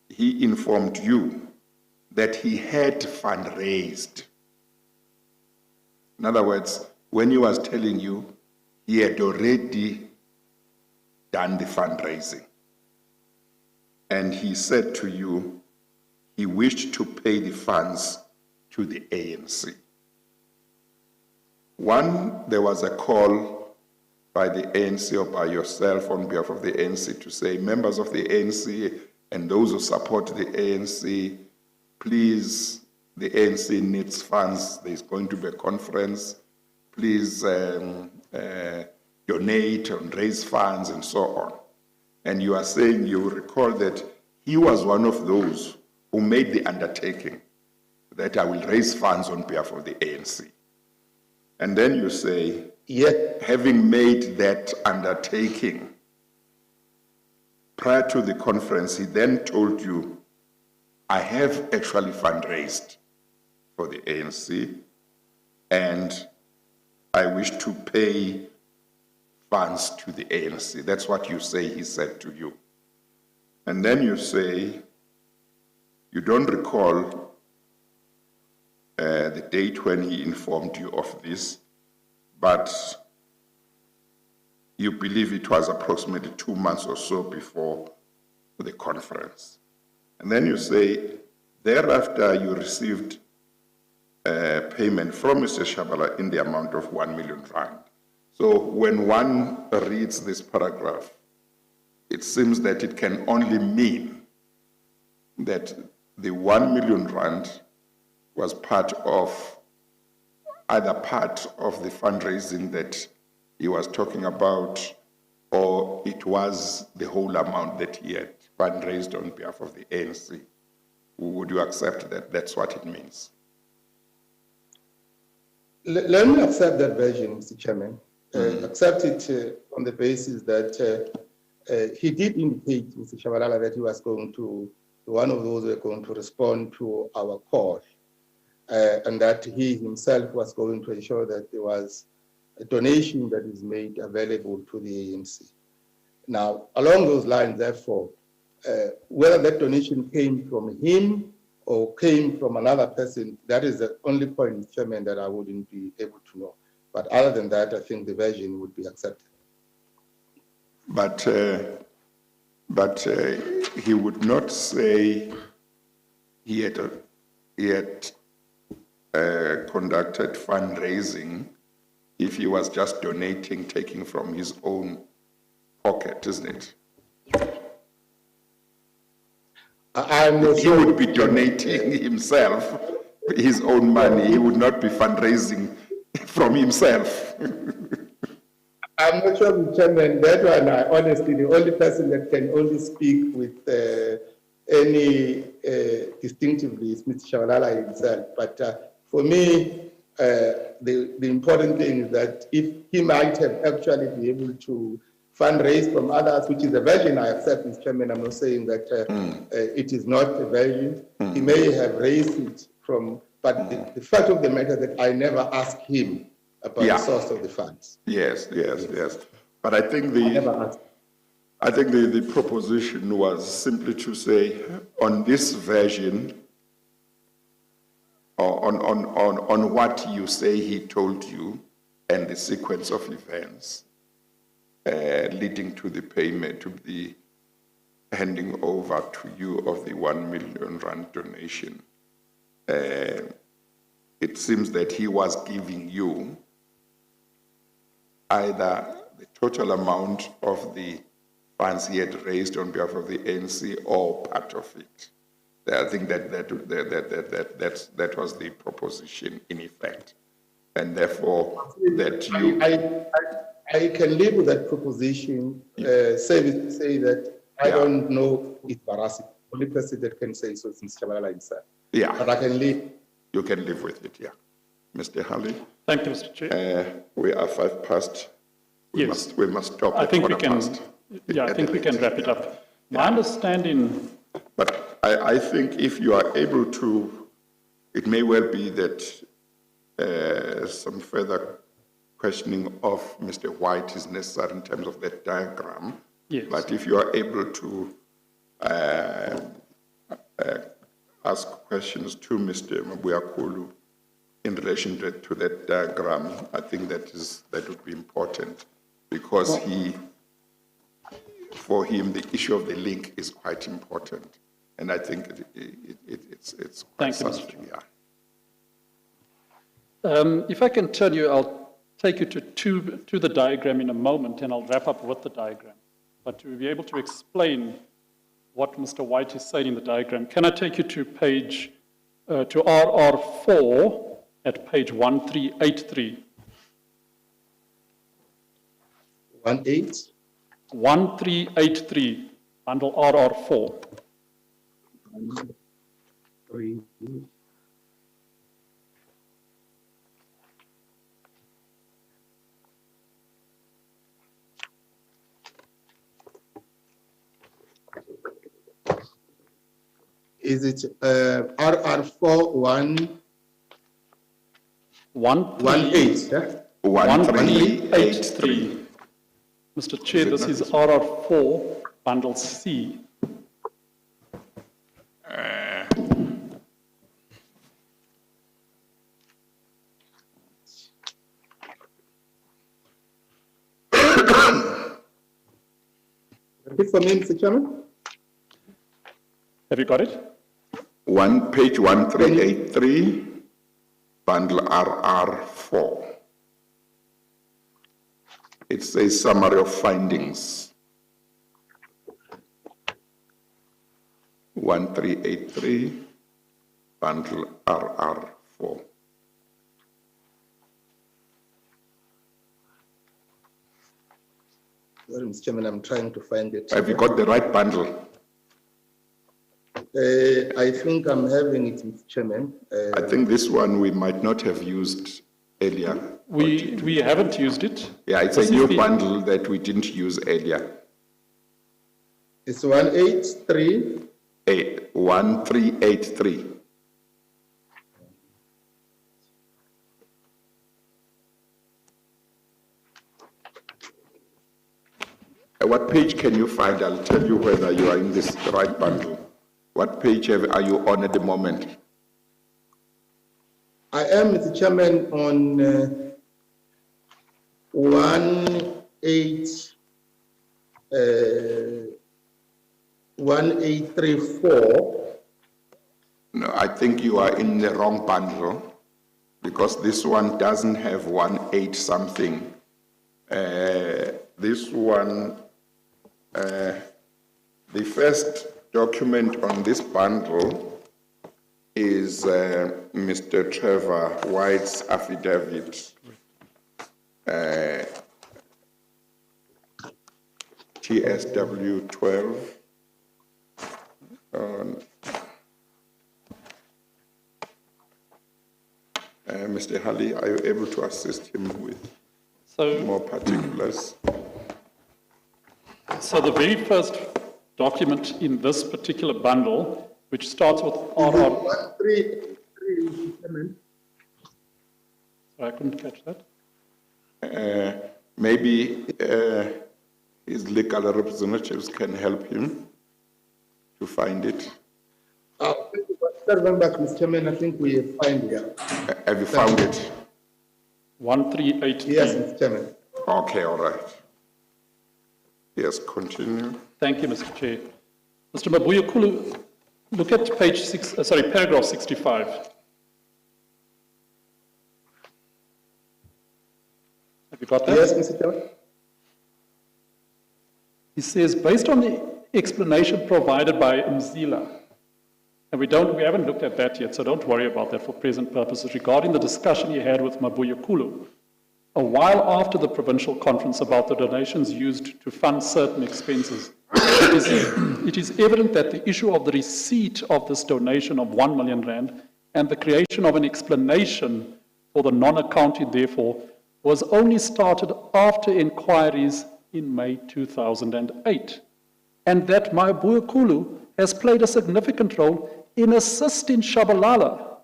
he informed you that he had fundraised. In other words, when he was telling you, he had already done the fundraising. And he said to you, he wished to pay the funds to the ANC. One, there was a call by the ANC or by yourself on behalf of the ANC to say, members of the ANC and those who support the ANC, please, the ANC needs funds. There's going to be a conference. Please donate and raise funds and so on. And you are saying, you recall that he was one of those who made the undertaking that I will raise funds on behalf of the ANC. And then you say, Yes. having made that undertaking, prior to the conference, he then told you, I have actually fundraised for the ANC, and I wish to pay funds to the ANC. That's what you say he said to you. And then you say, you don't recall the date when he informed you of this, but you believe it was approximately 2 months or so before the conference. And then you say, thereafter you received payment from Mr. Shabala in the amount of 1 million rand. So when one reads this paragraph, it seems that it can only mean that the 1 million rand was either part of the fundraising that he was talking about, or it was the whole amount that he had fundraised on behalf of the ANC. Would you accept that that's what it means? Let me accept that version, Mr. Chairman. Accept it on the basis that he did indicate, Mr. Shabalala, that he was going to, one of those who were going to respond to our call, and that he himself was going to ensure that there was a donation that is made available to the ANC. Now, along those lines, therefore, whether that donation came from him or came from another person, that is the only point, Chairman, that I wouldn't be able to know. But other than that, I think the version would be accepted. But he would not say he had conducted fundraising if he was just donating, taking from his own pocket, isn't it? I'm not He sure. would be donating himself, his own money. He would not be fundraising from himself. I'm not sure, Mr. Chairman, that one, honestly, the only person that can only speak with any distinctively is Mr. Shabalala himself. But for me, the important thing is that if he might have actually been able to fundraise from others, which is a version I accept, Mr. Chairman, I'm not saying that it is not a version. He may have raised it from, but the fact of the matter is that I never asked him about the source of the funds. Yes. But I think the proposition was simply to say, on this version, or on what you say he told you, and the sequence of events leading to the payment, to the handing over to you of the 1 million rand donation. It seems that he was giving you either the total amount of the funds he had raised on behalf of the ANC or part of it. I think that was the proposition in effect, and therefore that you. I can live with that proposition. Say that I don't know if Barasi, only person that can say so is Mr. Shabalala himself. Yeah, but I can live. You can live with it. Yeah, Mr. Halley. Thank you, Mr. Chair. We are 5 past. We must stop. I think we can. Past. Yeah, I think we can wrap it up. My understanding. But I think if you are able to, it may well be that some further questioning of Mr. White is necessary in terms of that diagram. Yes. But if you are able to ask questions to Mr. Mabuyakhulu in relation to that diagram, I think that would be important, because for him, the issue of the link is quite important. And I think it's quite something, yeah. If I can tell you, I'll take you to the diagram in a moment, and I'll wrap up with the diagram. But to be able to explain what Mr. White is saying in the diagram, can I take you to page, to RR4 at page 1383? 1383, bundle RR4. 3. Is it RR4 118? Yeah? 1383. Mr. Chair, this is RR4, bundle C. Repeat for me, Mr. Chairman. Have you got it? Page 1383, bundle RR4. It says summary of findings. 1383, bundle RR4. Sorry, Mr. Chairman, I'm trying to find it. Have you got the right bundle? I think I'm having it, Mr. Chairman. I think this one we might not have used earlier. We haven't used it. Yeah, it's a new bundle that we didn't use earlier. It's 183. 1383. What page can you find? I'll tell you whether you are in this right bundle. What page are you on at the moment? I am, Mr. Chairman, on 1834. No, I think you are in the wrong bundle, because this one doesn't have 18 something. This one, the first document on this bundle is Mr. Trevor White's affidavit TSW 12. Mr. Halley, are you able to assist him with more particulars? So the very first document in this particular bundle, which starts with RR. I couldn't catch that. Maybe his legal representatives can help him to find it. Mr. Chairman, I think we have found it. Have you found it? 1383. Yes, Mr. Chairman. Okay, all right. Yes, continue. Thank you, Mr. Chair. Mr. Mabuyakhulu, look at paragraph 65. Have you got that? Yes, Mr. Chairman. He says, based on the explanation provided by Mzila, and we haven't looked at that yet, so don't worry about that for present purposes, regarding the discussion he had with Mabuyakhulu a while after the provincial conference about the donations used to fund certain expenses, it is evident that the issue of the receipt of this donation of 1 million rand and the creation of an explanation for the non-accounting, therefore, was only started after inquiries in May 2008, and that Mabuyakhulu has played a significant role in assisting Shabalala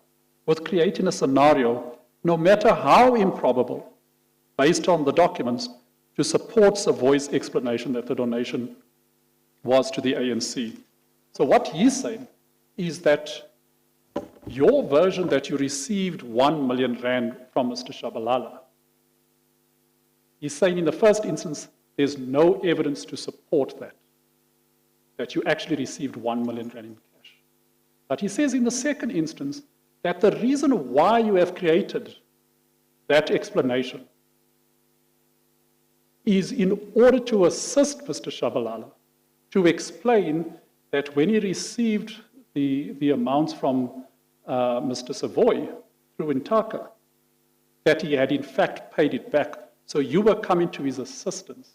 with creating a scenario, no matter how improbable, based on the documents, to support Savoy's explanation that the donation was to the ANC. So what he's saying is that your version that you received 1 million rand from Mr. Shabalala, he's saying in the first instance, there's no evidence to support that you actually received 1 million rand in cash. But he says in the second instance that the reason why you have created that explanation is in order to assist Mr. Shabalala to explain that when he received the amounts from Mr. Savoy through Intaka, that he had in fact paid it back. So you were coming to his assistance.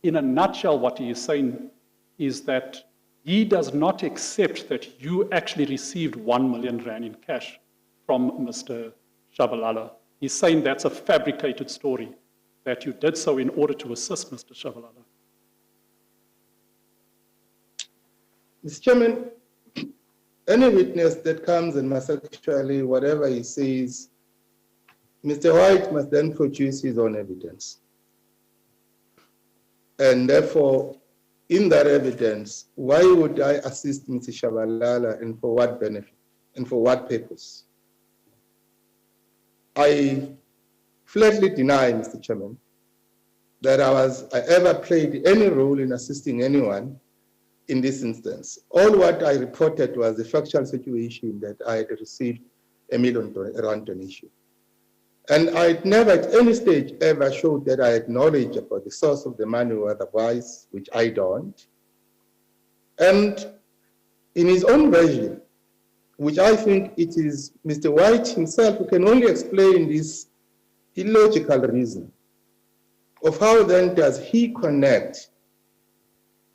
In a nutshell, what he is saying is that he does not accept that you actually received 1 million rand in cash from Mr. Shabalala. He's saying that's a fabricated story, that you did so in order to assist Mr. Shabalala. Mr. Chairman, any witness that comes and must actually, whatever he says, Mr. White must then produce his own evidence. And therefore, in that evidence, why would I assist Mr. Shabalala and for what benefit and for what purpose? I flatly deny, Mr. Chairman, that I ever played any role in assisting anyone in this instance. All what I reported was the factual situation that I had received a $1 million donation. And I never at any stage ever showed that I had knowledge about the source of the money or otherwise, which I don't. And in his own version, which I think it is Mr. White himself who can only explain this illogical reason of how then does he connect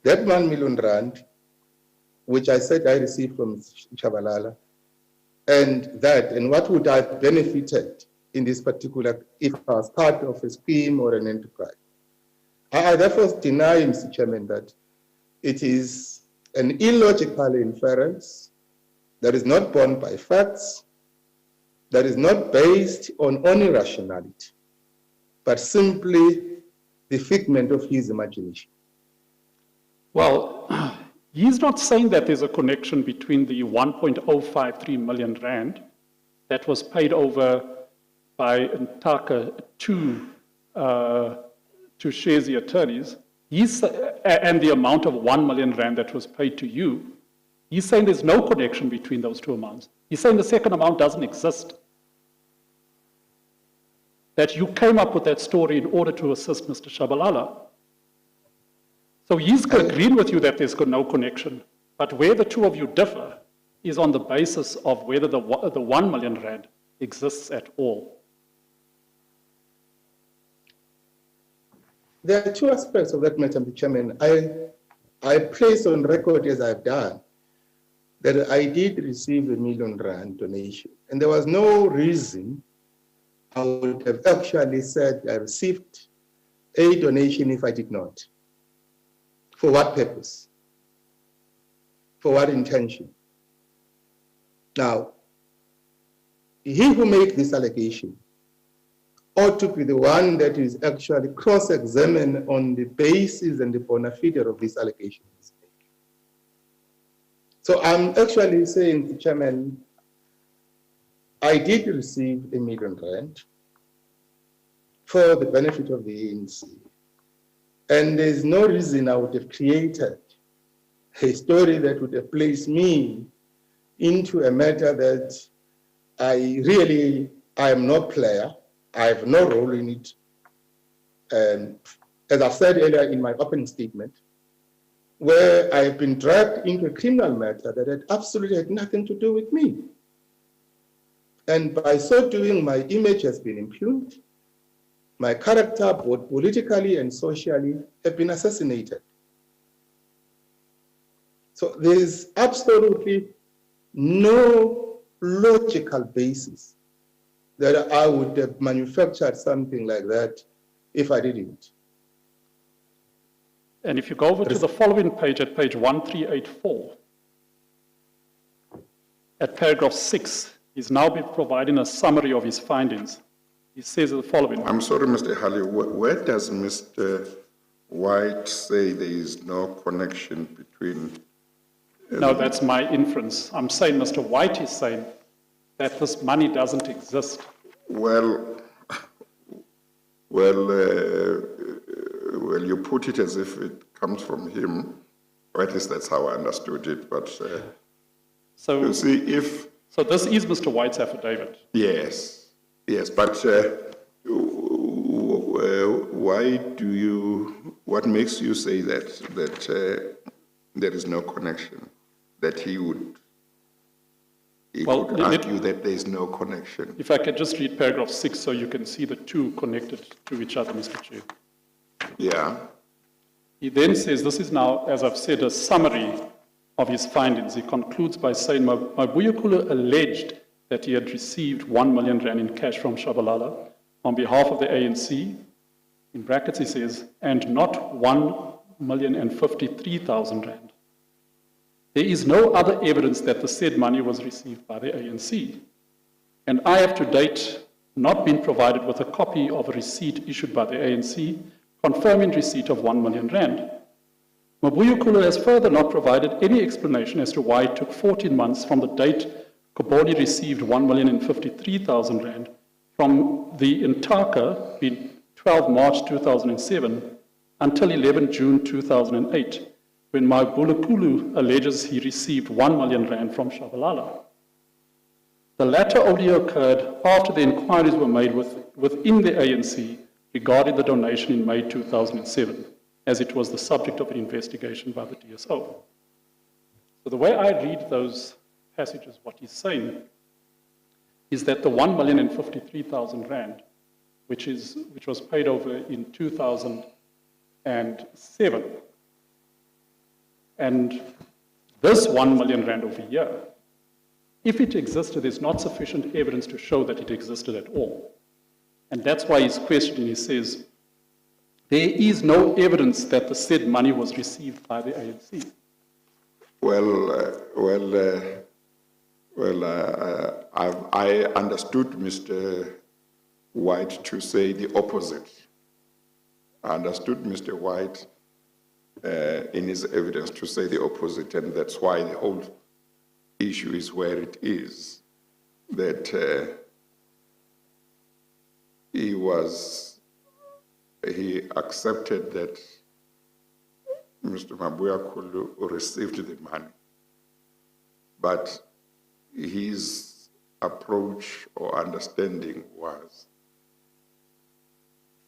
that 1 million rand, which I said I received from Shabalala, and what would I have benefited in this particular, if I was part of a scheme or an enterprise. I therefore deny, Mr. Chairman, that it is an illogical inference that is not borne by facts, that is not based on any rationality, but simply the figment of his imagination. Well, he's not saying that there's a connection between the 1.053 million rand that was paid over by Intaka to Shezi attorneys, and the amount of 1 million rand that was paid to you. He's saying there's no connection between those two amounts. He's saying the second amount doesn't exist. That you came up with that story in order to assist Mr. Shabalala. So he's agreed with you that there's no connection, but where the two of you differ is on the basis of whether the 1 million rand exists at all. There are two aspects of that matter, Mr. Chairman. I place on record, as I've done, that I did receive a R1 million donation. And there was no reason I would have actually said I received a donation if I did not. For what purpose? For what intention? Now, he who makes this allegation ought to be the one that is actually cross-examined on the basis and the bona fide of this allegation. So I'm actually saying, Mr. Chairman, I did receive R1 million for the benefit of the ANC. And there's no reason I would have created a story that would have placed me into a matter that I am no player, I have no role in it. And as I've said earlier in my opening statement, where I've been dragged into a criminal matter that had absolutely had nothing to do with me. And by so doing, my image has been impugned. My character, both politically and socially, have been assassinated. So there's absolutely no logical basis that I would have manufactured something like that if I didn't. And if you go over to the following page, at page 1384, at paragraph 6, he's now been providing a summary of his findings. He says the following. I'm sorry, Mr. Halley, where does Mr. White say there is no connection between... No, that's my inference. I'm saying Mr. White is saying that this money doesn't exist. Well, you put it as if it comes from him, or at least that's how I understood it, but So, you see, if... So this is Mr. White's affidavit. Yes, but why do you, what makes you say that there is no connection, that he would argue that there is no connection? If I could just read paragraph 6 so you can see the two connected to each other, Mr. Chair. Yeah. He then says, this is now, as I've said, a summary of his findings. He concludes by saying, Mabuyakhulu alleged that he had received R1 million in cash from Shabalala on behalf of the ANC, in brackets he says, and not R1,053,000. There is no other evidence that the said money was received by the ANC. And I have to date not been provided with a copy of a receipt issued by the ANC confirming receipt of R1 million. Mabuyakhulu has further not provided any explanation as to why it took 14 months from the date Koboli received R1,053,000 from the Intaka, being 12 March 2007, until 11 June 2008, when Mabuyakhulu alleges he received R1 million from Shabalala. The latter only occurred after the inquiries were made within the ANC regarding the donation in May 2007, as it was the subject of an investigation by the DSO. So the way I read those passages, what he's saying is that the R1,053,000, which was paid over in 2007, and this R1 million over here, if it existed, there's not sufficient evidence to show that it existed at all. And that's why he's questioning, he says, there is no evidence that the said money was received by the ANC. I understood Mr. White to say the opposite. I understood Mr. White in his evidence to say the opposite, and that's why the whole issue is where it is, that he accepted that Mr. Mabuyakhulu received the money, but his approach or understanding was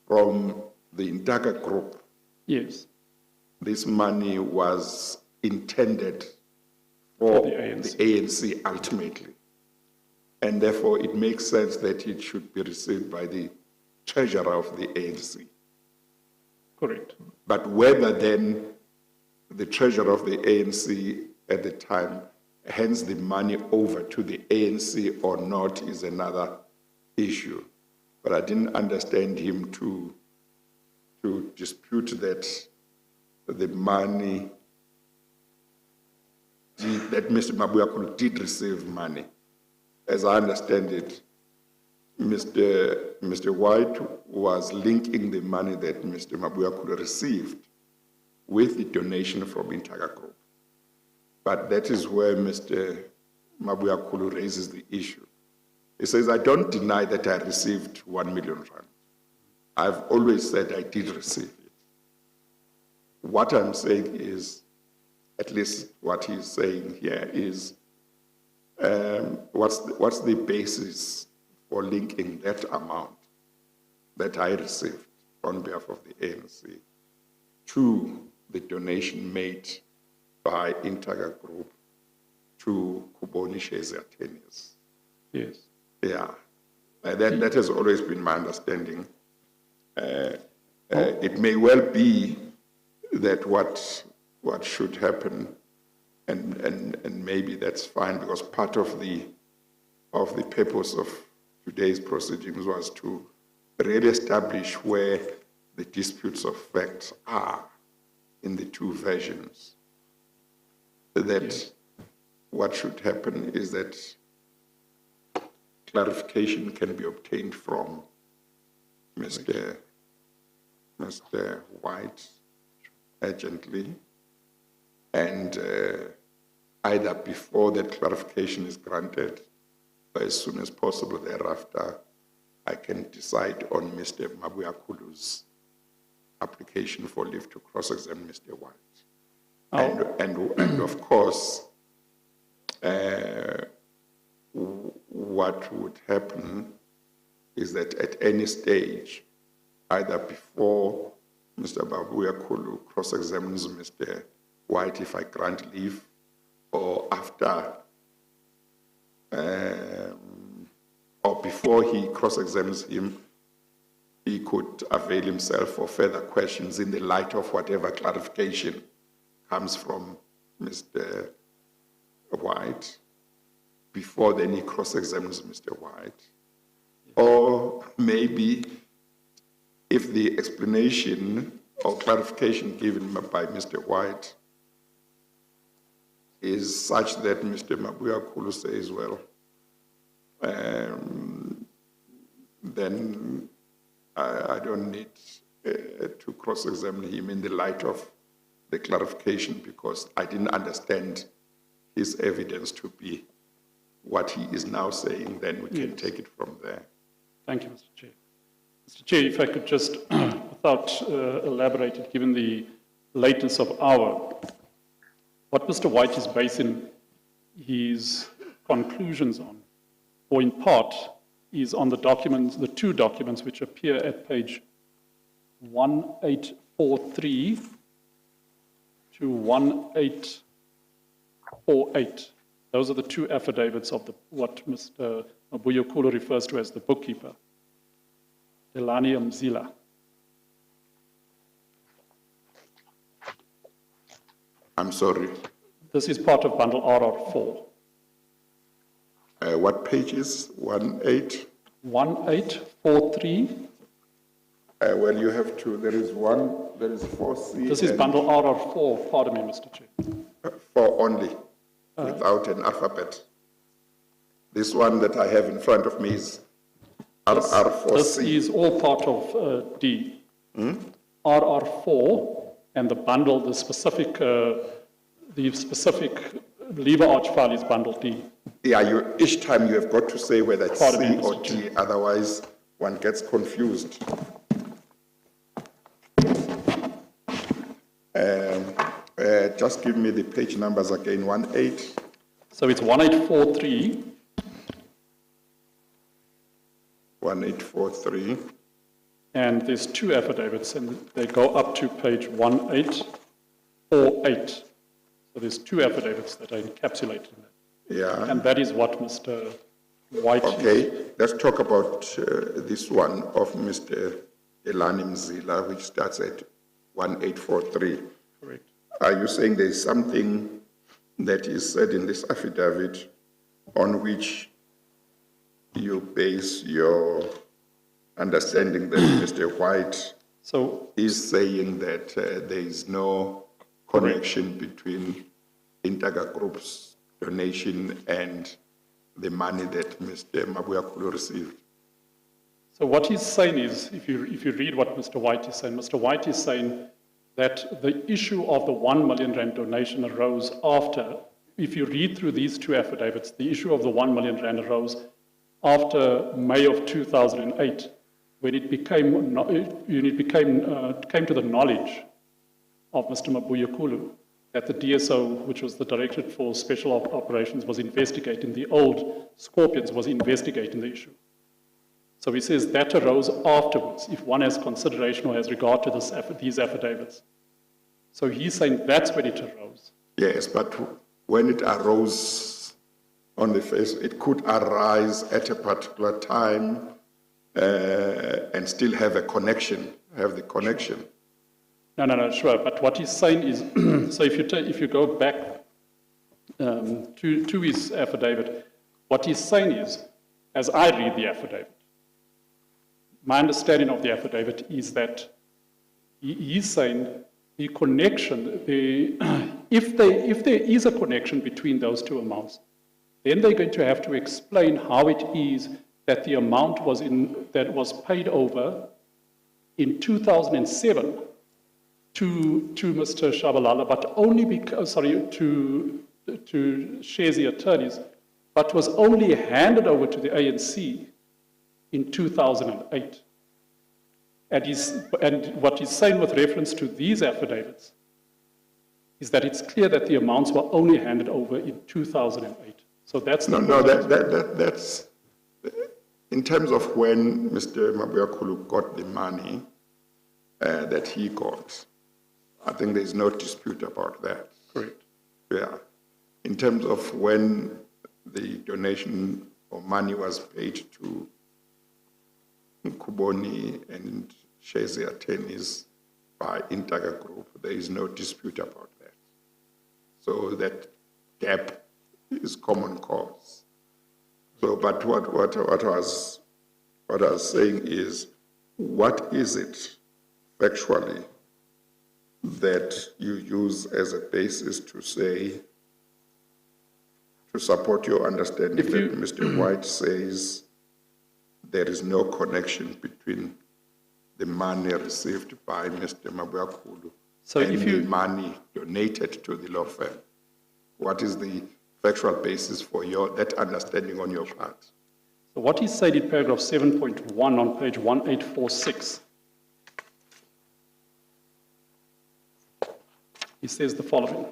from the Intaka group. Yes. This money was intended for the ANC ultimately, and therefore it makes sense that it should be received by the treasurer of the ANC. Correct. But whether then the treasurer of the ANC at the time hands the money over to the ANC or not is another issue. But I didn't understand him to dispute that the money, that Mr. Mabuyakhulu did receive money. As I understand it, Mr. White was linking the money that Mr. Mabuyakhulu received with the donation from Integra Group. But that is where Mr. Mabuyakhulu raises the issue. He says, I don't deny that I received 1 million rand. I've always said I did receive it. What I'm saying is, at least what he's saying here is, what's the basis for linking that amount that I received on behalf of the ANC to the donation made by Integra Group to Kuboni Shezi Attorneys? Yes. Yeah, that has always been my understanding. It may well be that what should happen, and maybe that's fine, because part of the purpose of today's proceedings was to really establish where the disputes of facts are in the two versions. That yes. What should happen is that clarification can be obtained from Mr. White urgently, and either before that clarification is granted or as soon as possible thereafter, I can decide on Mr. Mabuyakhulu's application for leave to cross-examine Mr. White. Oh. And of course, what would happen is that at any stage, either before Mr. Mabuyakhulu cross-examines Mr. White, if I grant leave, or after, or before he cross-examines him, he could avail himself of further questions in the light of whatever clarification comes from Mr. White, before then he cross-examines Mr. White. Or maybe if the explanation or clarification given by Mr. White is such that Mr. Mabuyakhulu says, well, then I don't need to cross-examine him in the light of the clarification, because I didn't understand his evidence to be what he is now saying, then we can take it from there. Thank you, Mr. Chair. Mr. Chair, if I could just, without elaborating, given the lateness of hour, what Mr. White is basing his conclusions on, or in part, is on the documents, the two documents which appear at page 1843 to 1848. Those are the two affidavits of what Mr. Mabuyakhulu refers to as the bookkeeper, Delani Mzila. I'm sorry. This is part of bundle RR4. What page is 1843. Well, you have two. There is 4C. This is bundle RR4, pardon me, Mr. Chair. 4 only, without an alphabet. This one that I have in front of me is RR4C. This is all part of D. RR4 and the bundle, the specific lever arch file is bundle D. Yeah, each time you have got to say whether it's Pardon C me, or Mr. D, Chair. otherwise one gets confused. Just give me the page numbers again, 18. So it's 1843. 1843. And there's two affidavits, and they go up to page 1848. So there's two affidavits that are encapsulated in that. Yeah. And that is what Mr. White... Okay, let's talk about this one of Mr. Elani Mzila, which starts at 1843. Correct. Are you saying there is something that is said in this affidavit on which you base your understanding that Mr. White So, is saying that there is no connection between Intaga Group's donation and the money that Mr. Mabuyakhulu received? so what he's saying is, if you read what Mr. White is saying, Mr. White is saying that the issue of the 1 million rand donation arose after, if you read through these two affidavits, the issue of the 1 million rand arose after May of 2008, when it came to the knowledge of Mr. Mabuyakhulu that the DSO, which was the Directorate for Special Operations, was investigating, the old Scorpions was investigating the issue. So he says that arose afterwards, if one has consideration or has regard to these affidavits. So he's saying that's when it arose. Yes, but when it arose on the face, it could arise at a particular time and still have the connection. No, sure. But what he's saying is, so if you go back to his affidavit, what he's saying is, as I read the affidavit, my understanding of the affidavit is that he's saying the connection, if there is a connection between those two amounts, then they're going to have to explain how it is that the amount that was paid over in 2007 to Mr. Shabalala, but only because, to Shezi attorneys, but was only handed over to the ANC in 2008. And what he's saying with reference to these affidavits is that it's clear that the amounts were only handed over in 2008. So that's that's in terms of when Mr. Mabuyakhulu got the money that he got. I think there's no dispute about that. correct. Yeah. In terms of when the donation or money was paid to Nkuboni and Shezi attorneys by Intaga Group, there is no dispute about that. So that gap is common cause. So, but what I was saying is, what is it factually that you use as a basis to say, to support your understanding that Mr. White says there is no connection between the money received by Mr. Mabuyakhulu and the money donated to the law firm? What is the factual basis for that understanding on your part? So what he said in paragraph 7.1 on page 1846, he says the following.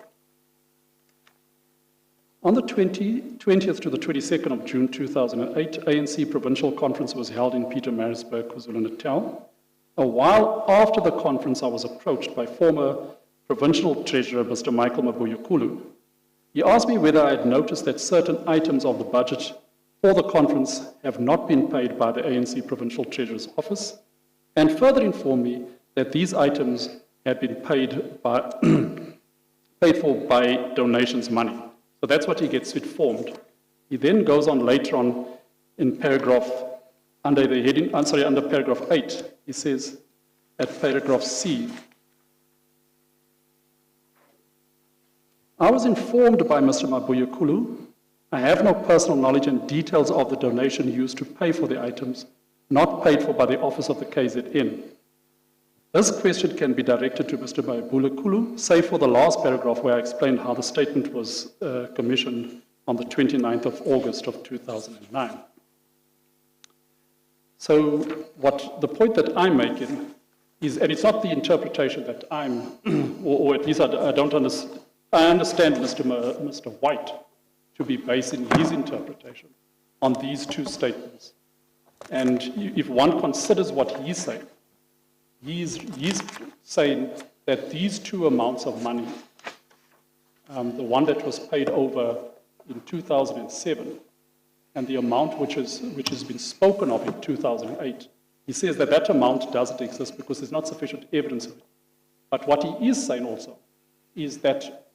On the 20th to the 22nd of June 2008, ANC Provincial Conference was held in Pietermaritzburg, KwaZulu-Natal. A while after the conference, I was approached by former Provincial Treasurer, Mr. Michael Mabuyakhulu. He asked me whether I had noticed that certain items of the budget for the conference have not been paid by the ANC Provincial Treasurer's Office, and further informed me that these items had been paid for by donations money. So that's what he gets informed. He then goes on later on in paragraph, under paragraph 8, he says at paragraph C, I was informed by Mr. Mabuyakhulu. I have no personal knowledge and details of the donation used to pay for the items not paid for by the office of the KZN. This question can be directed to Mr. Mabuyakhulu, save for the last paragraph where I explained how the statement was commissioned on the 29th of August of 2009. So the point that I'm making is, and it's not the interpretation that or at least I don't understand, I understand Mr. White to be basing his interpretation on these two statements. And if one considers what he's saying, he's saying that these two amounts of money, the one that was paid over in 2007 and the amount which has been spoken of in 2008, he says that that amount doesn't exist because there's not sufficient evidence of it. But what he is saying also is that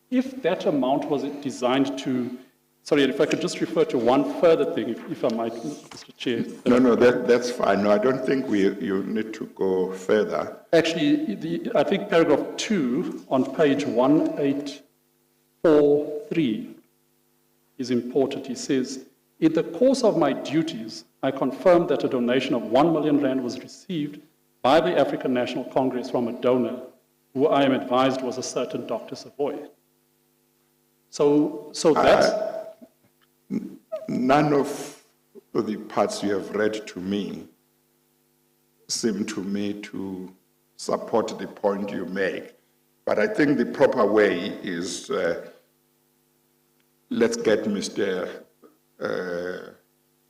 if that amount was designed to, sorry, if I could just refer to one further thing, if I might, Mr. Chair. No, that's fine. No, I don't think you need to go further. Actually, I think paragraph 2 on page 1843 is important. He says, in the course of my duties, I confirm that a donation of 1 million rand was received by the African National Congress from a donor who I am advised was a certain Dr. Savoy. So that's... None of the parts you have read to me seem to me to support the point you make. But I think the proper way is let's get Mr.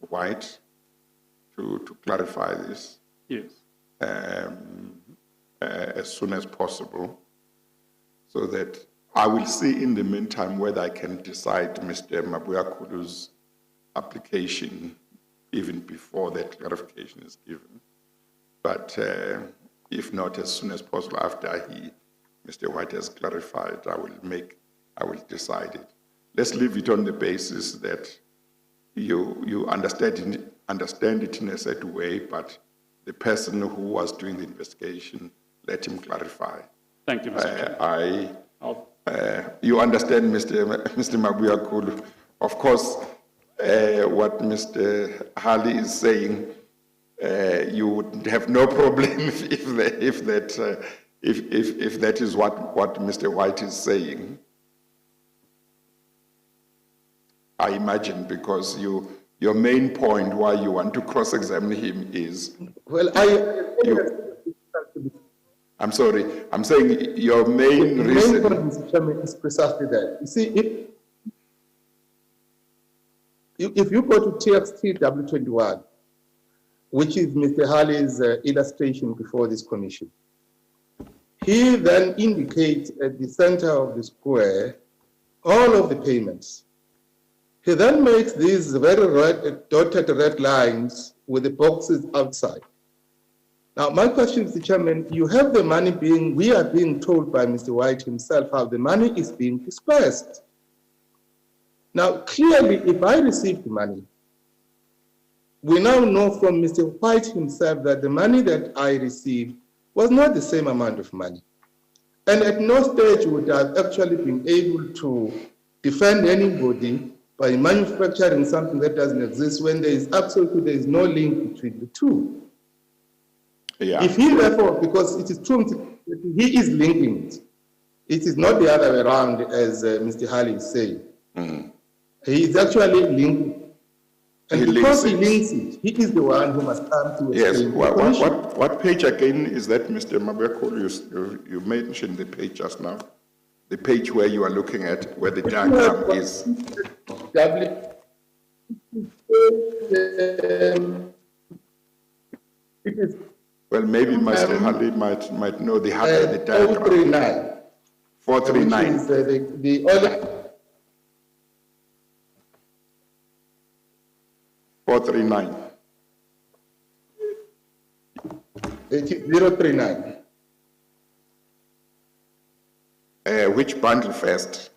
White to clarify this. Yes. As soon as possible, so that I will see in the meantime whether I can decide Mr. Mabuyakhulu's application even before that clarification is given. But if not, as soon as possible after Mr. White has clarified, I will decide it. Let's leave it on the basis that you understand it in a certain way, but the person who was doing the investigation, let him clarify. Thank you, Mr. Chair. You understand, Mr. Mabuyakhulu. Of course, what Mr. Hali is saying, you would have no problem if that is what Mr. White is saying. I imagine, because your main point why you want to cross-examine him is... Well, I'm sorry, I'm saying your main reason... The main point, Mr. Chairman, is precisely that. You see, if you go to TXT W21, which is Mr. Hali's illustration before this commission, he then indicates at the center of the square all of the payments. He then makes these very dotted red lines with the boxes outside. Now, my question, Mr. Chairman, you have the money we are being told by Mr. White himself how the money is being dispersed. Now, clearly, if I received money, we now know from Mr. White himself that the money that I received was not the same amount of money. And at no stage would I have actually been able to defend anybody by manufacturing something that doesn't exist when there is no link between the two. Yeah. If he therefore, because it is true, he is linking it. It is not the other way around, as Mr. Hali is saying. Mm-hmm. He is actually linking. And because he links it, he is the one who must come to explain. Yes. What page again is that, Mr. Mabuyakhulu? You mentioned the page just now. The page where you are looking at, where the diagram is. It is. Well, maybe Mr. Hali might know the diagram. 439. 439. The other. 439. 039. Which bundle first?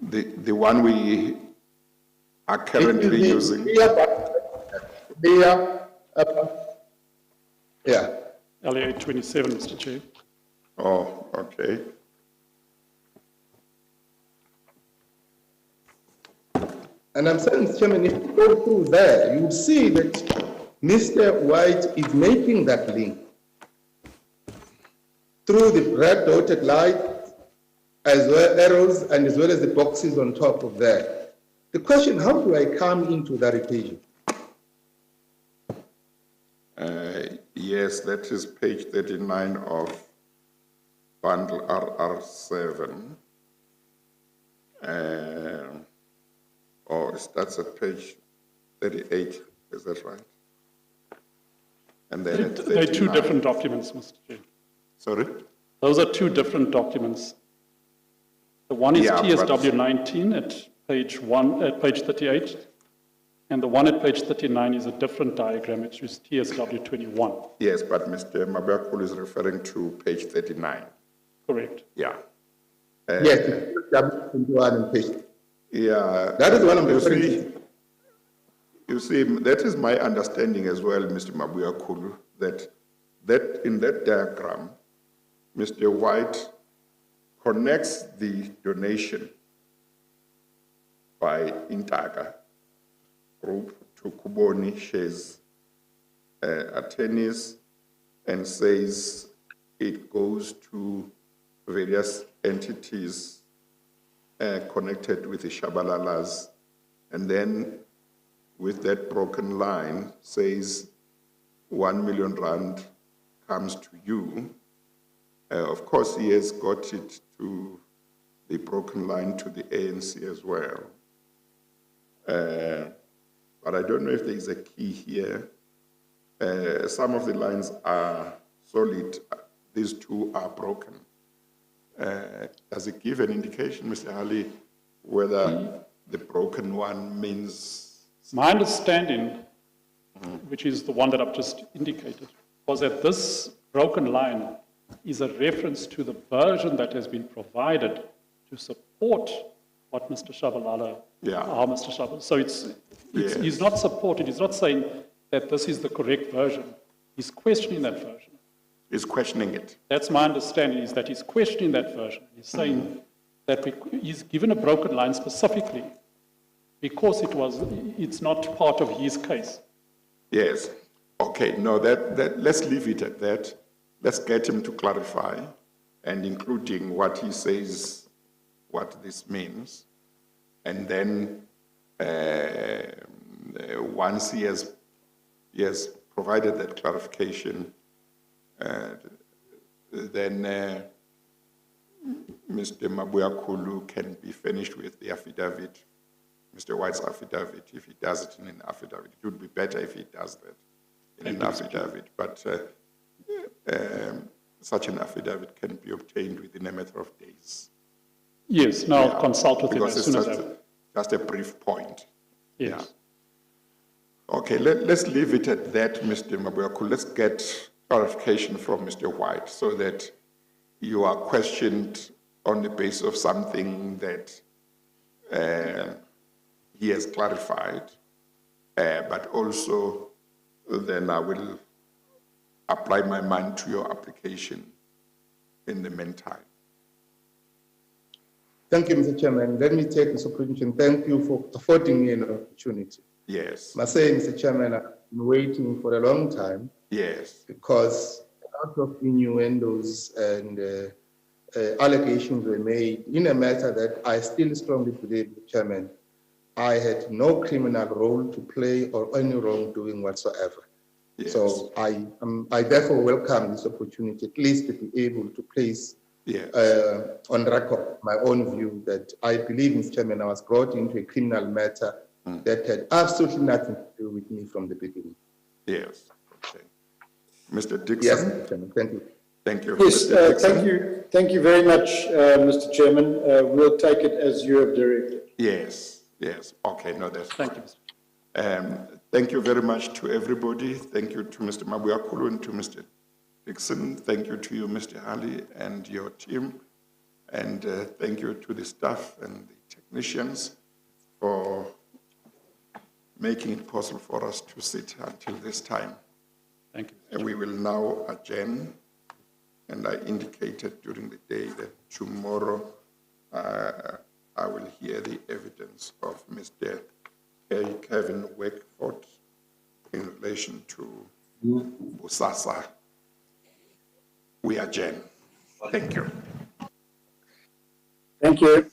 The one we are currently using? Yeah. LA 27, Mr. Chair. Oh, okay. And I'm saying, Mr. Chairman, if you go through there, you will see that Mr. White is making that link through the red dotted line, as well arrows, and as well as the boxes on top of that. The question, how do I come into that equation? Yes, that is page 39 of bundle RR7. Or that's at page 38, is that right? And then at 39. They're two different documents, Mr. Chair. Sorry? Those are two different documents. The one is TSW 19 at page 38. And the one at page 39 is a different diagram, which is TSW 21. Yes, but Mr. Mabuyakhulu is referring to page 39. Correct. Yeah. Yes, W21 and page. Yeah. That is one of the You see, that is my understanding as well, Mr. Mabuyakhulu, that in that diagram, Mr. White connects the donation by Intaga Group to Kuboni Shares attorneys and says it goes to various entities connected with the Shabalalas, and then with that broken line says 1 million rand comes to you. Of course, he has got it to the broken line to the ANC as well. But I don't know if there is a key here. Some of the lines are solid. These two are broken. Does it give an indication, Mr. Ali, whether the broken one means? My understanding, which is the one that I've just indicated, was that this broken line is a reference to the version that has been provided to support what Mr. Shabalala, how Mr. Shabalala. So he's not supported, he's not saying that this is the correct version. He's questioning that version. Is questioning it. That's my understanding, is that he's questioning that version. He's saying that he's given a broken line specifically because it's not part of his case. Yes. Okay. No, let's leave it at that. Let's get him to clarify, and including what he says, what this means, and then once he has provided that clarification, then Mr. Mabuyakhulu can be finished with the affidavit, Mr. White's affidavit. If he does it in an affidavit, it would be better if he does that in an affidavit. But such an affidavit can be obtained within a matter of days. Yes, now I'll consult with him as soon as just a brief point. Yes. Yeah. Okay, let's leave it at that, Mr. Mabuyakhulu. Let's get clarification from Mr. White so that you are questioned on the basis of something that he has clarified, but also then I will apply my mind to your application in the meantime. Thank you, Mr. Chairman. Let me take this opportunity. Thank you for affording me an opportunity. Yes. I say, Mr. Chairman, I've been waiting for a long time. Yes. Because a lot of innuendos and allegations were made in a matter that I still strongly believe, Mr. Chairman, I had no criminal role to play or any wrongdoing whatsoever. Yes. So I therefore welcome this opportunity, at least to be able to place on record my own view that I believe, Mr. Chairman, I was brought into a criminal matter that had absolutely nothing to do with me from the beginning. Yes. Okay. Mr. Dixon. Yes, Mr. Chairman. Thank you. Thank you. Yes, thank you very much, Mr. Chairman. We'll take it as you have directed. Yes, yes. Okay, no, that's Thank you, Mr. Thank you very much to everybody. Thank you to Mr. Mabuyakhulu and to Mr. Dixon. Thank you to you, Mr. Ali, and your team. And thank you to the staff and the technicians for making it possible for us to sit until this time. Thank you. And we will now adjourn. And I indicated during the day that tomorrow I will hear the evidence of Mr. Kevin Wakeford in relation to Busasa. We adjourn. Thank you. Thank you.